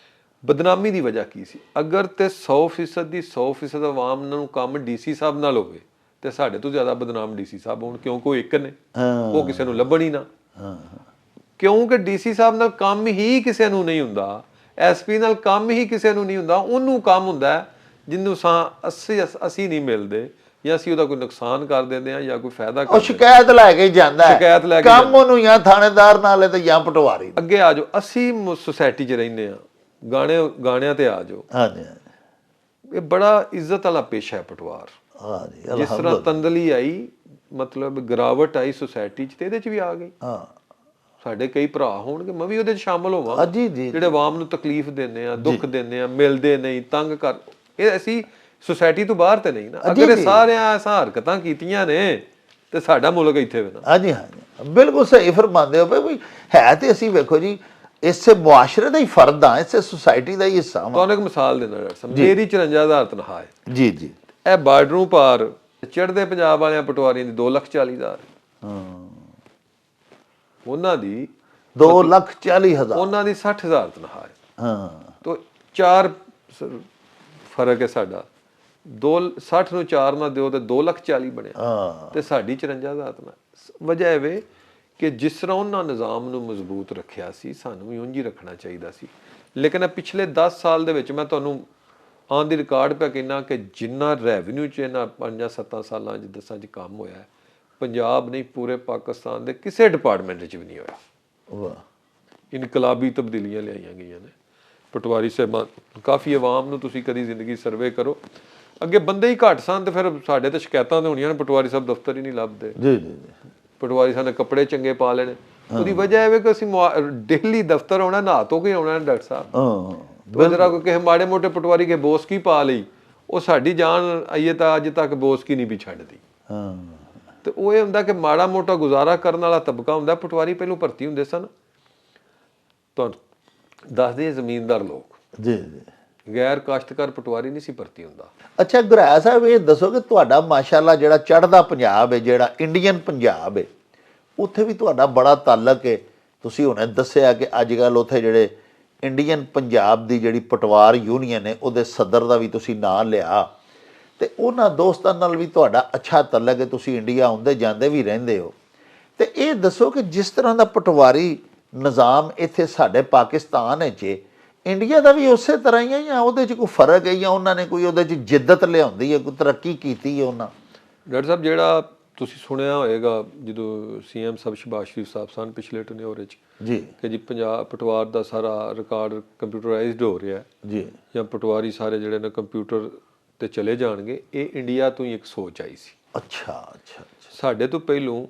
ਬਦਨਾਮੀ ਦੀ ਵਜ੍ਹਾ ਕੀ ਸੀ? ਅਗਰ ਤੇ 100% ਦੀ 100% ਆਵਾਮ ਨੂੰ ਕੰਮ ਡੀਸੀ ਸਾਹਿਬ ਨਾਲ ਹੋਵੇ ਤੇ ਸਾਡੇ ਤੋਂ ਜ਼ਿਆਦਾ ਬਦਨਾਮ ਡੀਸੀ ਸਾਹਿਬ ਹੋਣ, ਕਿਉਂਕਿ ਉਹ ਇੱਕ ਨੇ, ਉਹ ਕਿਸੇ ਨੂੰ ਲੱਭਣ ਹੀ ਨਾ। ਕਿਉਂਕਿ ਡੀਸੀ ਸਾਹਿਬ ਨਾਲ ਕੰਮ ਹੀ ਕਿਸੇ ਨੂੰ ਨਹੀਂ ਹੁੰਦਾ, ਐਸਪੀ ਨਾਲ ਕੰਮ ਹੀ ਕਿਸੇ ਨੂੰ ਨਹੀਂ ਹੁੰਦਾ। ਉਹਨੂੰ ਕੰਮ ਹੁੰਦਾ ਜਿਹਨੂੰ ਅਸੀਂ ਨਹੀਂ ਮਿਲਦੇ, ਜਾਂ ਅਸੀਂ ਉਹਦਾ ਕੋਈ ਨੁਕਸਾਨ ਕਰ ਦਿੰਦੇ ਆ ਜਾਂ ਕੋਈ ਫਾਇਦਾ ਉਹ ਸ਼ਿਕਾਇਤ ਲੈ ਕੇ ਜਾਂਦਾ, ਸ਼ਿਕਾਇਤ ਲੈ ਕੇ ਕੰਮ ਉਹਨੂੰ ਜਾਂ ਥਾਣੇਦਾਰ ਨਾਲ ਹੈ ਤੇ ਜਾਂ ਪਟਵਾਰੀ। ਅੱਗੇ ਆ ਜਾਓ, ਅਸੀਂ ਸੁਸਾਇਟੀ 'ਚ ਰਹਿੰਦੇ ਆ, ਗਾਣਿਆਂ ਤੇ ਆ ਜਾਓ। ਹਾਂਜੀ, ਇਹ ਬੜਾ ਇੱਜ਼ਤ ਵਾਲਾ ਪੇਸ਼ਾ ਹੈ ਪਟਵਾਰ। ਹਾਂਜੀ, ਜਿਸ ਤਰ੍ਹਾਂ ਤੰਦਲੀ ਆਈ, ਮਤਲਬ ਗਿਰਾਵਟ ਆਈ ਸੁਸਾਇਟੀ 'ਚ, ਤੇ ਇਹਦੇ 'ਚ ਵੀ ਆ ਗਈ। ਹਾਂ, ਸਾਡੇ ਕਈ ਭਰਾ ਹੋਣਗੇ, ਮੈਂ ਵੀ ਉਹਦੇ 'ਚ ਸ਼ਾਮਲ ਹੋਵਾਂ, ਜੀ ਜੀ, ਜਿਹੜੇ ਆਵਾਮ ਨੂੰ ਤਕਲੀਫ ਦਿੰਦੇ ਆ, ਦੁੱਖ ਦਿੰਦੇ ਆ, ਮਿਲਦੇ ਨਹੀਂ, ਤੰਗ ਕਰ। ਇਹ ਅਸੀਂ ਸੁਸਾਇਟੀ ਤੋਂ ਬਾਹਰ ਤੇ ਨਹੀਂ ਨਾ। ਅਗਰ ਇਹ ਸਾਰਿਆਂ ਐਸਾ ਹਰਕਤਾਂ ਕੀਤੀਆਂ ਨੇ ਤੇ ਸਾਡਾ ਮੁਲਕ ਇੱਥੇ ਵੇ ਨਾ। ਹਾਂਜੀ ਹਾਂਜੀ, ਬਿਲਕੁਲ ਸਹੀ ਫਰਮਾਉਂਦੇ ਹੋ ਬਈ। ਹੈ ਤੇ ਅਸੀਂ ਵੇਖੋ ਜੀ, ਇਸੇ ਮੁਆਸ਼ਰੇ ਦਾ ਹੀ ਫਰਦ ਆ, ਇਸੇ ਸੁਸਾਇਟੀ ਦਾ ਹੀ ਹਿੱਸਾ ਹਾਂ। ਤੁਹਾਨੂੰ ਇੱਕ ਮਿਸਾਲ ਦੇਣਾ ਡਾਕਟਰ ਸਾਹਿਬ, ਮੇਰੀ 54,000 ਤਨਖਾਹ ਹੈ ਜੀ ਜੀ। ਇਹ ਬਾਰਡਰੋਂ ਪਾਰ ਚੜ੍ਹਦੇ ਪੰਜਾਬ ਵਾਲਿਆਂ ਪਟਵਾਰੀਆਂ ਦੀ 2,40,000। ਹਾਂ, ਉਹਨਾਂ ਦੀ 2,40,000, ਉਹਨਾਂ ਦੀ 60,000 ਤਨਖਾਹ ਹੈ। ਹਾਂ, ਤੋ 4 ਫਰਕ ਹੈ ਸਾਡਾ। 60 ਨੂੰ 4 ਨਾਲ ਦਿਓ ਤੇ 2,40,000 ਬਣਿਆ, ਹਾਂ, ਤੇ ਸਾਡੀ 54,000 ਤਨਖਾਹ। ਵਜ੍ਹਾ ਇਹ ਵੇ ਕਿ ਜਿਸ ਤਰ੍ਹਾਂ ਉਹਨਾਂ ਨਿਜ਼ਾਮ ਨੂੰ ਮਜ਼ਬੂਤ ਰੱਖਿਆ ਸੀ, ਸਾਨੂੰ ਵੀ ਉਂਝ ਹੀ ਰੱਖਣਾ ਚਾਹੀਦਾ ਸੀ। ਲੇਕਿਨ ਇਹ ਪਿਛਲੇ 10 ਸਾਲ ਦੇ ਵਿੱਚ ਮੈਂ ਤੁਹਾਨੂੰ ਆਨ ਦੀ ਰਿਕਾਰਡ ਪਿਆ ਕਹਿੰਦਾ ਕਿ ਜਿੰਨਾ ਰੈਵਨਿਊ 'ਚ ਇਹਨਾਂ 5-7 ਸਾਲਾਂ 'ਚ 10 'ਚ ਕੰਮ ਹੋਇਆ, ਪੰਜਾਬ ਨਹੀਂ ਪੂਰੇ ਪਾਕਿਸਤਾਨ ਦੇ ਕਿਸੇ ਡਿਪਾਰਟਮੈਂਟ 'ਚ ਵੀ ਨਹੀਂ ਹੋਇਆ। ਵਾਹ, ਇਨਕਲਾਬੀ ਤਬਦੀਲੀਆਂ ਲਿਆਈਆਂ ਗਈਆਂ ਨੇ। ਪਟਵਾਰੀ ਸਾਹਿਬਾਨ, ਕਾਫੀ ਆਵਾਮ ਨੂੰ ਤੁਸੀਂ ਕਦੀ ਜ਼ਿੰਦਗੀ ਸਰਵੇ ਕਰੋ, ਅੱਗੇ ਬੰਦੇ ਹੀ ਘੱਟ ਸਨ ਤੇ ਫਿਰ ਸਾਡੇ ਤੇ ਸ਼ਿਕਾਇਤਾਂ ਤੇ ਹੋਣੀਆਂ ਨੇ, ਪਟਵਾਰੀ ਸਾਹਿਬ ਦਫ਼ਤਰ ਹੀ ਨਹੀਂ ਲੱਭਦੇ। ਜੀ ਜੀ, ਪਟਵਾਰੀ ਸਾਹਿਬ ਨੇ ਕੱਪੜੇ ਚੰਗੇ ਪਾ ਲੈਣੇ। ਉਹਦੀ ਵਜ੍ਹਾ ਇਹ ਵੇ ਕਿ ਅਸੀਂ ਡੇਲੀ ਦਫ਼ਤਰ ਆਉਣਾ, ਨਹਾ ਧੋ ਕੇ ਆਉਣਾ ਡਾਕਟਰ ਸਾਹਿਬ। ਹਾਂ, ਜਰਾ ਕੋਈ ਕਿਸੇ ਮਾੜੇ ਮੋਟੇ ਪਟਵਾਰੀ ਕੇ ਬੋਸਕੀ ਪਾ ਲਈ, ਉਹ ਸਾਡੀ ਜਾਨ ਆਈਏ ਤਾਂ ਅੱਜ ਤੱਕ ਬੋਸਕੀ ਨਹੀਂ ਵੀ ਛੱਡਦੀ। ਹਾਂ, ਤੇ ਉਹ ਇਹ ਹੁੰਦਾ ਕਿ ਮਾੜਾ ਮੋਟਾ ਗੁਜ਼ਾਰਾ ਕਰਨ ਵਾਲਾ ਤਬਕਾ ਹੁੰਦਾ। ਪਟਵਾਰੀ ਪਹਿਲੋਂ ਭਰਤੀ ਹੁੰਦੇ ਸਨ, ਤੁਹਾਨੂੰ ਦੱਸਦੇ ਜ਼ਮੀਨਦਾਰ ਲੋਕ, ਜੀ ਜੀ, ਗੈਰ ਕਾਸ਼ਤਕਾਰ ਪਟਵਾਰੀ ਨਹੀਂ ਸੀ ਭਰਤੀ ਹੁੰਦਾ। ਅੱਛਾ ਗੁਰਾਇਆ ਸਾਹਿਬ, ਇਹ ਦੱਸੋ ਕਿ ਤੁਹਾਡਾ ਮਾਸ਼ਾਅੱਲਾ ਜਿਹੜਾ ਚੜ੍ਹਦਾ ਪੰਜਾਬ ਹੈ, ਜਿਹੜਾ ਇੰਡੀਅਨ ਪੰਜਾਬ ਹੈ, ਉੱਥੇ ਵੀ ਤੁਹਾਡਾ ਬੜਾ ਤਾਲੁਕ ਹੈ। ਤੁਸੀਂ ਹੁਣੇ ਦੱਸਿਆ ਕਿ ਅੱਜ ਕੱਲ੍ਹ ਉੱਥੇ ਜਿਹੜੇ ਇੰਡੀਅਨ ਪੰਜਾਬ ਦੀ ਜਿਹੜੀ ਪਟਵਾਰ ਯੂਨੀਅਨ ਹੈ, ਉਹਦੇ ਸਦਰ ਦਾ ਵੀ ਤੁਸੀਂ ਨਾਂ ਲਿਆ, ਤੇ ਉਹਨਾਂ ਦੋਸਤਾਂ ਨਾਲ ਵੀ ਤੁਹਾਡਾ ਅੱਛਾ ਤਾਲੁਕ ਹੈ, ਤੁਸੀਂ ਇੰਡੀਆ ਆਉਂਦੇ ਜਾਂਦੇ ਵੀ ਰਹਿੰਦੇ ਹੋ। ਤੇ ਇਹ ਦੱਸੋ ਕਿ ਜਿਸ ਤਰ੍ਹਾਂ ਦਾ ਪਟਵਾਰੀ ਨਿਜ਼ਾਮ ਇੱਥੇ ਸਾਡੇ ਪਾਕਿਸਤਾਨ ਵਿੱਚ, ਇੰਡੀਆ ਦਾ ਵੀ ਉਸੇ ਤਰ੍ਹਾਂ ਹੀ ਹੈ ਜਾਂ ਉਹਦੇ 'ਚ ਕੋਈ ਫਰਕ ਹੈ, ਜਾਂ ਉਹਨਾਂ ਨੇ ਕੋਈ ਉਹਦੇ 'ਚ ਜਿੱਦਤ ਲਿਆਉਂਦੀ ਹੈ, ਕੋਈ ਤਰੱਕੀ ਕੀਤੀ ਹੈ ਉਹਨਾਂ? ਡਾਕਟਰ ਸਾਹਿਬ, ਜਿਹੜਾ ਤੁਸੀਂ ਸੁਣਿਆ ਹੋਏਗਾ ਜਦੋਂ ਸੀਐਮ ਸਾਹਿਬ ਸ਼ਹਿਬਾਜ਼ ਸ਼ਰੀਫ ਸਾਹਿਬ ਸਨ ਪਿਛਲੇ ਟਨਿਓਰ 'ਚ ਜੀ, ਕਿ ਜੀ ਪੰਜਾਬ ਪਟਵਾਰ ਦਾ ਸਾਰਾ ਰਿਕਾਰਡ ਕੰਪਿਊਟਰਾਈਜ਼ਡ ਹੋ ਰਿਹਾ ਜੀ, ਜਾਂ ਪਟਵਾਰੀ ਸਾਰੇ ਜਿਹੜੇ ਨੇ ਕੰਪਿਊਟਰ ਤੇ ਚਲੇ ਜਾਣਗੇ, ਇਹ ਇੰਡੀਆ ਤੋਂ ਹੀ ਇੱਕ ਸੋਚ ਆਈ ਸੀ। ਅੱਛਾ ਅੱਛਾ, ਸਾਡੇ ਤੋਂ ਪਹਿਲੋਂ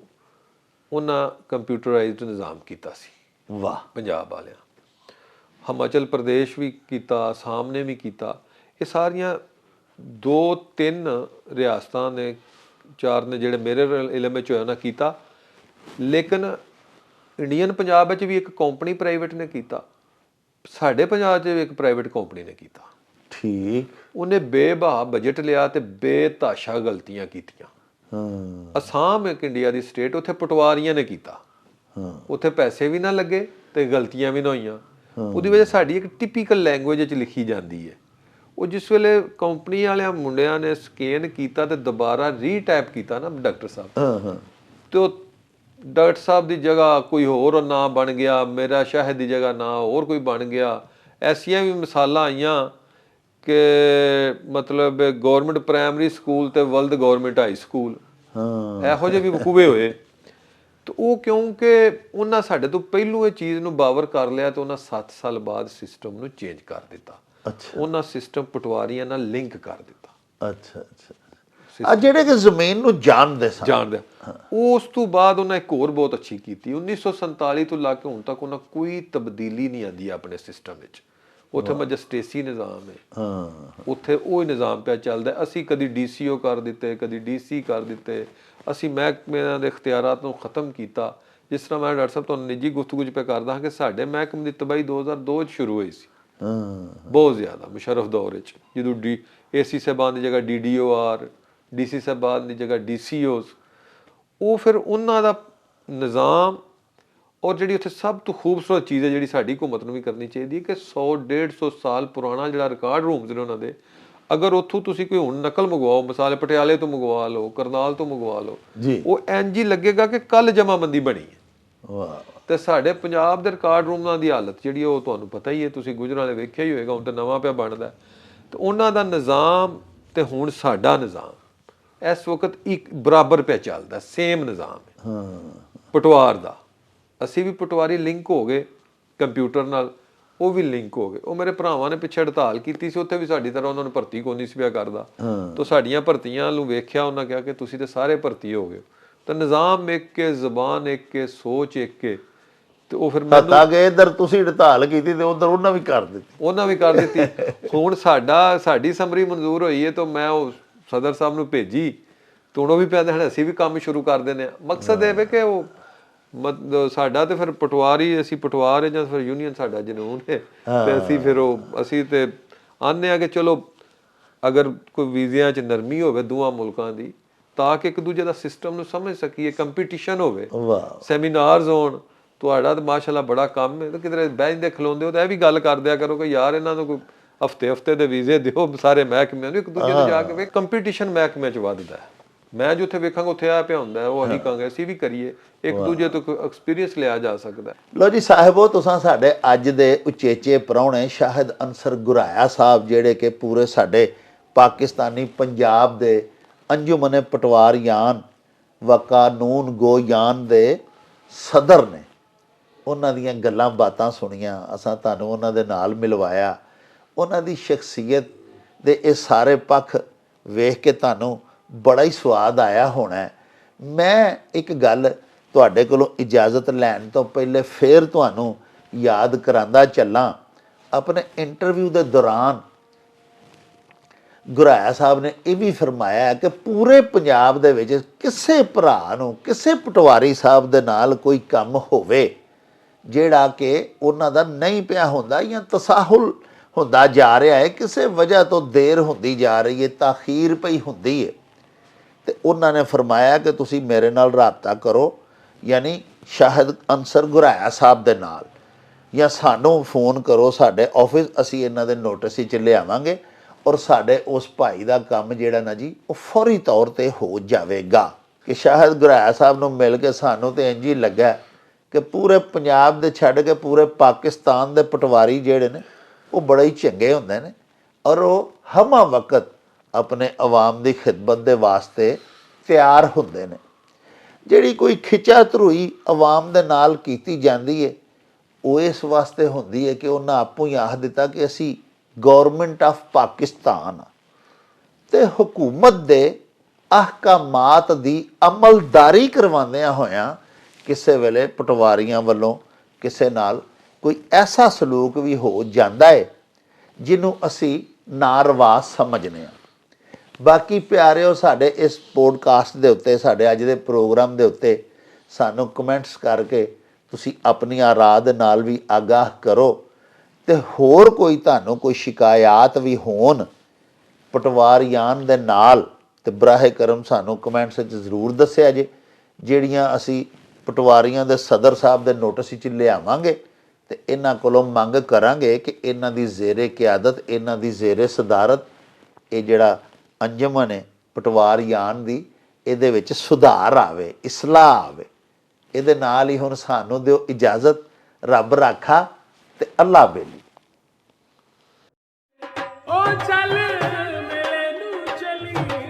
ਉਹਨਾਂ ਕੰਪਿਊਟਰਾਈਜ਼ਡ ਨਿਜ਼ਾਮ ਕੀਤਾ ਸੀ। ਵਾਹ, ਪੰਜਾਬ ਵਾਲਿਆਂ, ਹਿਮਾਚਲ ਪ੍ਰਦੇਸ਼ ਵੀ ਕੀਤਾ, ਅਸਾਮ ਨੇ ਵੀ ਕੀਤਾ। ਇਹ ਸਾਰੀਆਂ 2-3 ਰਿਆਸਤਾਂ ਨੇ, 4 ਨੇ ਜਿਹੜੇ ਮੇਰੇ ਇਲਮ ਵਿੱਚ ਹੋਇਆ ਨਾ ਕੀਤਾ। ਲੇਕਿਨ ਇੰਡੀਅਨ ਪੰਜਾਬ ਵਿੱਚ ਵੀ ਇੱਕ ਕੰਪਨੀ ਪ੍ਰਾਈਵੇਟ ਨੇ ਕੀਤਾ, ਸਾਡੇ ਪੰਜਾਬ 'ਚ ਇੱਕ ਪ੍ਰਾਈਵੇਟ ਕੰਪਨੀ ਨੇ ਕੀਤਾ। ਠੀਕ, ਉਹਨੇ ਬੇਬਹਾ ਬਜਟ ਲਿਆ ਤੇ ਬੇਤਾਸ਼ਾ ਗਲਤੀਆਂ ਕੀਤੀਆਂ। ਹਾਂ, ਅਸਾਮ ਇੱਕ ਇੰਡੀਆ ਦੀ ਸਟੇਟ, ਉੱਥੇ ਪਟਵਾਰੀਆਂ ਨੇ ਕੀਤਾ, ਹਾਂ, ਉੱਥੇ ਪੈਸੇ ਵੀ ਨਾ ਲੱਗੇ ਤੇ ਗਲਤੀਆਂ ਵੀ ਨਾ ਹੋਈਆਂ। ਉਹਦੀ ਵਜ੍ਹਾ ਸਾਡੀ ਇੱਕ ਟਿਪੀਕਲ ਲੈਂਗੁਏਜ 'ਚ ਲਿਖੀ ਜਾਂਦੀ ਹੈ। ਉਹ ਜਿਸ ਵੇਲੇ ਕੰਪਨੀ ਵਾਲਿਆਂ ਮੁੰਡਿਆਂ ਨੇ ਸਕੈਨ ਕੀਤਾ ਤੇ ਦੁਬਾਰਾ ਰੀਟਾਈਪ ਕੀਤਾ ਨਾ ਡਾਕਟਰ ਸਾਹਿਬ, ਹਾਂ, ਹਾਂ, ਤੇ ਉਹ ਡਾਕਟਰ ਸਾਹਿਬ ਦੀ ਜਗ੍ਹਾ ਕੋਈ ਹੋਰ ਨਾਂ ਬਣ ਗਿਆ, ਮੇਰਾ ਸ਼ਾਹਿਦ ਦੀ ਜਗ੍ਹਾ ਨਾਂ ਹੋਰ ਕੋਈ ਬਣ ਗਿਆ। ਐਸੀਆਂ ਵੀ ਮਿਸਾਲਾਂ ਆਈਆਂ ਕਿ ਮਤਲਬ ਗੌਰਮੈਂਟ ਪ੍ਰਾਇਮਰੀ ਸਕੂਲ ਤੇ ਵਰਲਡ ਗੌਰਮੈਂਟ ਹਾਈ ਸਕੂਲ, ਇਹੋ ਜਿਹੇ ਵੀ ਵਕੂਵੇ ਹੋਏ। ਤੇ ਉਹ ਕਿਉਂਕਿ ਉਹਨਾਂ ਸਾਡੇ ਤੋਂ ਪਹਿਲੋਂ ਇਹ ਚੀਜ਼ ਨੂੰ ਬਾਵਰ ਕਰ ਲਿਆ ਤੇ ਉਹਨਾਂ 7 ਸਾਲ ਬਾਅਦ ਸਿਸਟਮ ਨੂੰ ਚੇਂਜ ਕਰ ਦਿੱਤਾ। ਉਹਨਾਂ ਸਿਸਟਮ ਪਟਵਾਰੀਆਂ ਨਾਲ ਲਿੰਕ ਕਰ ਦਿੱਤਾ। ਆ ਜਿਹੜੇ ਕਿ ਜ਼ਮੀਨ ਨੂੰ ਜਾਣਦੇ ਉਸ ਤੋਂ ਬਾਅਦ ਉਹਨਾਂ ਇੱਕ ਹੋਰ ਬਹੁਤ ਅੱਛੀ ਕੀਤੀ। 1947 ਤੋਂ ਲਾ ਕੇ ਹੁਣ ਤੱਕ ਉਹਨਾਂ ਕੋਈ ਤਬਦੀਲੀ ਨਹੀਂ ਆਂਦੀ ਆਪਣੇ ਸਿਸਟਮ ਵਿੱਚ। ਉੱਥੇ ਮੈਜਿਸਟ੍ਰੇਸੀ ਨਿਜ਼ਾਮ ਹੈ, ਉੱਥੇ ਉਹ ਹੀ ਨਿਜ਼ਾਮ ਪਿਆ ਚੱਲਦਾ। ਅਸੀਂ ਕਦੀ DCO ਕਰ ਦਿੱਤੇ, ਕਦੀ DC ਕਰ ਦਿੱਤੇ। ਅਸੀਂ ਮਹਿਕਮਿਆਂ ਦੇ ਇਖਤਿਆਰਾਤ ਨੂੰ ਖਤਮ ਕੀਤਾ। ਜਿਸ ਤਰ੍ਹਾਂ ਮੈਂ ਡਾਕਟਰ ਸਾਹਿਬ ਤੁਹਾਨੂੰ ਨਿੱਜੀ ਗੁਫ਼ਤਗੂ 'ਚ ਪਿਆ ਕਰਦਾ ਹਾਂ ਕਿ ਸਾਡੇ ਮਹਿਕਮੇ ਦੀ ਤਬਾਹੀ 2002 'ਚ ਸ਼ੁਰੂ ਹੋਈ ਸੀ, ਬਹੁਤ ਜ਼ਿਆਦਾ ਮੁਸ਼ਰਫ ਦੌਰ ਵਿੱਚ, ਜਦੋਂ AC ਸਾਹਿਬਾਨ ਦੀ ਜਗ੍ਹਾ DDOR, DC ਸਾਹਿਬਾਨ ਦੀ ਜਗ੍ਹਾ DCOs। ਉਹ ਫਿਰ ਉਹਨਾਂ ਦਾ ਨਿਜ਼ਾਮ ਔਰ ਜਿਹੜੀ ਉੱਥੇ ਸਭ ਤੋਂ ਖੂਬਸੂਰਤ ਚੀਜ਼ ਹੈ ਜਿਹੜੀ ਸਾਡੀ ਹਕੂਮਤ ਨੂੰ ਵੀ ਕਰਨੀ ਚਾਹੀਦੀ ਹੈ ਕਿ 100-150 ਸਾਲ ਪੁਰਾਣਾ ਜਿਹੜਾ ਰਿਕਾਰਡ ਰੂਮਸ ਨੇ ਉਹਨਾਂ ਦੇ, ਅਗਰ ਉੱਥੋਂ ਤੁਸੀਂ ਕੋਈ ਹੁਣ ਨਕਲ ਮੰਗਵਾਓ, ਮਿਸਾਲ ਪਟਿਆਲੇ ਤੋਂ ਮੰਗਵਾ ਲਓ, ਕਰਨਾਲ ਤੋਂ ਮੰਗਵਾ ਲਓ, ਉਹ ਇੰਝ ਹੀ ਲੱਗੇਗਾ ਕਿ ਕੱਲ ਜਮਾਬੰਦੀ ਬਣੀ ਹੈ। ਤੇ ਸਾਡੇ ਪੰਜਾਬ ਦੇ ਰਿਕਾਰਡ ਰੂਮਾਂ ਦੀ ਹਾਲਤ ਜਿਹੜੀ ਉਹ ਤੁਹਾਨੂੰ ਪਤਾ ਹੀ ਹੈ, ਤੁਸੀਂ ਗੁਜਰਾਂਵਾਲੇ ਵੇਖਿਆ ਹੀ ਹੋਏਗਾ, ਹੁਣ ਤਾਂ ਨਵਾਂ ਪਿਆ ਬਣਦਾ। ਤੇ ਉਹਨਾਂ ਦਾ ਨਿਜ਼ਾਮ ਤੇ ਹੁਣ ਸਾਡਾ ਨਿਜ਼ਾਮ ਇਸ ਵਕਤ ਇੱਕ ਬਰਾਬਰ ਪਿਆ ਚੱਲਦਾ, ਸੇਮ ਨਿਜ਼ਾਮ ਹੈ ਪਟਵਾਰ ਦਾ। ਅਸੀਂ ਵੀ ਪਟਵਾਰੀ ਲਿੰਕ ਹੋ ਗਏ ਕੰਪਿਊਟਰ ਨਾਲ, ਉਹ ਵੀ ਲਿੰਕ ਹੋ ਗਏ। ਉਹ ਮੇਰੇ ਭਰਾਵਾਂ ਨੇ ਪਿੱਛੇ ਹੜਤਾਲ ਕੀਤੀ ਸੀ, ਉੱਥੇ ਵੀ ਸਾਡੀ ਤਰ੍ਹਾਂ ਉਹਨਾਂ ਨੂੰ ਭਰਤੀ ਕੋਈ ਨਹੀਂ ਸੀ ਪਿਆ ਕਰਦਾ। ਤਾਂ ਸਾਡੀਆਂ ਭਰਤੀਆਂ ਨੂੰ ਵੇਖਿਆ, ਉਹਨਾਂ ਕਿਹਾ ਕਿ ਤੁਸੀਂ ਤਾਂ ਸਾਰੇ ਭਰਤੀ ਹੋ ਗਏ। ਤਾਂ ਨਿਜ਼ਾਮ ਇੱਕ ਕੇ, ਜ਼ਬਾਨ ਇੱਕ ਕੇ, ਸੋਚ ਇੱਕ ਕੇ। ਤੇ ਉਹ ਫਿਰ ਮੈਨੂੰ ਇੱਧਰ ਤੁਸੀਂ ਹੜਤਾਲ ਕੀਤੀ ਤੇ ਉੱਧਰ ਉਹਨਾਂ ਵੀ ਕਰ ਦਿੱਤੀ। ਹੁਣ ਸਾਡੀ ਸਮਰੀ ਮਨਜ਼ੂਰ ਹੋਈ ਹੈ ਤਾਂ ਮੈਂ ਉਹ ਸਦਰ ਸਾਹਿਬ ਨੂੰ ਭੇਜੀ, ਤੇ ਹੁਣ ਉਹ ਵੀ ਕਹਿੰਦੇ ਹਨ ਅਸੀਂ ਵੀ ਕੰਮ ਸ਼ੁਰੂ ਕਰ ਦਿੰਦੇ ਹਾਂ। ਮਕਸਦ ਇਹ ਵੇ ਕਿ ਉਹ ਸਾਡਾ ਤੇ ਫਿਰ ਪਟਵਾਰੀ, ਅਸੀਂ ਪਟਵਾਰ ਹੈ ਜਾਂ ਫਿਰ ਯੂਨੀਅਨ ਸਾਡਾ ਜਨੂਨ ਹੈ। ਤੇ ਅਸੀਂ ਫਿਰ ਅਸੀਂ ਤੇ ਆਨੇ ਆ ਕਿ ਚਲੋ ਅਗਰ ਕੋਈ ਵੀਜ਼ਿਆਂ 'ਚ ਨਰਮੀ ਹੋਵੇ ਦੋਵਾਂ ਮੁਲਕਾਂ ਦੀ, ਤਾਂ ਕਿ ਇੱਕ ਦੂਜੇ ਦਾ ਸਿਸਟਮ ਨੂੰ ਸਮਝ ਸਕੀਏ, ਕੰਪੀਟੀਸ਼ਨ ਹੋਵੇ, ਸੈਮੀਨਾਰਸ ਹੋਣ। ਤੁਹਾਡਾ ਤਾਂ ਮਾਸ਼ਾਅੱਲਾ ਬੜਾ ਕੰਮ ਹੈ, ਤਾਂ ਕਿਧਰੇ ਬਹਿੰਦੇ ਖਲੋਂਦੇ ਹੋ ਤਾਂ ਇਹ ਵੀ ਗੱਲ ਕਰ ਦਿਆ ਕਰੋ ਕਿ ਯਾਰ ਇਹਨਾਂ ਨੂੰ ਕੋਈ ਹਫ਼ਤੇ ਦੇ ਵੀਜ਼ੇ ਦਿਓ ਸਾਰੇ ਮਹਿਕਮਿਆਂ ਨੂੰ, ਇੱਕ ਦੂਜੇ ਨੂੰ ਜਾ ਕੇ ਵੇ। ਕੰਪੀਟੀਸ਼ਨ ਮਹਿਕਮੇ 'ਚ ਵੱਧਦਾ। ਮੈਂ ਜਿੱਥੇ ਵੇਖਾਂਗਾ ਉੱਥੇ ਆ ਪਿਆ ਹੁੰਦਾ, ਉਹ ਅਸੀਂ ਕਹਾਂਗੇ ਅਸੀਂ ਵੀ ਕਰੀਏ, ਇੱਕ ਦੂਜੇ ਤੋਂ ਐਕਸਪੀਰੀਅੰਸ ਲਿਆ ਜਾ ਸਕਦਾ। ਲੋ ਜੀ ਸਾਹਿਬੋ, ਤੁਸੀਂ ਸਾਡੇ ਅੱਜ ਦੇ ਉਚੇਚੇ ਪ੍ਰਾਹੁਣੇ ਸ਼ਾਹਿਦ ਅਨਸਰ ਗੁਰਾਇਆ ਸਾਹਿਬ, ਜਿਹੜੇ ਕਿ ਪੂਰੇ ਸਾਡੇ ਪਾਕਿਸਤਾਨੀ ਪੰਜਾਬ ਦੇ ਅੰਜੁਮਨ ਪਟਵਾਰੀਆਂ ਵ ਕਾਨੂੰਨ ਗੋਇਆਨ ਦੇ ਸਦਰ ਨੇ, ਉਹਨਾਂ ਦੀਆਂ ਗੱਲਾਂ ਬਾਤਾਂ ਸੁਣੀਆਂ। ਅਸਾਂ ਤੁਹਾਨੂੰ ਉਹਨਾਂ ਦੇ ਨਾਲ ਮਿਲਵਾਇਆ। ਉਹਨਾਂ ਦੀ ਸ਼ਖਸੀਅਤ ਦੇ ਇਹ ਸਾਰੇ ਪੱਖ ਵੇਖ ਕੇ ਤੁਹਾਨੂੰ ਬੜਾ ਹੀ ਸਵਾਦ ਆਇਆ ਹੋਣਾ। ਮੈਂ ਇੱਕ ਗੱਲ ਤੁਹਾਡੇ ਕੋਲੋਂ ਇਜਾਜ਼ਤ ਲੈਣ ਤੋਂ ਪਹਿਲੇ ਫਿਰ ਤੁਹਾਨੂੰ ਯਾਦ ਕਰਾਂਦਾ ਚੱਲਾਂ। ਆਪਣੇ ਇੰਟਰਵਿਊ ਦੇ ਦੌਰਾਨ ਗੁਰਾਇਆ ਸਾਹਿਬ ਨੇ ਇਹ ਵੀ ਫਰਮਾਇਆ ਕਿ ਪੂਰੇ ਪੰਜਾਬ ਦੇ ਵਿੱਚ ਕਿਸੇ ਭਰਾ ਨੂੰ, ਕਿਸੇ ਪਟਵਾਰੀ ਸਾਹਿਬ ਦੇ ਨਾਲ ਕੋਈ ਕੰਮ ਹੋਵੇ ਜਿਹੜਾ ਕਿ ਉਹਨਾਂ ਦਾ ਨਹੀਂ ਪਿਆ ਹੁੰਦਾ ਜਾਂ ਤਸਾਹੁਲ ਹੁੰਦਾ ਜਾ ਰਿਹਾ ਹੈ, ਕਿਸੇ ਵਜ੍ਹਾ ਤੋਂ ਦੇਰ ਹੁੰਦੀ ਜਾ ਰਹੀ ਹੈ, ਤਾਖੀਰ ਪਈ ਹੁੰਦੀ ਹੈ, ਤੇ ਉਹਨਾਂ ਨੇ ਫਰਮਾਇਆ ਕਿ ਤੁਸੀਂ ਮੇਰੇ ਨਾਲ ਰਾਬਤਾ ਕਰੋ, ਯਾਨੀ ਸ਼ਾਹਿਦ ਅਨਸਰ ਗੁਰਾਇਆ ਸਾਹਿਬ ਦੇ ਨਾਲ, ਜਾਂ ਸਾਨੂੰ ਫੋਨ ਕਰੋ ਸਾਡੇ ਆਫਿਸ, ਅਸੀਂ ਇਹਨਾਂ ਦੇ ਨੋਟਿਸ ਵਿੱਚ ਲਿਆਵਾਂਗੇ ਔਰ ਸਾਡੇ ਉਸ ਭਾਈ ਦਾ ਕੰਮ ਜਿਹੜਾ ਨਾ ਜੀ ਉਹ ਫੌਰੀ ਤੌਰ 'ਤੇ ਹੋ ਜਾਵੇਗਾ। ਕਿ ਸ਼ਾਹਿਦ ਗੁਰਾਇਆ ਸਾਹਿਬ ਨੂੰ ਮਿਲ ਕੇ ਸਾਨੂੰ ਤਾਂ ਇੰਝ ਹੀ ਲੱਗਾ ਕਿ ਪੂਰੇ ਪੰਜਾਬ ਦੇ ਛੱਡ ਕੇ ਪੂਰੇ ਪਾਕਿਸਤਾਨ ਦੇ ਪਟਵਾਰੀ ਜਿਹੜੇ ਨੇ ਉਹ ਬੜੇ ਹੀ ਚੰਗੇ ਹੁੰਦੇ ਨੇ ਔਰ ਉਹ ਹਮਾ ਵਕਤ ਆਪਣੇ ਆਵਾਮ ਦੀ ਖਿਦਮਤ ਦੇ ਵਾਸਤੇ ਤਿਆਰ ਹੁੰਦੇ ਨੇ। ਜਿਹੜੀ ਕੋਈ ਖਿਚਾ ਧਰੂਈ ਆਵਾਮ ਦੇ ਨਾਲ ਕੀਤੀ ਜਾਂਦੀ ਹੈ ਉਹ ਇਸ ਵਾਸਤੇ ਹੁੰਦੀ ਹੈ ਕਿ ਉਹਨਾਂ ਆਪੋ ਹੀ ਆਖ ਦਿੱਤਾ ਕਿ ਅਸੀਂ ਗੌਰਮੈਂਟ ਆਫ ਪਾਕਿਸਤਾਨ ਤੇ ਹਕੂਮਤ ਦੇ ਅਹਕਾਮਾਤ ਦੀ ਅਮਲਦਾਰੀ ਕਰਵਾਉਂਦਿਆਂ ਹੋਇਆਂ ਕਿਸੇ ਵੇਲੇ ਪਟਵਾਰੀਆਂ ਵੱਲੋਂ ਕਿਸੇ ਨਾਲ ਕੋਈ ਐਸਾ ਸਲੂਕ ਵੀ ਹੋ ਜਾਂਦਾ ਹੈ ਜਿਹਨੂੰ ਅਸੀਂ ਨਾਰਵਾ ਸਮਝਦੇ ਹਾਂ। ਬਾਕੀ ਪਿਆਰਿਓ, ਸਾਡੇ ਇਸ ਪੋਡਕਾਸਟ ਦੇ ਉੱਤੇ, ਸਾਡੇ ਅੱਜ ਦੇ ਪ੍ਰੋਗਰਾਮ ਦੇ ਉੱਤੇ ਸਾਨੂੰ ਕਮੈਂਟਸ ਕਰਕੇ ਤੁਸੀਂ ਆਪਣੀਆਂ ਰਾਏ ਦੇ ਨਾਲ ਵੀ ਆਗਾਹ ਕਰੋ, ਤੇ ਹੋਰ ਕੋਈ ਤੁਹਾਨੂੰ ਕੋਈ ਸ਼ਿਕਾਇਤ ਵੀ ਹੋਣ ਪਟਵਾਰੀਆਂ ਦੇ ਨਾਲ ਤੇ ਬਰਾਹ ਕਰਮ ਸਾਨੂੰ ਕਮੈਂਟਸ ਵਿੱਚ ਜ਼ਰੂਰ ਦੱਸਿਆ ਜੇ, ਜਿਹੜੀਆਂ ਅਸੀਂ ਪਟਵਾਰੀਆਂ ਦੇ ਸਦਰ ਸਾਹਿਬ ਦੇ ਨੋਟਿਸ ਵਿੱਚ ਲਿਆਵਾਂਗੇ ਤੇ ਇਹਨਾਂ ਕੋਲੋਂ ਮੰਗ ਕਰਾਂਗੇ ਕਿ ਇਹਨਾਂ ਦੀ ਜ਼ੇਰੇ ਕਿਆਦਤ, ਇਹਨਾਂ ਦੀ ਜ਼ੇਰੇ ਸਦਾਰਤ ਇਹ ਜਿਹੜਾ ਅੰਜਮਨ ਹੈ ਪਟਵਾਰੀਆਂ ਦੀ, ਇਹਦੇ ਵਿੱਚ ਸੁਧਾਰ ਆਵੇ, ਇਸਲਾਹ ਆਵੇ। ਇਹਦੇ ਨਾਲ ਹੀ ਹੁਣ ਸਾਨੂੰ ਦਿਓ ਇਜਾਜ਼ਤ। ਰੱਬ ਰਾਖਾ ਤੇ ਅੱਲਾ ਬੇਲੀ। ਓ ਚੱਲ ਮੇਲੇ ਨੂੰ ਚਲੀਏ।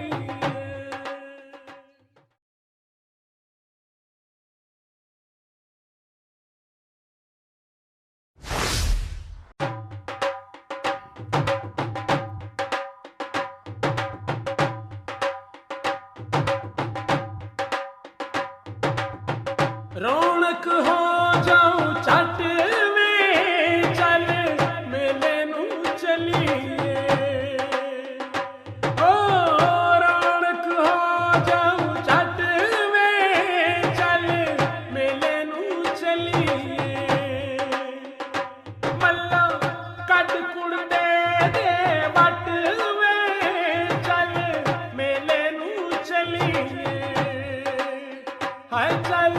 ਰੌਣਕ ਹੋ ਜਾਊ ਛੱਟ ਵੇ ਚੱਲ ਮੇਲੇ ਨੂੰ ਚਲੀਏ। ਓ ਰੌਣਕ ਹੋ ਜਾਊ ਛੱਟ ਵੇ ਚੱਲ ਮੇਲੇ ਨੂੰ ਚਲੀਏ। ਮੱਲਾ ਕੱਢ ਕੁੜਦੇ ਦੇ ਵੱਟ ਵੇ ਚੱਲ ਮੇਲੇ ਨੂੰ ਚਲੀਏ। ਹਾਏ ਚੱਲ